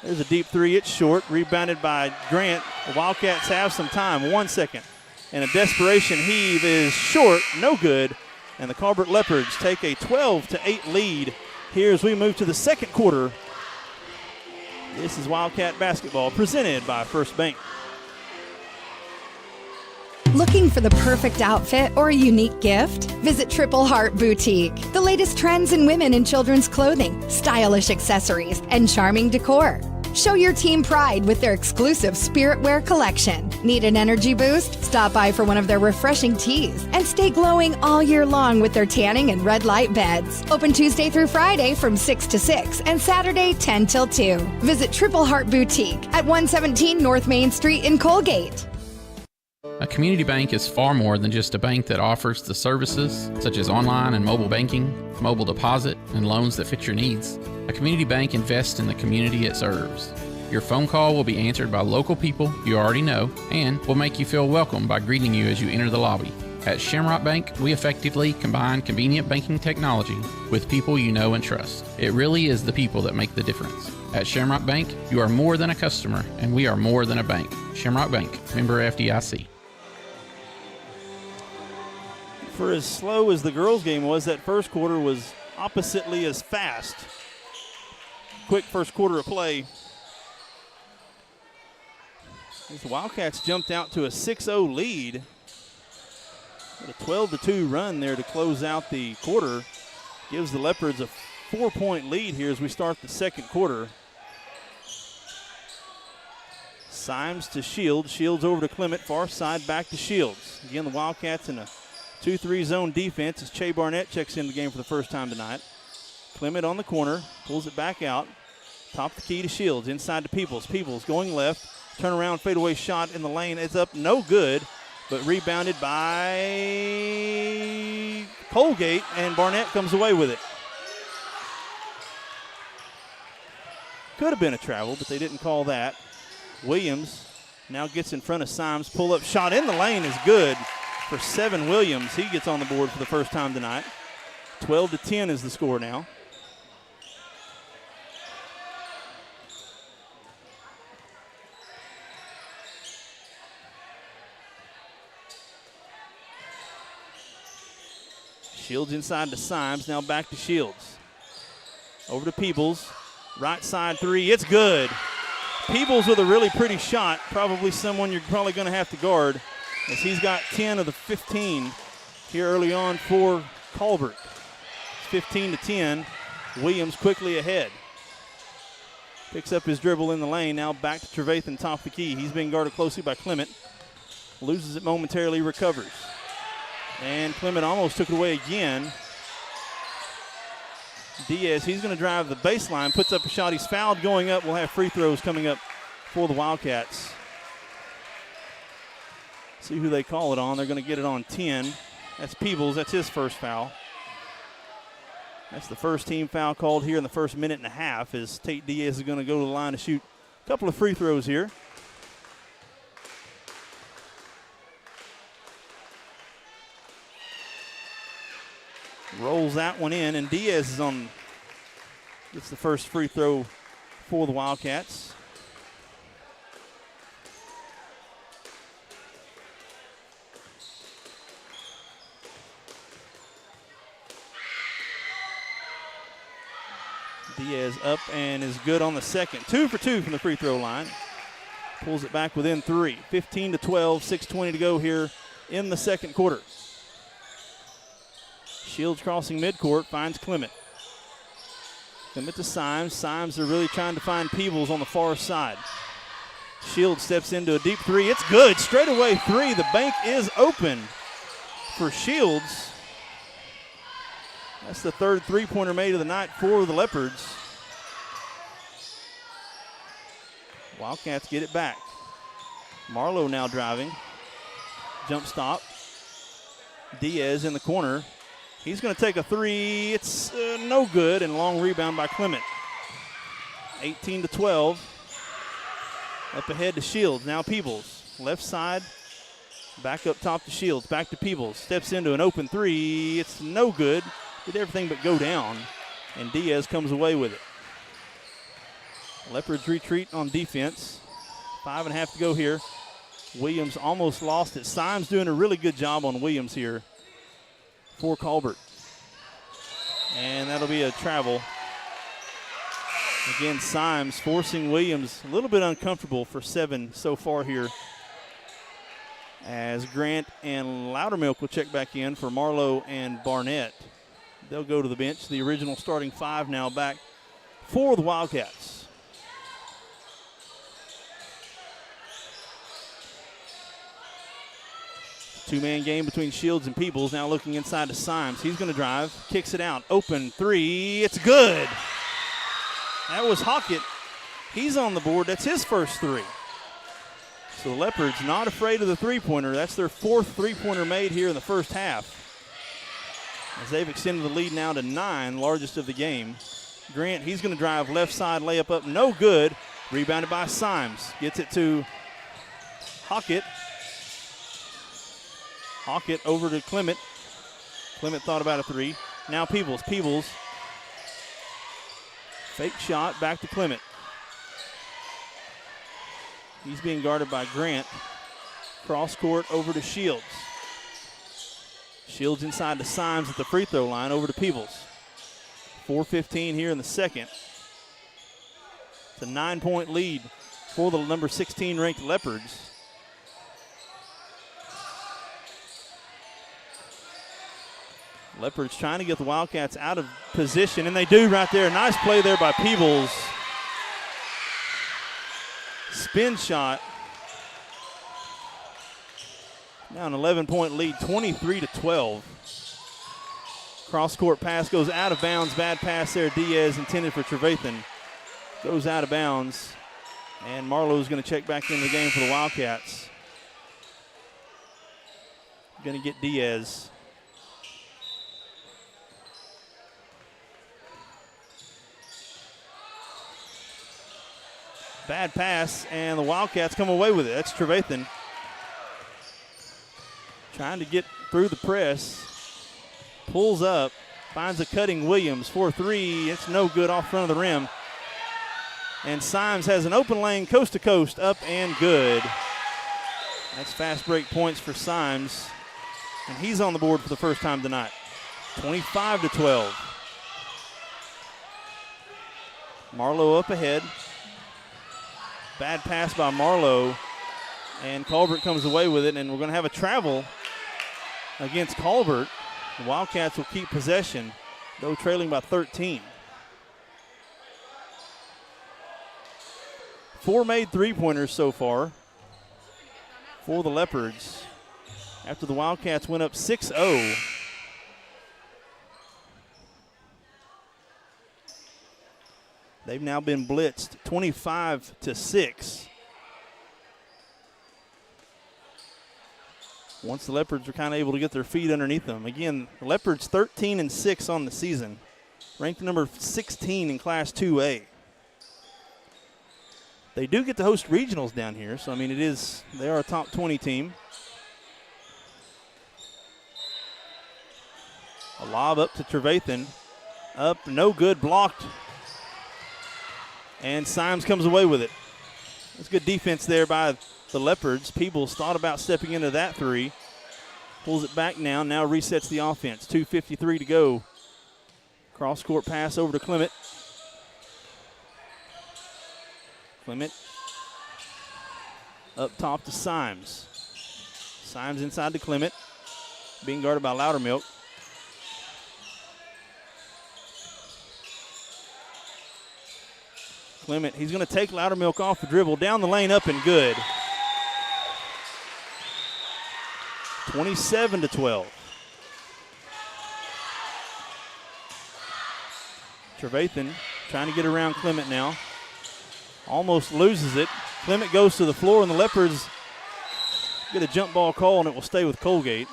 There's a deep 3. It's short. Rebounded by Grant. The Wildcats have some time. 1 second. And a desperation heave is short. No good. And the Colbert Leopards take a 12-8 lead here as we move to the second quarter. This is Wildcat basketball presented by First Bank. Looking for the perfect outfit or a unique gift? Visit Triple Heart Boutique. The latest trends in women and children's clothing, stylish accessories, and charming decor. Show your team pride with their exclusive Spirit Wear collection. Need an energy boost? Stop by for one of their refreshing teas and stay glowing all year long with their tanning and red light beds. Open Tuesday through Friday from 6 to 6 and Saturday 10 till 2. Visit Triple Heart Boutique at 117 North Main Street in Coalgate. A community bank is far more than just a bank that offers the services such as online and mobile banking, mobile deposit, and loans that fit your needs. A community bank invests in the community it serves. Your phone call will be answered by local people you already know and will make you feel welcome by greeting you as you enter the lobby. At Shamrock Bank, we effectively combine convenient banking technology with people you know and trust. It really is the people that make the difference. At Shamrock Bank, you are more than a customer, and we are more than a bank. Shamrock Bank, member FDIC. For as slow as the girls' game was, that first quarter was oppositely as fast. Quick first quarter of play. As the Wildcats jumped out to a 6-0 lead. A 12-2 run there to close out the quarter. Gives the Leopards a 4-point lead here as we start the second quarter. Symes to Shields. Shields over to Clement. Far side back to Shields. Again, the Wildcats in a 2-3 zone defense as Che Barnett checks in the game for the first time tonight. Clement on the corner. Pulls it back out. Top the key to Shields. Inside to Peoples. Peoples going left. Turnaround fadeaway shot in the lane. It's up. No good. But rebounded by Coalgate, and Barnett comes away with it. Could have been a travel, but they didn't call that. Williams now gets in front of Symes. Pull-up shot in the lane is good for Seven Williams. He gets on the board for the first time tonight. 12-10 is the score now. Shields inside to Symes, now back to Shields. Over to Peebles, right side three, it's good. Peebles with a really pretty shot, probably someone you're probably going to have to guard, as he's got 10 of the 15 here early on for Colbert. It's 15-10, Williams quickly ahead. Picks up his dribble in the lane, now back to Trevathan, top the key. He's being guarded closely by Clement. Loses it momentarily, recovers. And Clement almost took it away again. Diaz, he's going to drive the baseline, puts up a shot. He's fouled going up. We'll have free throws coming up for the Wildcats. See who they call it on. They're going to get it on 10. That's Peebles. That's his first foul. That's the first team foul called here in the first minute and a half, as Tate Diaz is going to go to the line to shoot a couple of free throws here. Rolls that one in, and Diaz is on, gets the first free throw for the Wildcats. Diaz up and is good on the second. 2 for 2 from the free throw line. Pulls it back within 3. 15-12, 6:20 to go here in the second quarter. Shields crossing midcourt, finds Clement. Clement to Symes. Symes are really trying to find Peebles on the far side. Shields steps into a deep three. It's good. Straightaway three. The bank is open for Shields. That's the third three-pointer made of the night for the Leopards. Wildcats get it back. Marlowe now driving. Jump stop. Diaz in the corner. He's going to take a three. It's no good, and long rebound by Clement. 18-12. Up ahead to Shields. Now Peebles. Left side. Back up top to Shields. Back to Peebles. Steps into an open three. It's no good. Did everything but go down, and Diaz comes away with it. Leopards retreat on defense. 5.5 to go here. Williams almost lost it. Symes doing a really good job on Williams here for Colbert. And that'll be a travel. Again, Symes forcing Williams a little bit uncomfortable for 7 so far here, as Grant and Loudermilk will check back in for Marlowe and Barnett. They'll go to the bench. The original starting 5 now back for the Wildcats. Two-man game between Shields and Peebles. Now looking inside to Symes. He's going to drive. Kicks it out. Open three. It's good. That was Hockett. He's on the board. That's his first three. So the Leopards not afraid of the three-pointer. That's their 4th three-pointer made here in the first half, as they've extended the lead now to 9, largest of the game. Grant, he's going to drive left side, layup up, no good. Rebounded by Symes. Gets it to Hockett. Hockett over to Clement. Clement thought about a three. Now Peebles. Peebles. Fake shot. Back to Clement. He's being guarded by Grant. Cross court over to Shields. Shields inside to Symes at the free throw line. Over to Peebles. 4:15 here in the second. It's a 9-point lead for the number 16 ranked Leopards. Leopards trying to get the Wildcats out of position, and they do right there. Nice play there by Peebles. Spin shot. Now an 11-point lead, 23-12. Cross-court pass goes out of bounds. Bad pass there. Diaz intended for Trevathan. Goes out of bounds. And Marlowe's going to check back in the game for the Wildcats. Going to get Diaz. Bad pass, and the Wildcats come away with it. That's Trevathan. Trying to get through the press. Pulls up, finds a cutting Williams for three. It's no good off front of the rim. And Symes has an open lane coast to coast, up and good. That's fast break points for Symes. And he's on the board for the first time tonight. 25-12. Marlowe up ahead. Bad pass by Marlowe. And Colbert comes away with it, and we're going to have a travel against Colbert. The Wildcats will keep possession, though trailing by 13. 4 made three-pointers so far for the Leopards after the Wildcats went up 6-0. They've now been blitzed 25-6. Once the Leopards are kind of able to get their feet underneath them. Again, the Leopards 13-6 on the season, ranked number 16 in Class 2A. They do get to host regionals down here, so I mean they are a top 20 team. A lob up to Trevathan. Up, no good, blocked. And Symes comes away with it. That's good defense there by the Leopards. Peebles thought about stepping into that three. Pulls it back now resets the offense. 2:53 to go. Cross-court pass over to Clement. Clement up top to Symes. Symes inside to Clement. Being guarded by Loudermilk. Clement, he's going to take Loudermilk off the dribble. Down the lane, up and good. 27-12. Trevathan trying to get around Clement now. Almost loses it. Clement goes to the floor, and the Leopards get a jump ball call, and it will stay with Coalgate.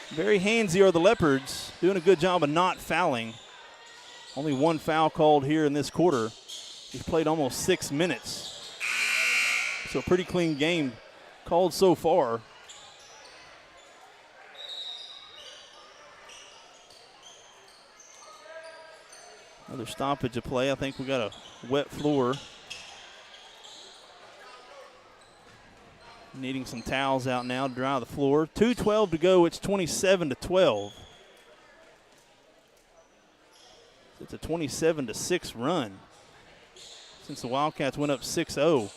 Very handsy are the Leopards, doing a good job of not fouling. Only one foul called here in this quarter. He's played almost 6 minutes. So a pretty clean game called so far. Another stoppage of play. I think we got a wet floor. Needing some towels out now to dry the floor. 2:12 to go. It's 27-12. It's a 27-6 run since the Wildcats went up 6-0.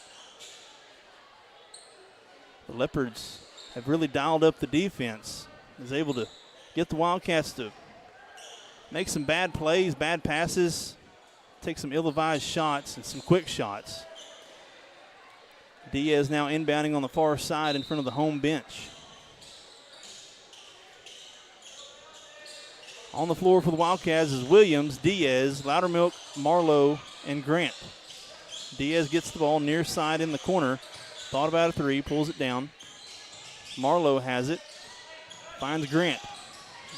The Leopards have really dialed up the defense. Is able to get the Wildcats to make some bad plays, bad passes, take some ill-advised shots and some quick shots. Diaz now inbounding on the far side in front of the home bench. On the floor for the Wildcats is Williams, Diaz, Loudermilk, Marlowe, and Grant. Diaz gets the ball near side in the corner. Thought about a three, pulls it down. Marlowe has it. Finds Grant.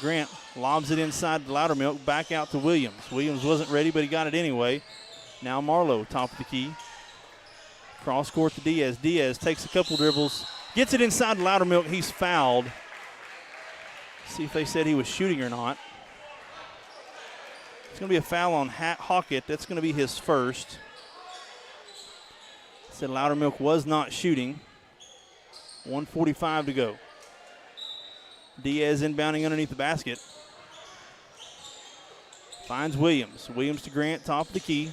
Grant lobs it inside to Loudermilk, back out to Williams. Williams wasn't ready, but he got it anyway. Now Marlowe, top of the key. Cross court to Diaz. Diaz takes a couple dribbles, gets it inside Loudermilk. He's fouled. See if they said he was shooting or not. It's going to be a foul on Hockett. That's going to be his first. Said Loudermilk was not shooting. 1:45 to go. Diaz inbounding underneath the basket. Finds Williams. Williams to Grant, top of the key.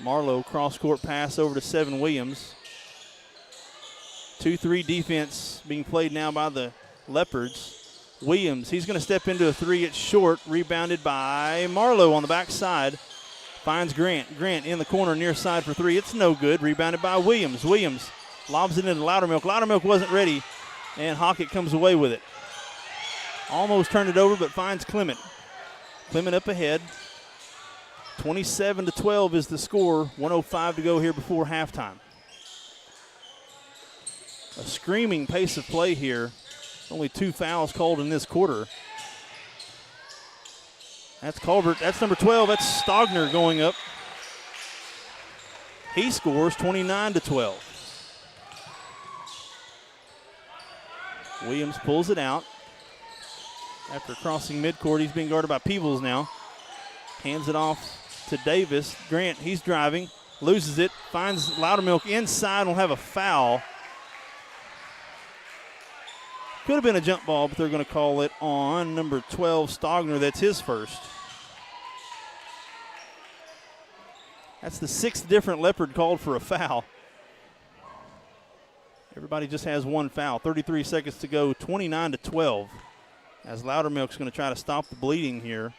Marlowe, cross-court pass over to 7 Williams. 2-3 defense being played now by the Leopards. Williams, he's going to step into a three. It's short, rebounded by Marlowe on the backside. Finds Grant. Grant in the corner near side for three. It's no good. Rebounded by Williams. Williams lobs it into Loudermilk. Loudermilk wasn't ready, and Hockett comes away with it. Almost turned it over, but finds Clement. Clement up ahead. 27-12 is the score. 1:05 to go here before halftime. A screaming pace of play here. Only 2 fouls called in this quarter. That's Colbert. That's number 12. That's Stogner going up. He scores 29-12. Williams pulls it out. After crossing midcourt, he's being guarded by Peebles now. Hands it off to Davis. Grant, he's driving, loses it, finds Loudermilk inside, will have a foul. Could have been a jump ball, but they're going to call it on number 12, Stogner. That's his first. That's the 6th different Leopard called for a foul. Everybody just has one foul. 33 seconds to go, 29-12. As Loudermilk's going to try to stop the bleeding here.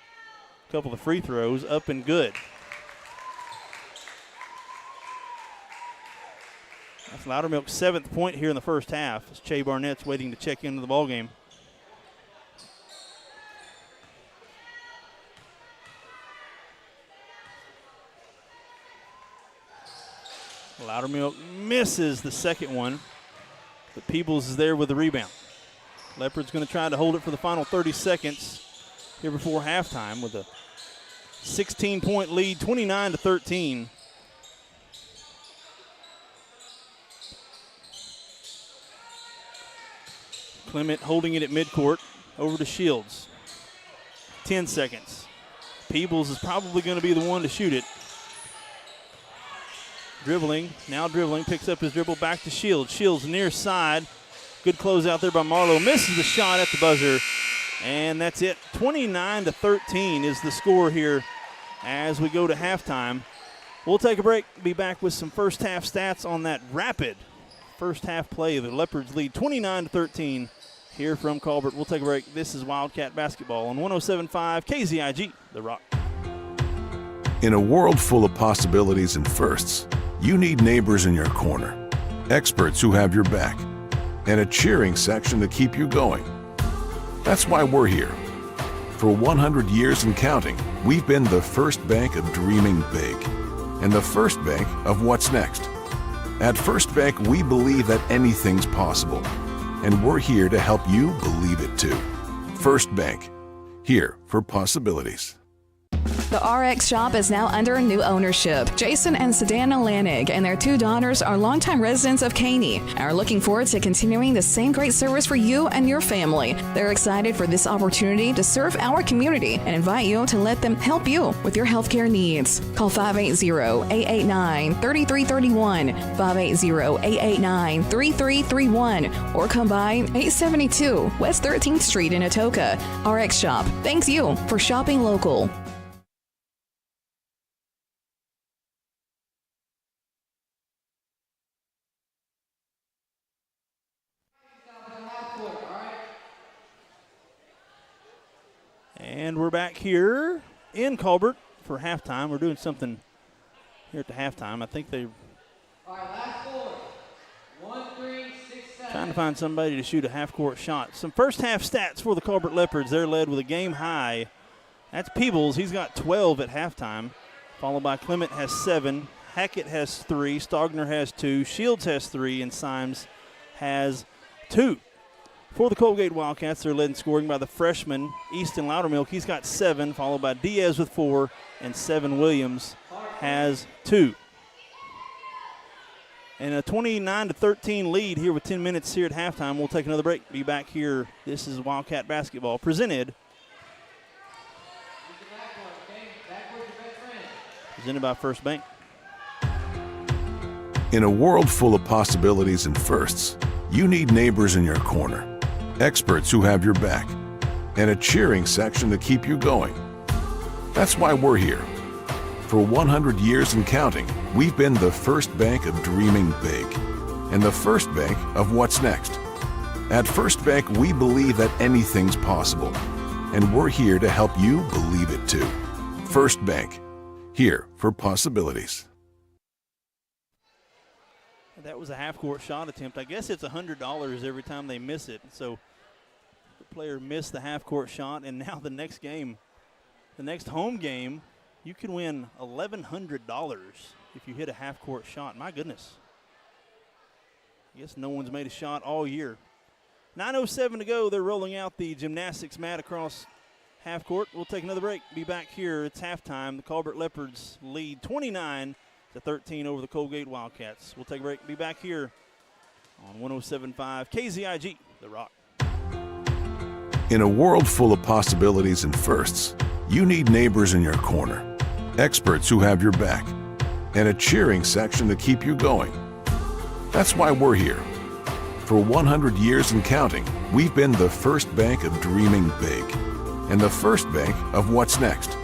A couple of free throws, up and good. That's Loudermilk's 7th point here in the first half as Che Barnett's waiting to check into the ballgame. Loudermilk misses the second one, but Peebles is there with the rebound. Leopard's going to try to hold it for the final 30 seconds here before halftime with a 16-point lead, 29-13. Clement holding it at midcourt, over to Shields. 10 seconds. Peebles is probably going to be the one to shoot it. Dribbling, picks up his dribble back to Shields. Shields near side. Good close out there by Marlowe. Misses the shot at the buzzer. And that's it. 29-13 is the score here as we go to halftime. We'll take a break. Be back with some first half stats on that rapid first half play. The Leopards lead 29-13 here from Colbert. We'll take a break. This is Wildcat Basketball on 107.5 KZIG, The Rock. In a world full of possibilities and firsts, you need neighbors in your corner, experts who have your back, and a cheering section to keep you going. That's why we're here. For 100 years and counting, we've been the first bank of dreaming big and the first bank of what's next. At First Bank, we believe that anything's possible, and we're here to help you believe it too. First Bank, here for possibilities. The RX shop is now under new ownership. Jason and Sedana Lanig and their 2 daughters are longtime residents of Caney and are looking forward to continuing the same great service for you and your family. They're excited for this opportunity to serve our community and invite you to let them help you with your healthcare needs. Call 580-889-3331, 580-889-3331, or come by 872 West 13th Street in Atoka. RX Shop thanks you for shopping local. And we're back here in Colbert for halftime. We're doing something here at the halftime. I think they're trying to find somebody to shoot a half-court shot. Some first-half stats for the Colbert Leopards. They're led with a game high. That's Peebles. He's got 12 at halftime, followed by Clement has 7. Hackett has 3. Stogner has 2. Shields has 3. And Symes has 2. For the Coalgate Wildcats, they're led in scoring by the freshman, Easton Loudermilk. He's got 7, followed by Diaz with 4, and 7 Williams has 2. And a 29-13 lead here with 10 minutes here at halftime. We'll take another break. Be back here. This is Wildcat basketball presented by First Bank. In a world full of possibilities and firsts, you need neighbors in your corner, experts who have your back, and a cheering section to keep you going. That's why we're here. For 100 years and counting, we've been the first bank of dreaming big and the first bank of what's next. At First Bank, we believe that anything's possible, and we're here to help you believe it too. First Bank, here for possibilities. That was a half-court shot attempt. I guess it's $100 every time they miss it. So the player missed the half-court shot, and now the next game, the next home game, you can win $1,100 if you hit a half-court shot. My goodness. I guess no one's made a shot all year. 9:07 to go. They're rolling out the gymnastics mat across half-court. We'll take another break. Be back here. It's halftime. The Colbert Leopards lead 29-13 over the Coalgate Wildcats. We'll take a break. Be back here on 107.5 KZIG, The Rock. In a world full of possibilities and firsts, you need neighbors in your corner, experts who have your back, and a cheering section to keep you going. That's why we're here. For 100 years and counting, we've been the first bank of dreaming big and the first bank of what's next.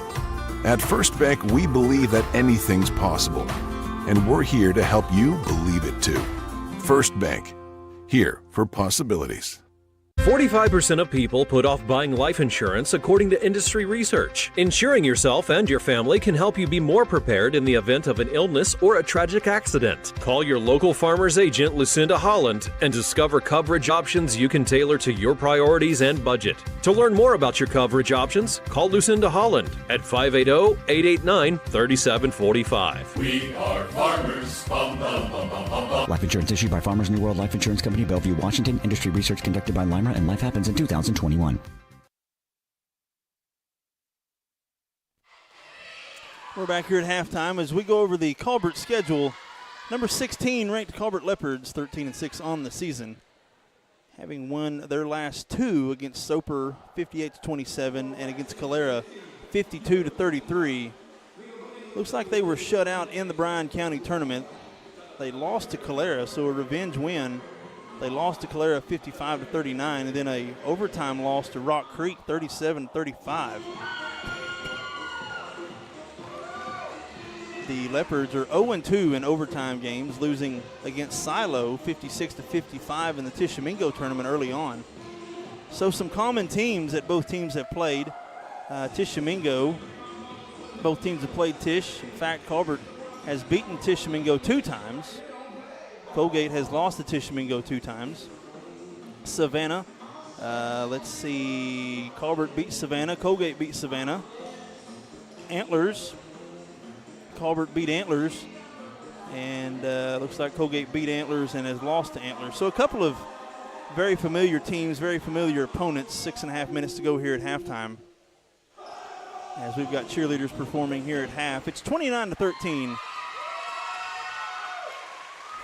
At First Bank, we believe that anything's possible, and we're here to help you believe it too. First Bank, here for possibilities. 45% of people put off buying life insurance according to industry research. Insuring yourself and your family can help you be more prepared in the event of an illness or a tragic accident. Call your local farmer's agent, Lucinda Holland, and discover coverage options you can tailor to your priorities and budget. To learn more about your coverage options, call Lucinda Holland at 580-889-3745. We are farmers. Bum, bum, bum, bum, bum, bum. Life insurance issued by Farmers New World Life Insurance Company, Bellevue, Washington. Industry research conducted by Lima, and Life Happens in 2021. We're back here at halftime as we go over the Colbert schedule. Number 16 ranked Colbert Leopards, 13-6 on the season, having won their last 2 against Soper, 58-27, and against Calera, 52-33. Looks like they were shut out in the Bryan County tournament. They lost to Calera, so a revenge win. They lost to Calera 55-39, and then a overtime loss to Rock Creek 37-35. The Leopards are 0-2 in overtime games, losing against Silo 56-55 in the Tishomingo tournament early on. So some common teams that both teams have played. Tishomingo, both teams have played Tish. In fact, Colbert has beaten Tishomingo 2 times. Coalgate has lost to Tishomingo 2 times. Savannah, let's see, Colbert beat Savannah, Coalgate beat Savannah. Antlers, Colbert beat Antlers, and looks like Coalgate beat Antlers and has lost to Antlers. So a couple of very familiar teams, very familiar opponents. 6.5 minutes to go here at halftime, as we've got cheerleaders performing here at half. It's 29-13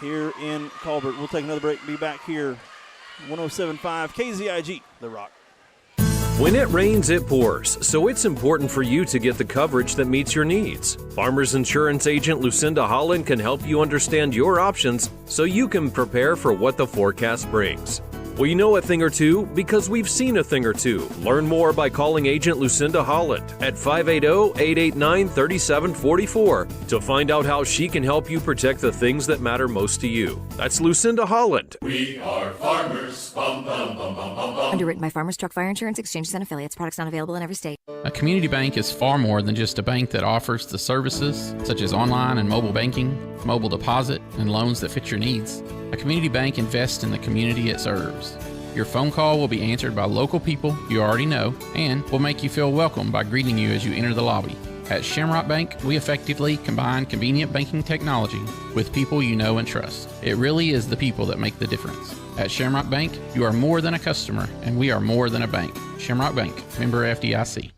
here in Colbert. We'll take another break. Be back here, 107.5 KZIG, The Rock. When it rains, it pours, so it's important for you to get the coverage that meets your needs. Farmers Insurance agent Lucinda Holland can help you understand your options so you can prepare for what the forecast brings. We know a thing or two because we've seen a thing or two. Learn more by calling agent Lucinda Holland at 580-889-3744 to find out how she can help you protect the things that matter most to you. That's Lucinda Holland. We are farmers. Bum, bum, bum, bum, bum, bum. Underwritten by Farmers Truck Fire Insurance Exchanges and Affiliates. Products not available in every state. A community bank is far more than just a bank that offers the services such as online and mobile banking, mobile deposit, and loans that fit your needs. A community bank invests in the community it serves. Your phone call will be answered by local people you already know and will make you feel welcome by greeting you as you enter the lobby. At Shamrock Bank, we effectively combine convenient banking technology with people you know and trust. It really is the people that make the difference. At Shamrock Bank, you are more than a customer, and we are more than a bank. Shamrock Bank, member FDIC.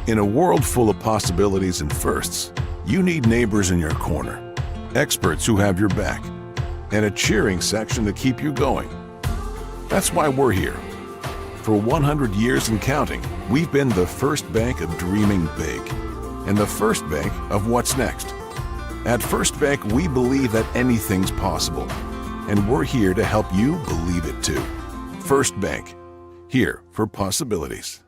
In a world full of possibilities and firsts, you need neighbors in your corner, experts who have your back, and a cheering section to keep you going. That's why we're here. For 100 years and counting, we've been the first bank of dreaming big and the first bank of what's next. At First Bank, we believe that anything's possible, and we're here to help you believe it too. First Bank, here for possibilities.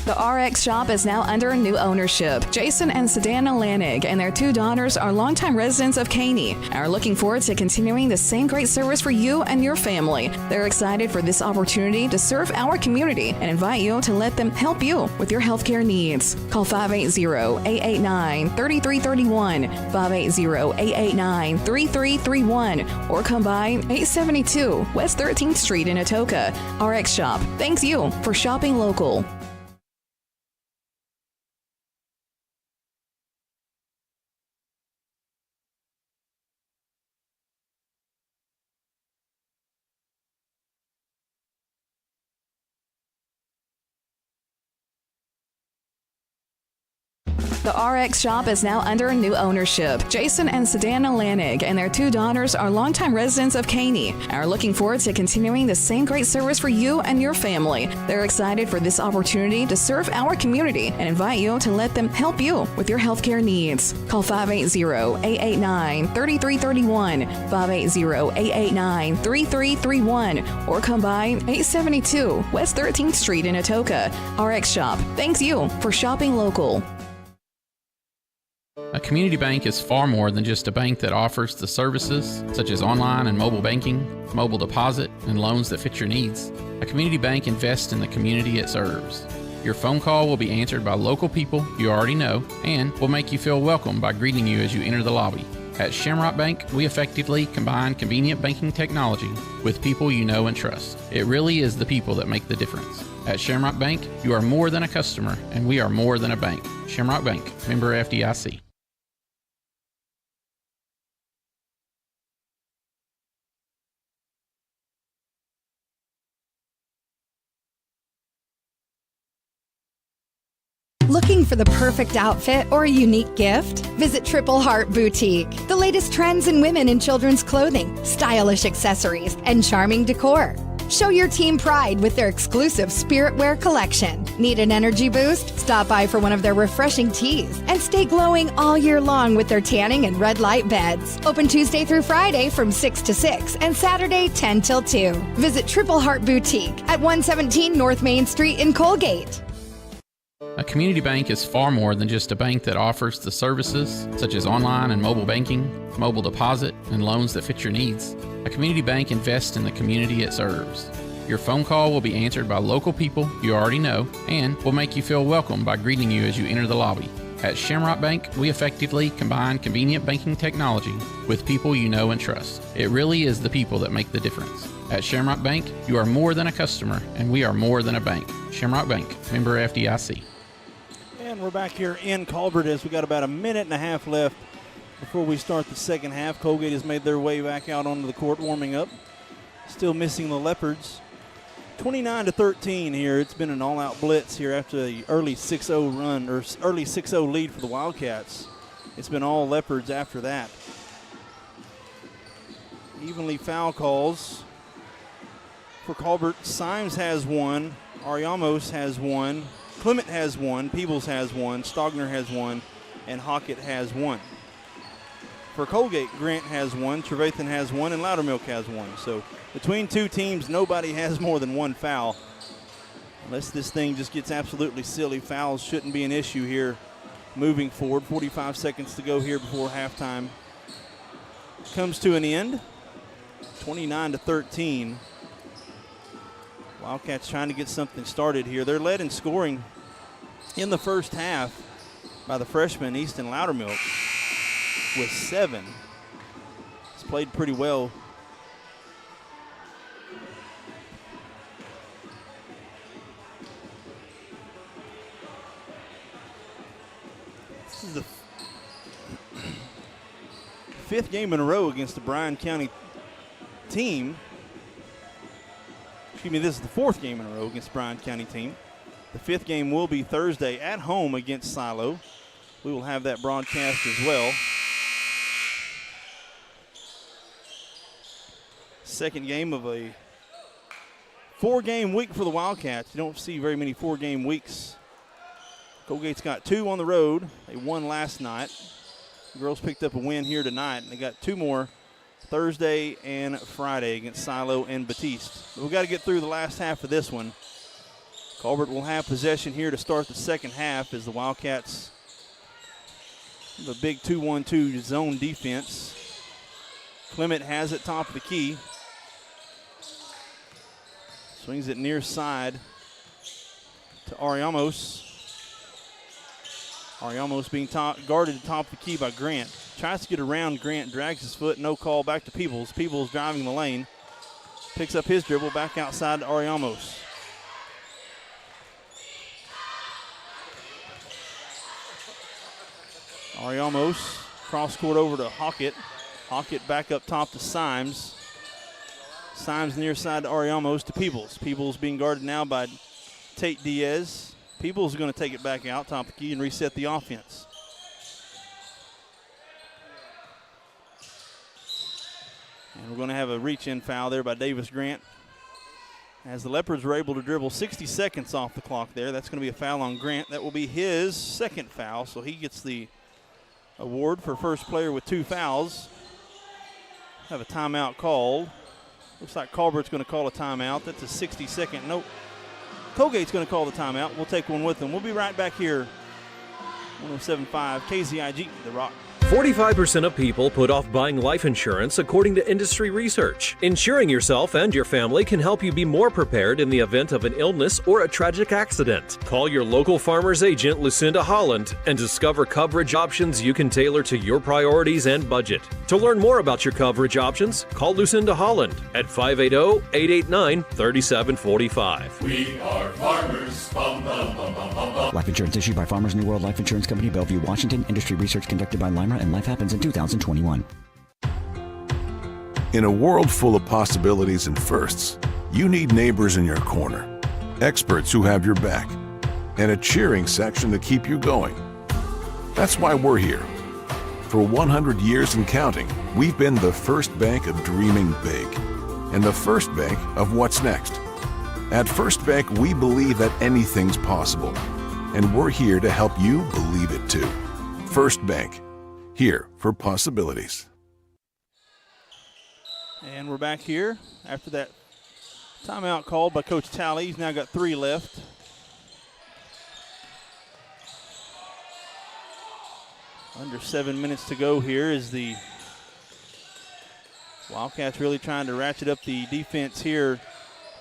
The RX shop is now under new ownership. Jason and Sedana Lanig and their two daughters are longtime residents of Caney and are looking forward to continuing the same great service for you and your family. They're excited for this opportunity to serve our community and invite you to let them help you with your healthcare needs. Call 580-889-3331, 580-889-3331, or come by 872 West 13th Street in Atoka. RX Shop thanks you for shopping local. The RX shop is now under new ownership. Jason and Sedana Lanig and their two daughters are longtime residents of Caney and are looking forward to continuing the same great service for you and your family. They're excited for this opportunity to serve our community and invite you to let them help you with your healthcare needs. Call 580-889-3331, 580-889-3331, or come by 872 West 13th Street in Atoka. RX Shop thanks you for shopping local. A community bank is far more than just a bank that offers the services such as online and mobile banking, mobile deposit, and loans that fit your needs. A community bank invests in the community it serves. Your phone call will be answered by local people you already know and will make you feel welcome by greeting you as you enter the lobby. At Shamrock Bank, we effectively combine convenient banking technology with people you know and trust. It really is the people that make the difference. At Shamrock Bank, you are more than a customer, and we are more than a bank. Shamrock Bank, member FDIC. Looking for the perfect outfit or a unique gift? Visit Triple Heart Boutique. The latest trends in women and children's clothing, stylish accessories, and charming decor. Show your team pride with their exclusive Spirit Wear collection. Need an energy boost? Stop by for one of their refreshing teas and stay glowing all year long with their tanning and red light beds. Open Tuesday through Friday from 6 to 6 and Saturday 10 till 2. Visit Triple Heart Boutique at 117 North Main Street in Coalgate. A community bank is far more than just a bank that offers the services such as online and mobile banking, mobile deposit, and loans that fit your needs. A community bank invests in the community it serves. Your phone call will be answered by local people you already know and will make you feel welcome by greeting you as you enter the lobby. At Shamrock Bank, we effectively combine convenient banking technology with people you know and trust. It really is the people that make the difference. At Shamrock Bank, you are more than a customer, and we are more than a bank. Shamrock Bank, member FDIC. And we're back here in Colbert as we got about a minute and a half left before we start the second half. Coalgate has made their way back out onto the court warming up. Still missing the Leopards. 29-13 here. It's been an all-out blitz here after the early 6-0 run, or early 6-0 lead for the Wildcats. It's been all Leopards after that. Evenly foul calls for Colbert. Symes has one. Ariamos has one. Clement has one, Peebles has one, Stogner has one, and Hockett has one. For Coalgate, Grant has one, Trevathan has one, and Loudermilk has one. So between two teams, nobody has more than one foul. Unless this thing just gets absolutely silly, fouls shouldn't be an issue here moving forward. 45 seconds to go here before halftime comes to an end. 29-13. Wildcats trying to get something started here. They're led in scoring in the first half by the freshman Easton Loudermilk with 7. He's played pretty well is the fifth game in a row against the Bryan County team. Excuse me, this is the fourth game in a row against the Bryan County team. The fifth game will be Thursday at home against Silo. We will have that broadcast as well. Second game of a 4-game week for the Wildcats. You don't see very many 4-game weeks. Coalgate's got 2 on the road. They won last night. The girls picked up a win here tonight, and they got 2 more Thursday and Friday against Silo and Batiste. But we've got to get through the last half of this one. Colbert will have possession here to start the second half as the Wildcats have a big 2-1-2 zone defense. Clement has it top of the key. Swings it near side to Ariamos. Ariamos being guarded top of the key by Grant. Tries to get around Grant, drags his foot, no call, back to Peebles. Peebles driving the lane. Picks up his dribble, back outside to Ariamos. Ariamos cross court over to Hockett. Hockett back up top to Symes. Symes near side to Ariamos to Peebles. Peebles being guarded now by Tate Diaz. Peebles is going to take it back out, top of the key, and reset the offense. And we're going to have a reach-in foul there by Davis Grant. As the Leopards were able to dribble 60 seconds off the clock there, that's going to be a foul on Grant. That will be his second foul, so he gets the award for first player with 2 fouls. Have a timeout called. Looks like Colbert's going to call a timeout. That's a 60-second. Nope. Coalgate's going to call the timeout. We'll take one with them. We'll be right back here. 107.5 KZIG, The Rock. 45% of people put off buying life insurance according to industry research. Insuring yourself and your family can help you be more prepared in the event of an illness or a tragic accident. Call your local farmer's agent, Lucinda Holland, and discover coverage options you can tailor to your priorities and budget. To learn more about your coverage options, call Lucinda Holland at 580-889-3745. We are farmers. Bum, bum, bum, bum, bum, bum. Life insurance issued by Farmers New World Life Insurance Company, Bellevue, Washington. Industry research conducted by Lima, and life happens in 2021. In a world full of possibilities and firsts, you need neighbors in your corner, experts who have your back, and a cheering section to keep you going. That's why we're here. For 100 years and counting, we've been the first bank of dreaming big and the first bank of what's next. At First Bank, we believe that anything's possible, and we're here to help you believe it too. First Bank, here for possibilities. And we're back here after that timeout called by Coach Talley. He's now got 3 left. Under 7 minutes to go here is the Wildcats really trying to ratchet up the defense here,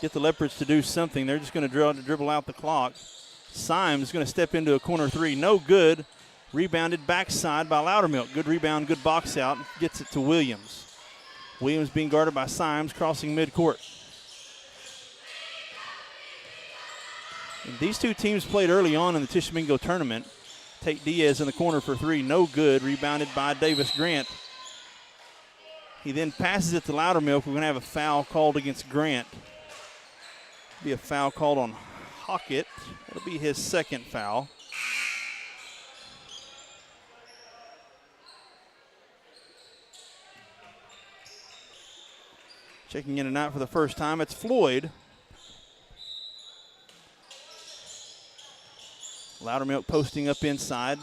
get the Leopards to do something. They're just going to dribble out the clock. Symes is going to step into a corner 3. No good. Rebounded backside by Loudermilk. Good rebound, good box out. Gets it to Williams. Williams being guarded by Symes, crossing midcourt. And these two teams played early on in the Tishomingo tournament. Tate Diaz in the corner for 3. No good. Rebounded by Davis Grant. He then passes it to Loudermilk. We're going to have a foul called against Grant. Be a foul called on Hockett. That'll be his second foul. Checking in and out for the first time, it's Floyd. Loudermilk posting up inside.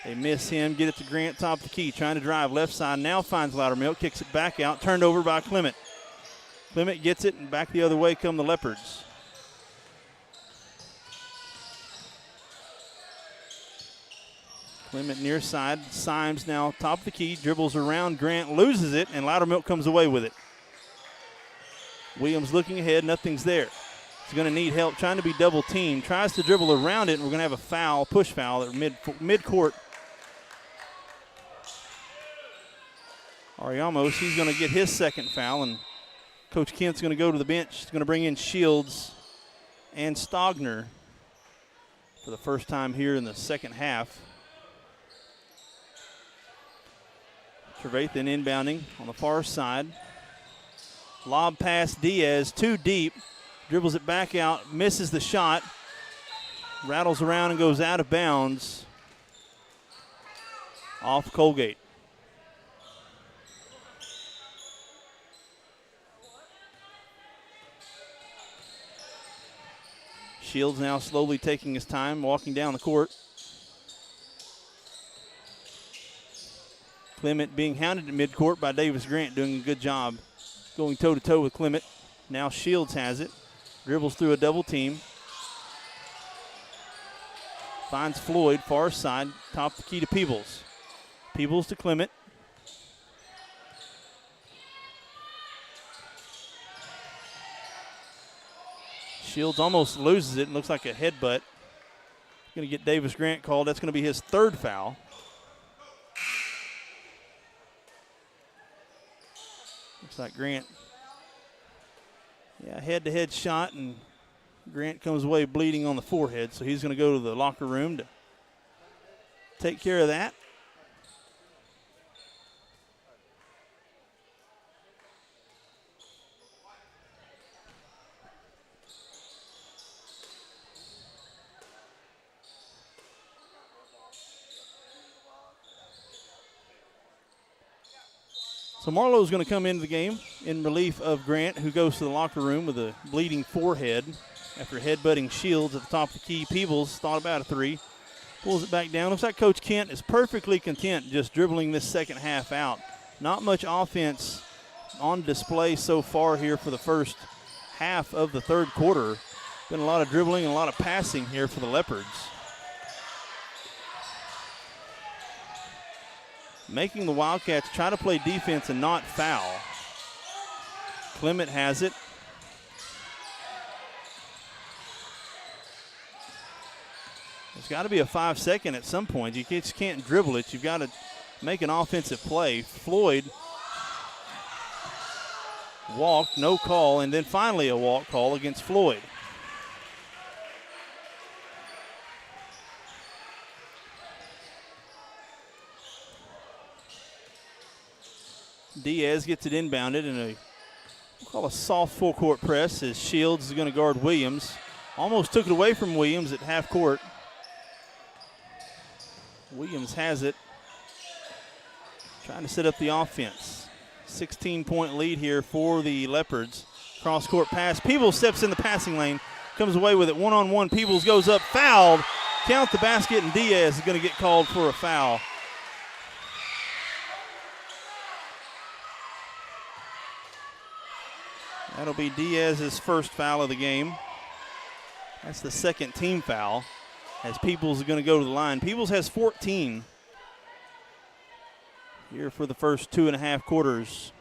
They miss him, get it to Grant, top of the key, trying to drive left side, now finds Loudermilk, kicks it back out, turned over by Clement. Clement gets it, and back the other way come the Leopards. Clement near side, Symes now top of the key, dribbles around Grant, loses it, and Loudermilk comes away with it. Williams looking ahead, nothing's there. He's going to need help trying to be double teamed. Tries to dribble around it, and we're going to have a foul, push foul at mid-court. Ariamos, he's going to get his second foul, and Coach Kent's going to go to the bench. He's going to bring in Shields and Stogner for the first time here in the second half. Trevathan inbounding on the far side. Lob pass Diaz, too deep. Dribbles it back out, misses the shot. Rattles around and goes out of bounds. Off Coalgate. Shields now slowly taking his time, walking down the court. Clement being hounded at midcourt by Davis Grant, doing a good job going toe-to-toe with Clement. Now Shields has it. Dribbles through a double team. Finds Floyd, far side, top the key to Peebles. Peebles to Clement. Shields almost loses it and looks like a headbutt. Going to get Davis Grant called. That's going to be his third foul. Looks like Grant. Yeah, head-to-head shot, and Grant comes away bleeding on the forehead, so he's going to go to the locker room to take care of that. So Marlowe's going to come into the game in relief of Grant, who goes to the locker room with a bleeding forehead after headbutting Shields at the top of the key. Peebles thought about a three, pulls it back down. Looks like Coach Kent is perfectly content just dribbling this second half out. Not much offense on display so far here for the first half of the third quarter. Been a lot of dribbling and a lot of passing here for the Leopards. Making the Wildcats try to play defense and not foul. Clement has it. There's got to be a 5-second at some point. You just can't dribble it. You've got to make an offensive play. Floyd walked, no call, and then finally a walk call against Floyd. Diaz gets it inbounded in we'll call a soft full court press as Shields is going to guard Williams. Almost took it away from Williams at half court. Williams has it. Trying to set up the offense. 16-point lead here for the Leopards. Cross court pass. Peebles steps in the passing lane. Comes away with it one-on-one. Peebles goes up, fouled. Count the basket, and Diaz is going to get called for a foul. That'll be Diaz's first foul of the game. That's the second team foul as Peebles is going to go to the line. Peebles has 14 here for the first 2.5 quarters.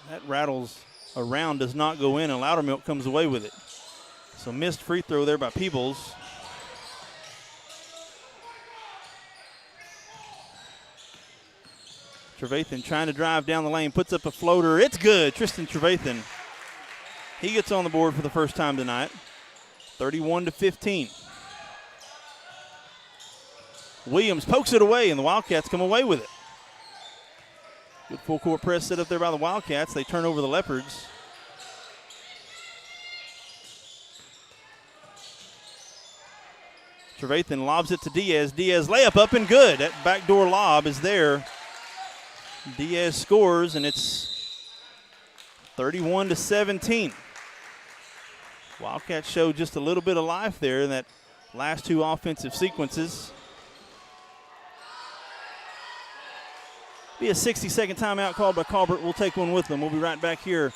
That rattles around, does not go in, and Loudermilk comes away with it. So missed free throw there by Peebles. Trevathan trying to drive down the lane, puts up a floater. It's good. Tristan Trevathan. He gets on the board for the first time tonight. 31-15. Williams pokes it away, and the Wildcats come away with it. Good full court press set up there by the Wildcats. They turn over the Leopards. Trevathan lobs it to Diaz. Diaz layup up and good. That backdoor lob is there. Diaz scores, and it's 31-17. Wildcats showed just a little bit of life there in that last two offensive sequences. Be a 60-second timeout called by Colbert. We'll take one with them. We'll be right back here.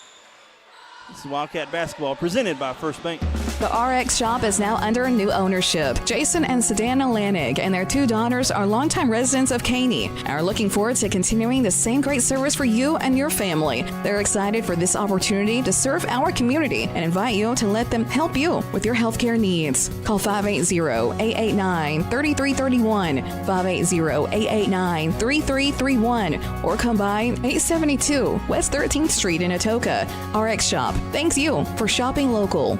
This is Wildcat Basketball presented by First Bank. The RX shop is now under new ownership. Jason and Sedana Lanig and their two daughters are longtime residents of Caney and are looking forward to continuing the same great service for you and your family. They're excited for this opportunity to serve our community and invite you to let them help you with your healthcare needs. Call 580-889-3331, 580-889-3331, or come by 872 West 13th Street in Atoka. RX Shop, thanks you for shopping local.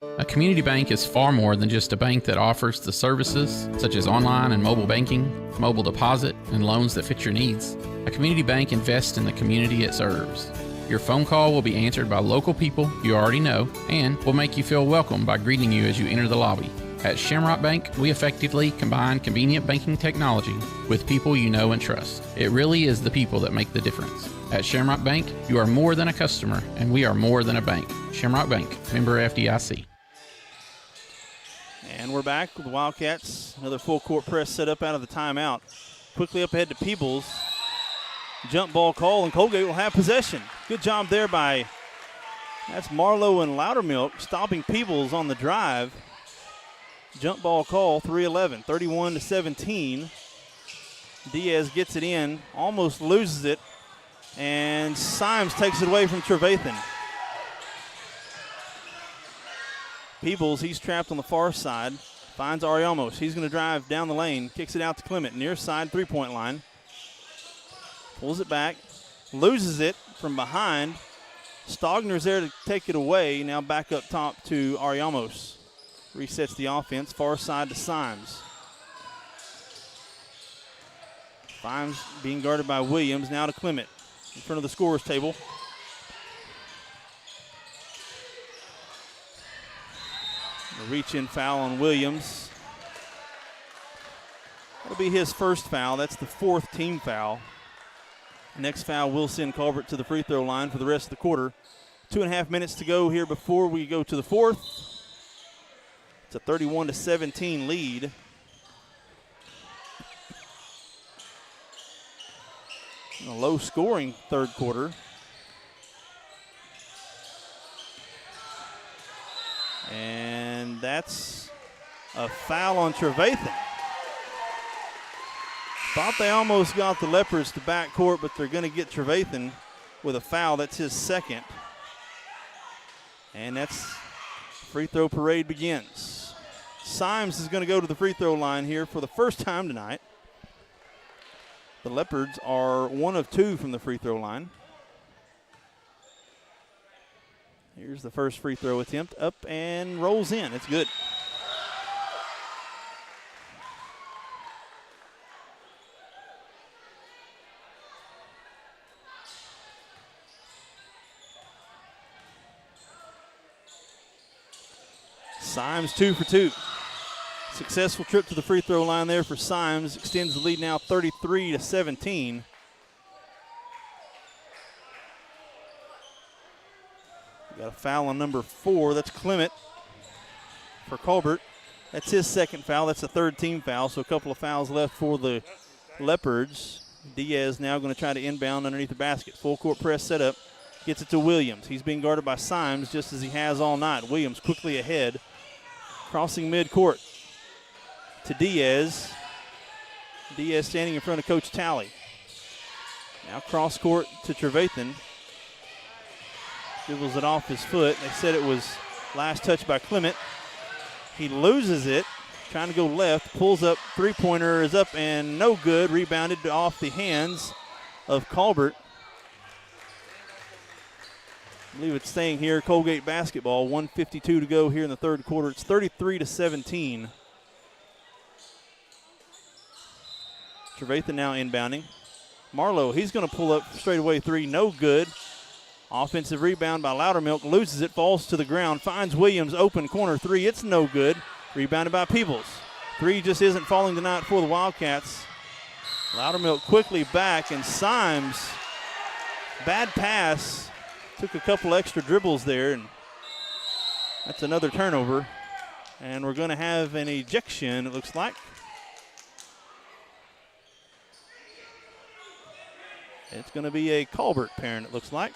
A community bank is far more than just a bank that offers the services such as online and mobile banking, mobile deposit, and loans that fit your needs. A community bank invests in the community it serves. Your phone call will be answered by local people you already know and will make you feel welcome by greeting you as you enter the lobby. At Shamrock Bank, we effectively combine convenient banking technology with people you know and trust. It really is the people that make the difference. At Shamrock Bank, you are more than a customer, and we are more than a bank. Shamrock Bank, member FDIC. And we're back with the Wildcats. Another full court press set up out of the timeout. Quickly up ahead to Peebles. Jump ball call, and Coalgate will have possession. Good job there by, that's Marlowe and Loudermilk, stopping Peebles on the drive. Jump ball call, 3-11, 31-17. Diaz gets it in, almost loses it, and Symes takes it away from Trevathan. Peebles, he's trapped on the far side, finds Ariamos. He's going to drive down the lane, kicks it out to Clement, near side three-point line. Pulls it back, loses it from behind. Stogner's there to take it away, now back up top to Ariamos. Resets the offense, far side to Symes. Symes being guarded by Williams, now to Clement in front of the scorer's table. A reach-in foul on Williams. That'll be his first foul. That's the fourth team foul. Next foul will send Colbert to the free throw line for the rest of the quarter. 2.5 minutes to go here before we go to the fourth. It's a 31-17 lead. In a low-scoring third quarter. And that's a foul on Trevathan. Thought they almost got the Leopards to backcourt, but they're going to get Trevathan with a foul. That's his second. And that's free throw parade begins. Symes is going to go to the free throw line here for the first time tonight. The Leopards are 1 of 2 from the free throw line. Here's the first free throw attempt, up and rolls in. It's good. Symes 2 for 2. Successful trip to the free throw line there for Symes. Extends the lead now 33-17. Got a foul on number 4. That's Clement for Colbert. That's his second foul. That's a third team foul, so a couple of fouls left for the Leopards. Diaz now going to try to inbound underneath the basket. Full court press set up. Gets it to Williams. He's being guarded by Symes just as he has all night. Williams quickly ahead. Crossing midcourt to Diaz. Diaz standing in front of Coach Talley. Now cross court to Trevathan. Dribbles it off his foot. They said it was last touch by Clement. He loses it, trying to go left, pulls up, three-pointer is up and no good. Rebounded off the hands of Colbert. I believe it's staying here. Coalgate basketball, 1:52 to go here in the third quarter. It's 33-17. Trevathan now inbounding. Marlowe, he's going to pull up straight away three, no good. Offensive rebound by Loudermilk, loses it, falls to the ground, finds Williams, open corner three, it's no good. Rebounded by Peebles. Three just isn't falling tonight for the Wildcats. Loudermilk quickly back, and Symes, bad pass, took a couple extra dribbles there, and that's another turnover. And we're going to have an ejection, it looks like. It's going to be a Colbert parent, it looks like.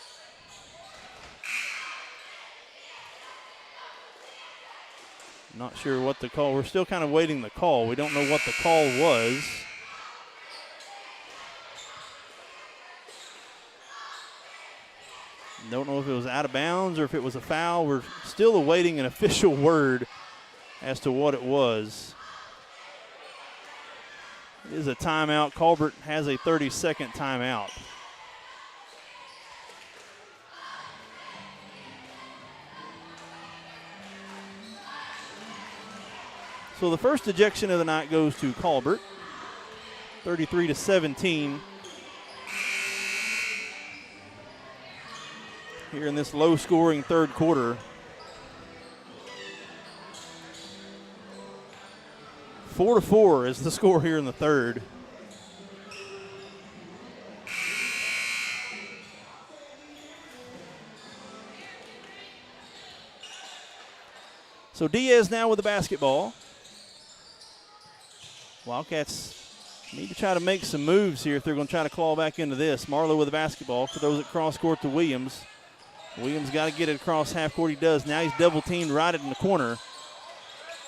Not sure what the call, we're still kind of waiting the call. We don't know what the call was. Don't know if it was out of bounds or if it was a foul. We're still awaiting an official word as to what it was. It is a timeout. Colbert has a 30-second timeout. So the first ejection of the night goes to Colbert, 33-17. Here in this low-scoring third quarter. 4-4 is the score here in the third. So Diaz now with the basketball. Wildcats need to try to make some moves here if they're going to try to claw back into this. Marlowe with the basketball, throws it cross court to Williams. Williams got to get it across half court. He does. Now he's double teamed right in the corner.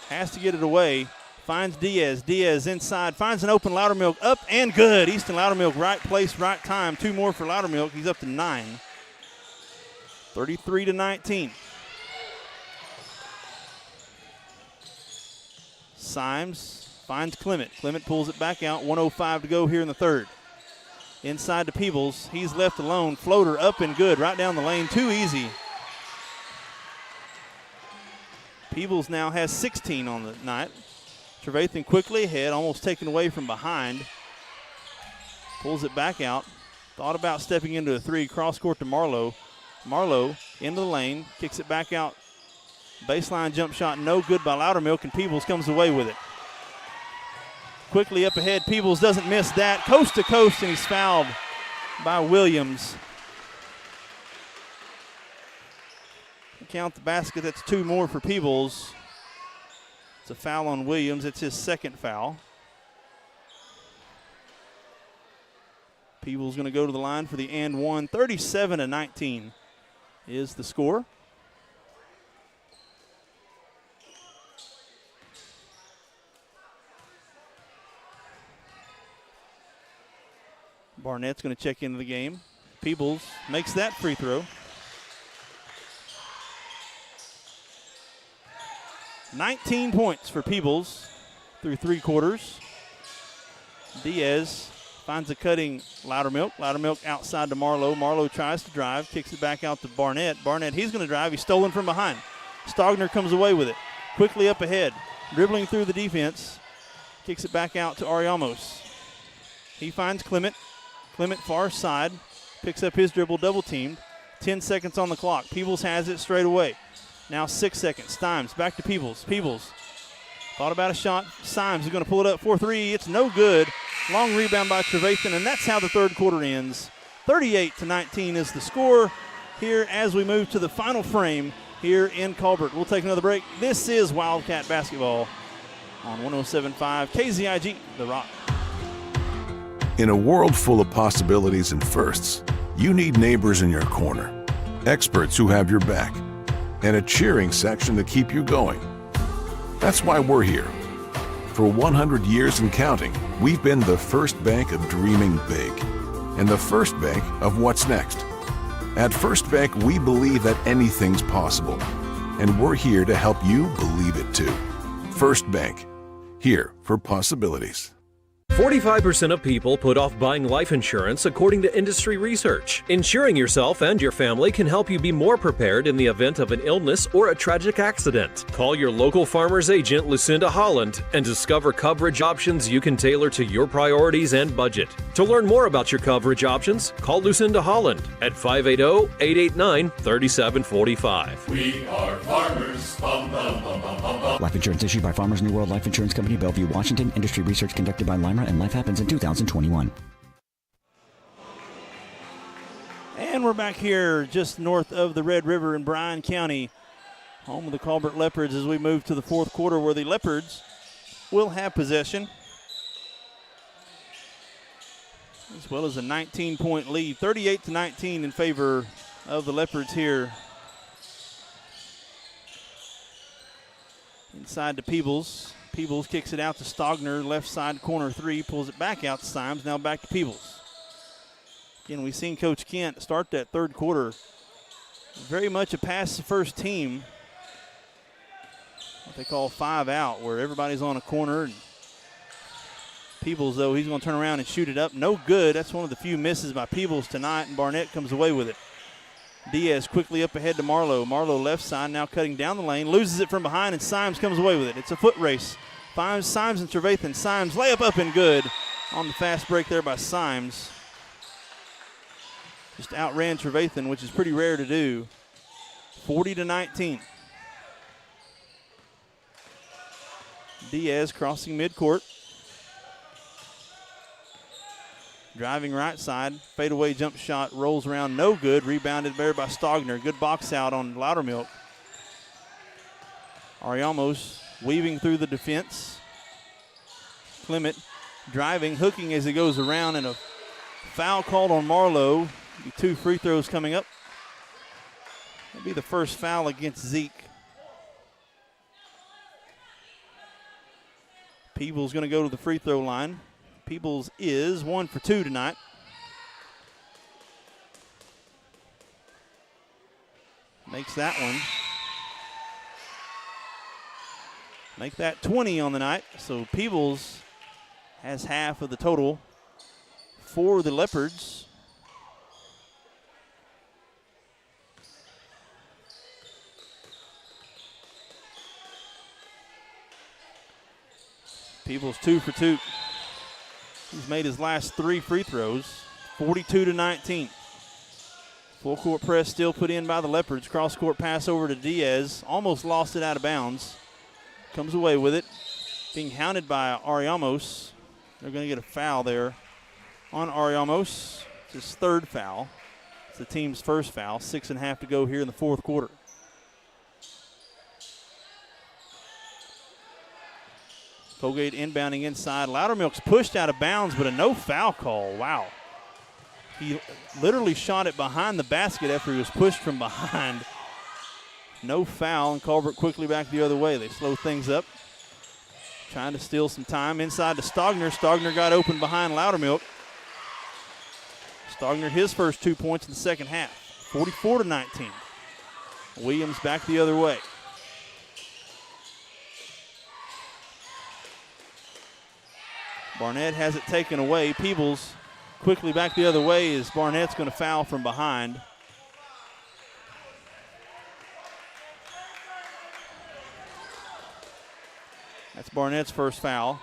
Has to get it away. Finds Diaz. Diaz inside. Finds an open Loudermilk. Up and good. Easton Loudermilk, right place, right time. 2 more for Loudermilk. He's up to 9. 33-19. Symes finds Clement. Clement pulls it back out. 1:05 to go here in the third. Inside to Peebles. He's left alone. Floater up and good. Right down the lane. Too easy. Peebles now has 16 on the night. Trevathan quickly ahead. Almost taken away from behind. Pulls it back out. Thought about stepping into a three. Cross court to Marlowe. Marlowe into the lane. Kicks it back out. Baseline jump shot no good by Loudermilk, and Peebles comes away with it. Quickly up ahead, Peebles doesn't miss that. Coast to coast, and he's fouled by Williams. Count the basket, that's 2 more for Peebles. It's a foul on Williams, it's his second foul. Peebles going to go to the line for the and one. 37-19 is the score. Barnett's going to check into the game. Peebles makes that free throw. 19 points for Peebles through 3 quarters. Diaz finds a cutting Loudermilk. Loudermilk outside to Marlowe. Marlowe tries to drive, kicks it back out to Barnett. Barnett, he's going to drive. He's stolen from behind. Stogner comes away with it. Quickly up ahead, dribbling through the defense. Kicks it back out to Ariamos. He finds Clement. Clement far side, picks up his dribble, double teamed. 10 seconds on the clock. Peebles has it straight away. Now 6 seconds. Symes back to Peebles. Peebles thought about a shot. Symes is going to pull it up for 3. It's no good. Long rebound by Trevathan, and that's how the third quarter ends. 38-19 is the score here as we move to the final frame here in Colbert. We'll take another break. This is Wildcat Basketball on 107.5 KZIG, The Rock. In a world full of possibilities and firsts, you need neighbors in your corner, experts who have your back, and a cheering section to keep you going. That's why we're here. For 100 years and counting, we've been the first bank of dreaming big and the first bank of what's next. At First Bank, we believe that anything's possible, and we're here to help you believe it too. First Bank, here for possibilities. 45% of people put off buying life insurance according to industry research. Insuring yourself and your family can help you be more prepared in the event of an illness or a tragic accident. Call your local farmer's agent, Lucinda Holland, and discover coverage options you can tailor to your priorities and budget. To learn more about your coverage options, call Lucinda Holland at 580-889-3745. We are farmers. Bum, bum, bum, bum, bum, bum. Life insurance issued by Farmers New World Life Insurance Company, Bellevue, Washington. Industry research conducted by Lima, and Life Happens in 2021. And we're back here just north of the Red River in Bryan County, home of the Colbert Leopards, as we move to the fourth quarter where the Leopards will have possession, as well as a 19-point lead, 38-19 in favor of the Leopards here. Inside to Peebles. Peebles kicks it out to Stogner, left side corner 3, pulls it back out to Symes, now back to Peebles. Again, we've seen Coach Kent start that third quarter very much a pass the first team, what they call 5 out, where everybody's on a corner. And Peebles, though, he's going to turn around and shoot it up. No good. That's one of the few misses by Peebles tonight, and Barnett comes away with it. Diaz quickly up ahead to Marlowe. Marlowe left side, now cutting down the lane, loses it from behind, and Symes comes away with it. It's a foot race Finds Symes and Trevathan. Symes layup up and good on the fast break there by Symes. Just outran Trevathan, which is pretty rare to do. 40-19. Diaz crossing midcourt. Driving right side. Fadeaway jump shot rolls around, no good. Rebounded there by Stogner. Good box out on Loudermilk. Ariamos weaving through the defense. Clement driving, hooking as he goes around, and a foul called on Marlowe. 2 free throws coming up. That'll be the first foul against Zeke. Peebles going to go to the free throw line. Peebles is 1 for 2 tonight. Makes that one. Make that 20 on the night. So Peebles has half of the total for the Leopards. Peebles 2 for 2. He's made his last 3 free throws. 42-19. Full court press still put in by the Leopards. Cross court pass over to Diaz. Almost lost it out of bounds. Comes away with it. Being hounded by Ariamos. They're going to get a foul there on Ariamos. It's his 3rd foul. It's the team's first foul. 6.5 to go here in the 4th quarter. Coalgate inbounding inside. Loudermilk's pushed out of bounds, but a no foul call. Wow. He literally shot it behind the basket after he was pushed from behind. No foul, and Colbert quickly back the other way. They slow things up. Trying to steal some time. Inside to Stogner. Stogner got open behind Loudermilk. Stogner his first 2 points in the second half. 44-19. Williams back the other way. Barnett has it taken away. Peebles quickly back the other way as Barnett's going to foul from behind. That's Barnett's first foul.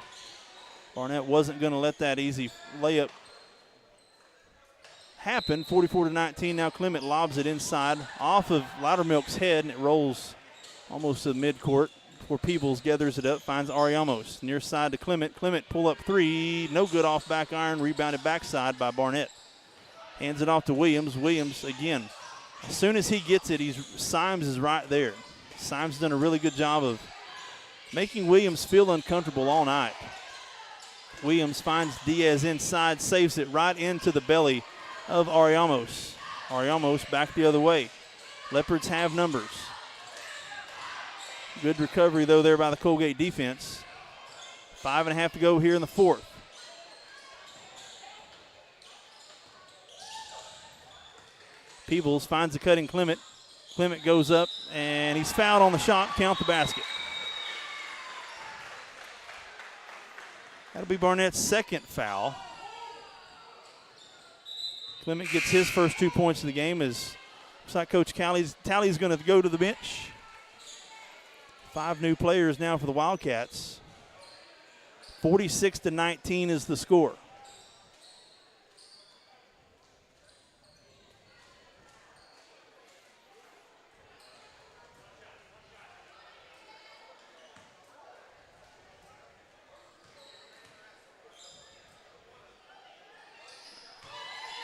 Barnett wasn't going to let that easy layup happen. 44-19. Now Clement lobs it inside off of Loudermilk's head, and it rolls almost to the midcourt. Before Peebles gathers it up, finds Ariamos. Near side to Clement. Clement pull up 3. No good off back iron. Rebounded backside by Barnett. Hands it off to Williams. Williams again. As soon as he gets it, Symes is right there. Symes done a really good job of making Williams feel uncomfortable all night. Williams finds Diaz inside, saves it right into the belly of Ariamos. Ariamos back the other way. Leopards have numbers. Good recovery, though, there by the Coalgate defense. 5.5 to go here in the 4th. Peebles finds the cutting Clement. Clement goes up, and he's fouled on the shot. Count the basket. That'll be Barnett's 2nd foul. Clement gets his first 2 points of the game as looks like Coach Talley's going to go to the bench. 5 new players now for the Wildcats. 46-19 is the score.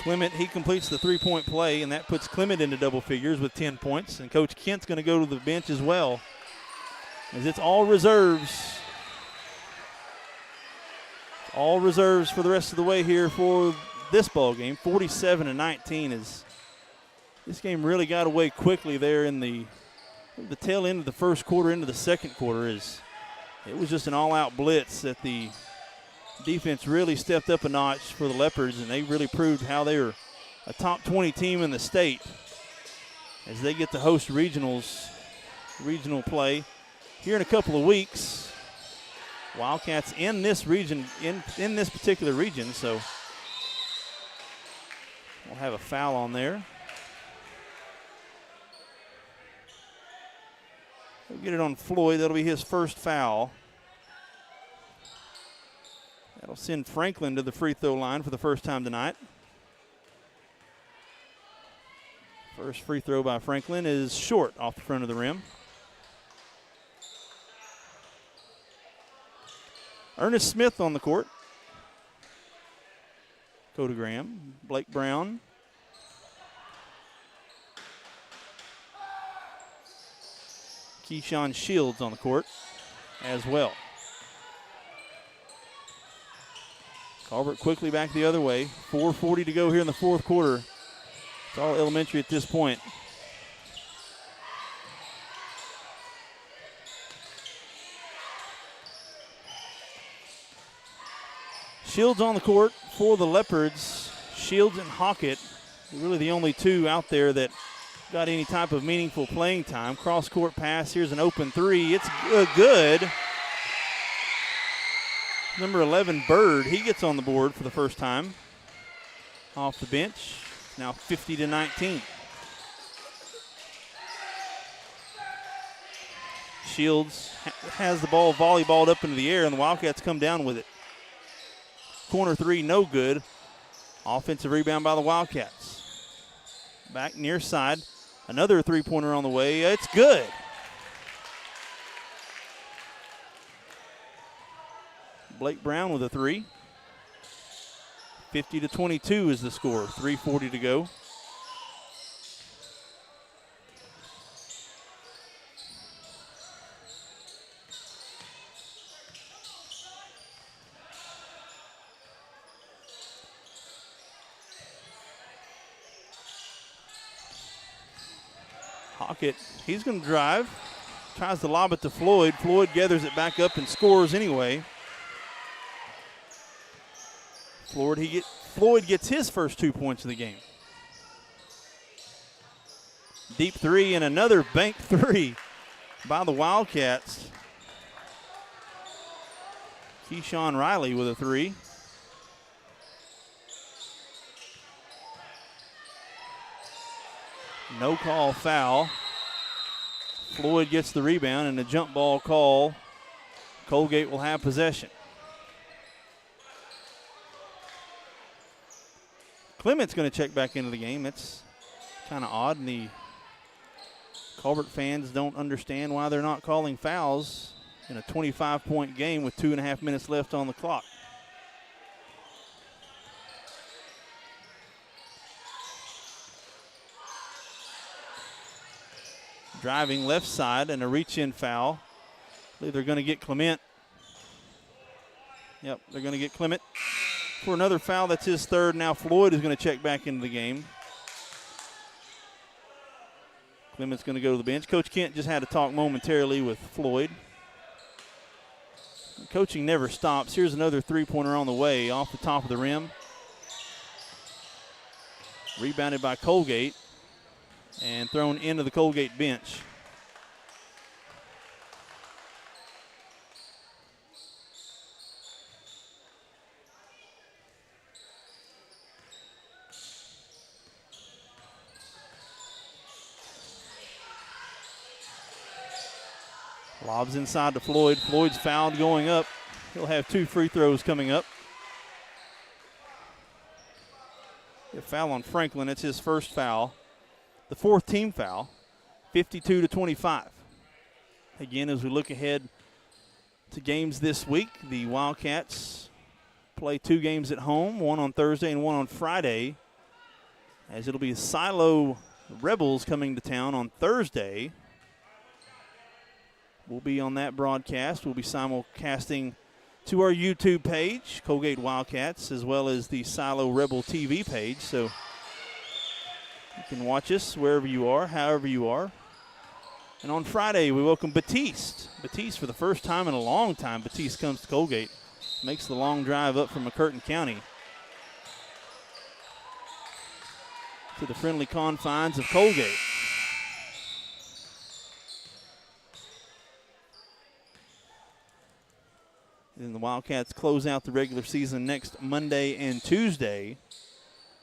Clement, he completes the 3-point play, and that puts Clement into double figures with 10 points. And Coach Kent's going to go to the bench as well, as it's all reserves. All reserves for the rest of the way here for this ball game. 47-19 is this game really got away quickly there in the tail end of the first quarter into the second quarter. It was just an all-out blitz that the defense really stepped up a notch for the Leopards, and they really proved how they were a top 20 team in the state as they get to host regional play here in a couple of weeks. Wildcats in this region, in this particular region, so we'll have a foul on there. We'll get it on Floyd. That'll be his first foul. That'll send Franklin to the free throw line for the first time tonight. First free throw by Franklin is short off the front of the rim. Ernest Smith on the court. Coda Graham, Blake Brown. Keyshawn Shields on the court as well. Colbert quickly back the other way. 4:40 to go here in the fourth quarter. It's all elementary at this point. Shields on the court for the Leopards. Shields and Hockett, really the only two out there that got any type of meaningful playing time. Cross-court pass. Here's an open three. It's good. Number 11, Bird, he gets on the board for the first time off the bench. Now 50-19. Shields has the ball volleyballed up into the air, and the Wildcats come down with it. Corner three, no good. Offensive rebound by the Wildcats. Back near side. Another three-pointer on the way. It's good. Blake Brown with a three. 50-22 is the score. 3:40 to go. Hockett, he's going to drive. Tries to lob it to Floyd. Floyd gathers it back up and scores anyway. Floyd gets his first 2 points of the game. Deep three and another bank three by the Wildcats. Keyshawn Riley with a three. No call foul. Floyd gets the rebound and a jump ball call. Coalgate will have possession. Clement's going to check back into the game. That's kind of odd, and the Colbert fans don't understand why they're not calling fouls in a 25-point game with 2.5 minutes left on the clock. Driving left side and a reach-in foul. I believe they're going to get Clement. Yep, they're going to get Clement for another foul. That's his third. Now Floyd is going to check back into the game. Clement's going to go to the bench. Coach Kent just had to talk momentarily with Floyd. Coaching never stops. Here's another three-pointer on the way off the top of the rim. Rebounded by Coalgate and thrown into the Coalgate bench. Lobs inside to Floyd. Floyd's fouled going up. He'll have 2 free throws coming up. A foul on Franklin. It's his first foul. The 4th team foul. 52-25. Again, as we look ahead to games this week, the Wildcats play 2 games at home, one on Thursday and one on Friday, as it'll be Silo Rebels coming to town on Thursday. We'll be on that broadcast. We'll be simulcasting to our YouTube page, Coalgate Wildcats, as well as the Silo Rebel TV page. So you can watch us wherever you are, however you are. And on Friday, we welcome Batiste. Batiste, for the first time in a long time, Batiste comes to Coalgate. Makes the long drive up from McCurtain County to the friendly confines of Coalgate. And the Wildcats close out the regular season next Monday and Tuesday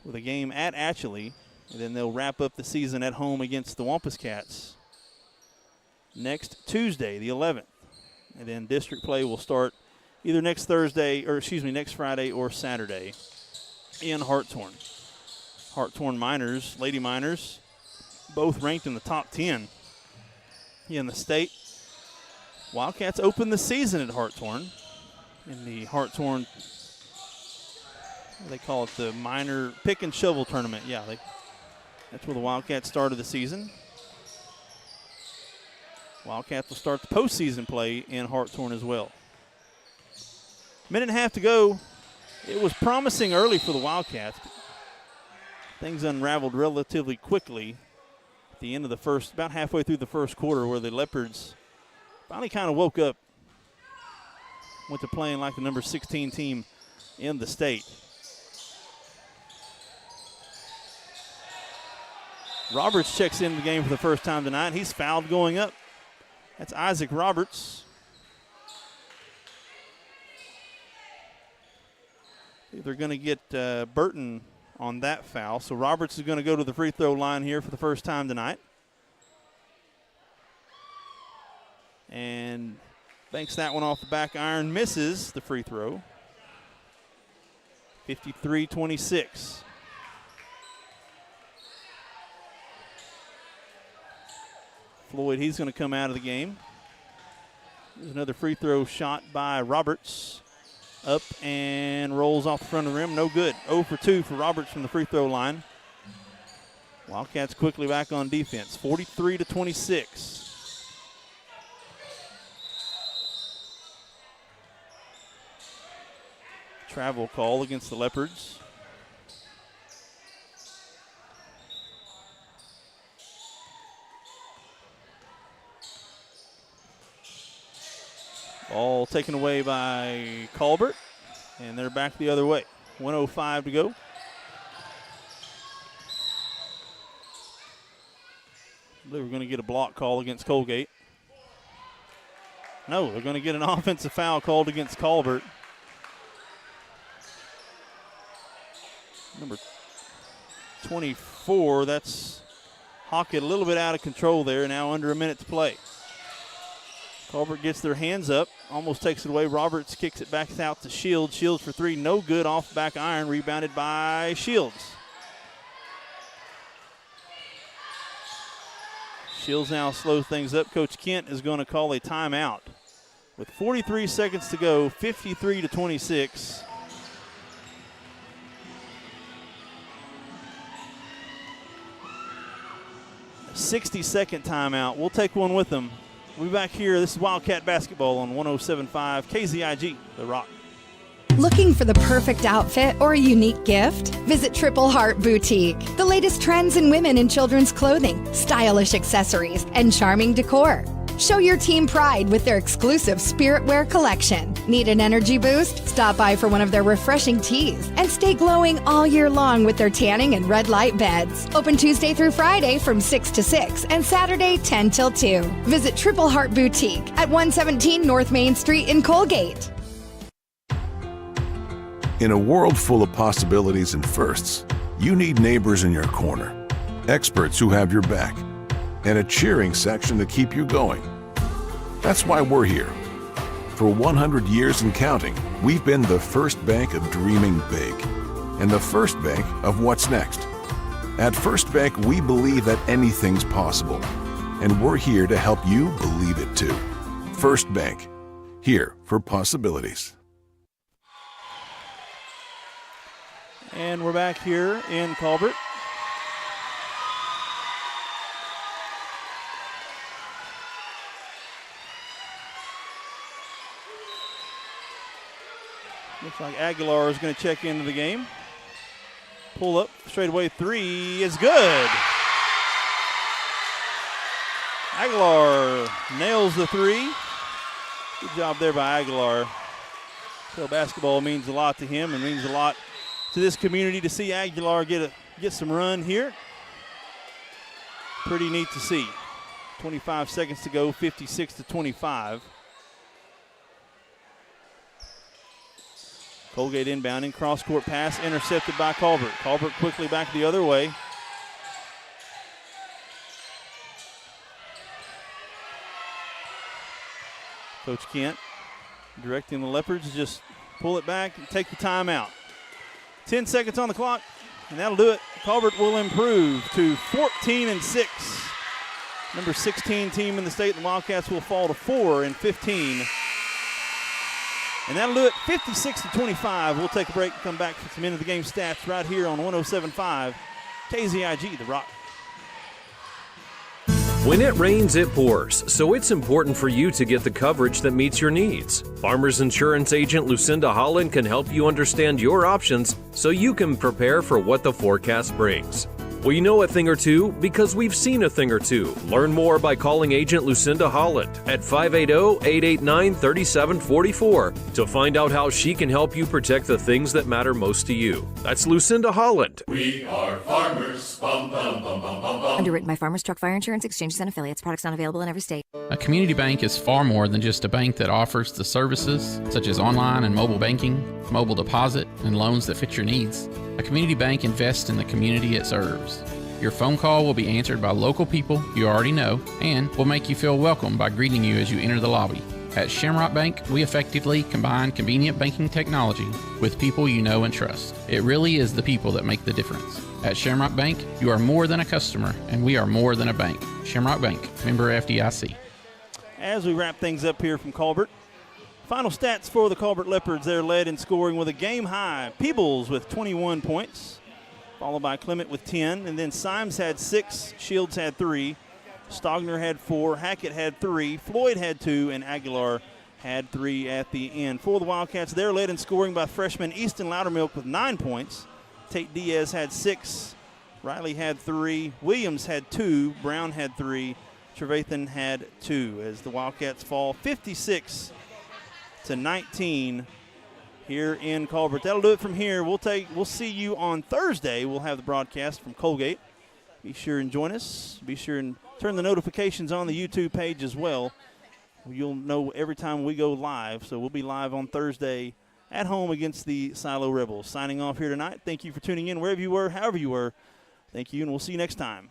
with a game at Atchley. And then they'll wrap up the season at home against the Wampus Cats next Tuesday, the 11th. And then district play will start either next Friday or Saturday in Hartshorn. Hartshorn Miners, Lady Miners, both ranked in the top 10 in the state. Wildcats opened the season at Hartshorn in the Hartshorn, they call it the minor pick and shovel tournament. Yeah, that's where the Wildcats started the season. Wildcats will start the postseason play in Hartshorn as well. Minute and a half to go. It was promising early for the Wildcats. Things unraveled relatively quickly at the end of the first, about halfway through the first quarter, where the Leopards finally kind of woke up, went to playing like the number 16 team in the state. Roberts checks into the game for the first time tonight. He's fouled going up. That's Isaac Roberts. They're going to get Burton on that foul. So Roberts is going to go to the free throw line here for the first time tonight. And banks that one off the back iron, misses the free throw. 53-26. Floyd, he's going to come out of the game. There's another free throw shot by Roberts. Up and rolls off the front of the rim. No good. 0 for 2 for Roberts from the free throw line. Wildcats quickly back on defense. 43-26. Travel call against the Leopards. Ball taken away by Colbert, and they're back the other way. 1:05 to go. I believe we're going to get a block call against Coalgate. No, they're going to get an offensive foul called against Colbert. Number 24, that's Hockett a little bit out of control there, now under a minute to play. Colbert gets their hands up, almost takes it away. Roberts kicks it back out to Shields. Shields for three, no good, off back iron, rebounded by Shields. Shields now slows things up. Coach Kent is going to call a timeout. With 43 seconds to go, 53-26. A 60-second timeout. We'll take one with them. We'll be back here. This is Wildcat Basketball on 107.5 KZIG, The Rock. Looking for the perfect outfit or a unique gift? Visit Triple Heart Boutique. The latest trends in women and children's clothing, stylish accessories, and charming decor. Show your team pride with their exclusive Spirit Wear collection. Need an energy boost? Stop by for one of their refreshing teas and stay glowing all year long with their tanning and red light beds. Open Tuesday through Friday from 6 to 6 and Saturday 10 till 2. Visit Triple Heart Boutique at 117 North Main Street in Coalgate. In a world full of possibilities and firsts, you need neighbors in your corner, experts who have your back, and a cheering section to keep you going. That's why we're here. For 100 years and counting, we've been the first bank of dreaming big and the first bank of what's next. At First Bank, we believe that anything's possible, and we're here to help you believe it too. First Bank, here for possibilities. And we're back here in Colbert. Looks like Aguilar is going to check into the game. Pull up, straightaway three is good. Aguilar nails the three. Good job there by Aguilar. So basketball means a lot to him and means a lot to this community to see Aguilar get some run here. Pretty neat to see. 25 seconds to go, 56-25. Coalgate inbounding, cross-court pass intercepted by Colbert. Colbert quickly back the other way. Coach Kent Directing the Leopards to just pull it back and take the timeout. 10 seconds on the clock, and that'll do it. Colbert will improve to 14-6. Number 16 team in the state. The Wildcats will fall to 4-15. And that'll do it, 56-25. We'll take a break and come back for some end of the game stats right here on 107.5 KZIG, The Rock. When it rains, it pours, so it's important for you to get the coverage that meets your needs. Farmers Insurance agent Lucinda Holland can help you understand your options so you can prepare for what the forecast brings. We know a thing or two because we've seen a thing or two. Learn more by calling agent Lucinda Holland at 580-889-3744 to find out how she can help you protect the things that matter most to you. That's Lucinda Holland. We are farmers. Bum, bum, bum, bum, bum, bum. Underwritten by Farmers Truck Fire Insurance Exchanges and Affiliates. Products not available in every state. A community bank is far more than just a bank that offers the services such as online and mobile banking, mobile deposit, and loans that fit your needs. A community bank invests in the community it serves. Your phone call will be answered by local people you already know and will make you feel welcome by greeting you as you enter the lobby. At Shamrock Bank, we effectively combine convenient banking technology with people you know and trust. It really is the people that make the difference. At Shamrock Bank, you are more than a customer, and we are more than a bank. Shamrock Bank, member FDIC. As we wrap things up here from Colbert, final stats for the Colbert Leopards. They're led in scoring with a game high. Peebles with 21 points, followed by Clement with 10, and then Symes had 6, Shields had 3, Stogner had 4, Hackett had 3, Floyd had 2, and Aguilar had 3 at the end. For the Wildcats, they're led in scoring by freshman Easton Loudermilk with 9 points. Tate Diaz had 6, Riley had 3, Williams had 2, Brown had 3, Trevathan had 2, as the Wildcats fall 56-19 here in Colbert. That'll do it from here. We'll see you on Thursday. We'll have the broadcast from Coalgate. Be sure and join us. Be sure and turn the notifications on the YouTube page as well. You'll know every time we go live. So we'll be live on Thursday at home against the Silo Rebels. Signing off here tonight. Thank you for tuning in wherever you were, however you were. Thank you, and we'll see you next time.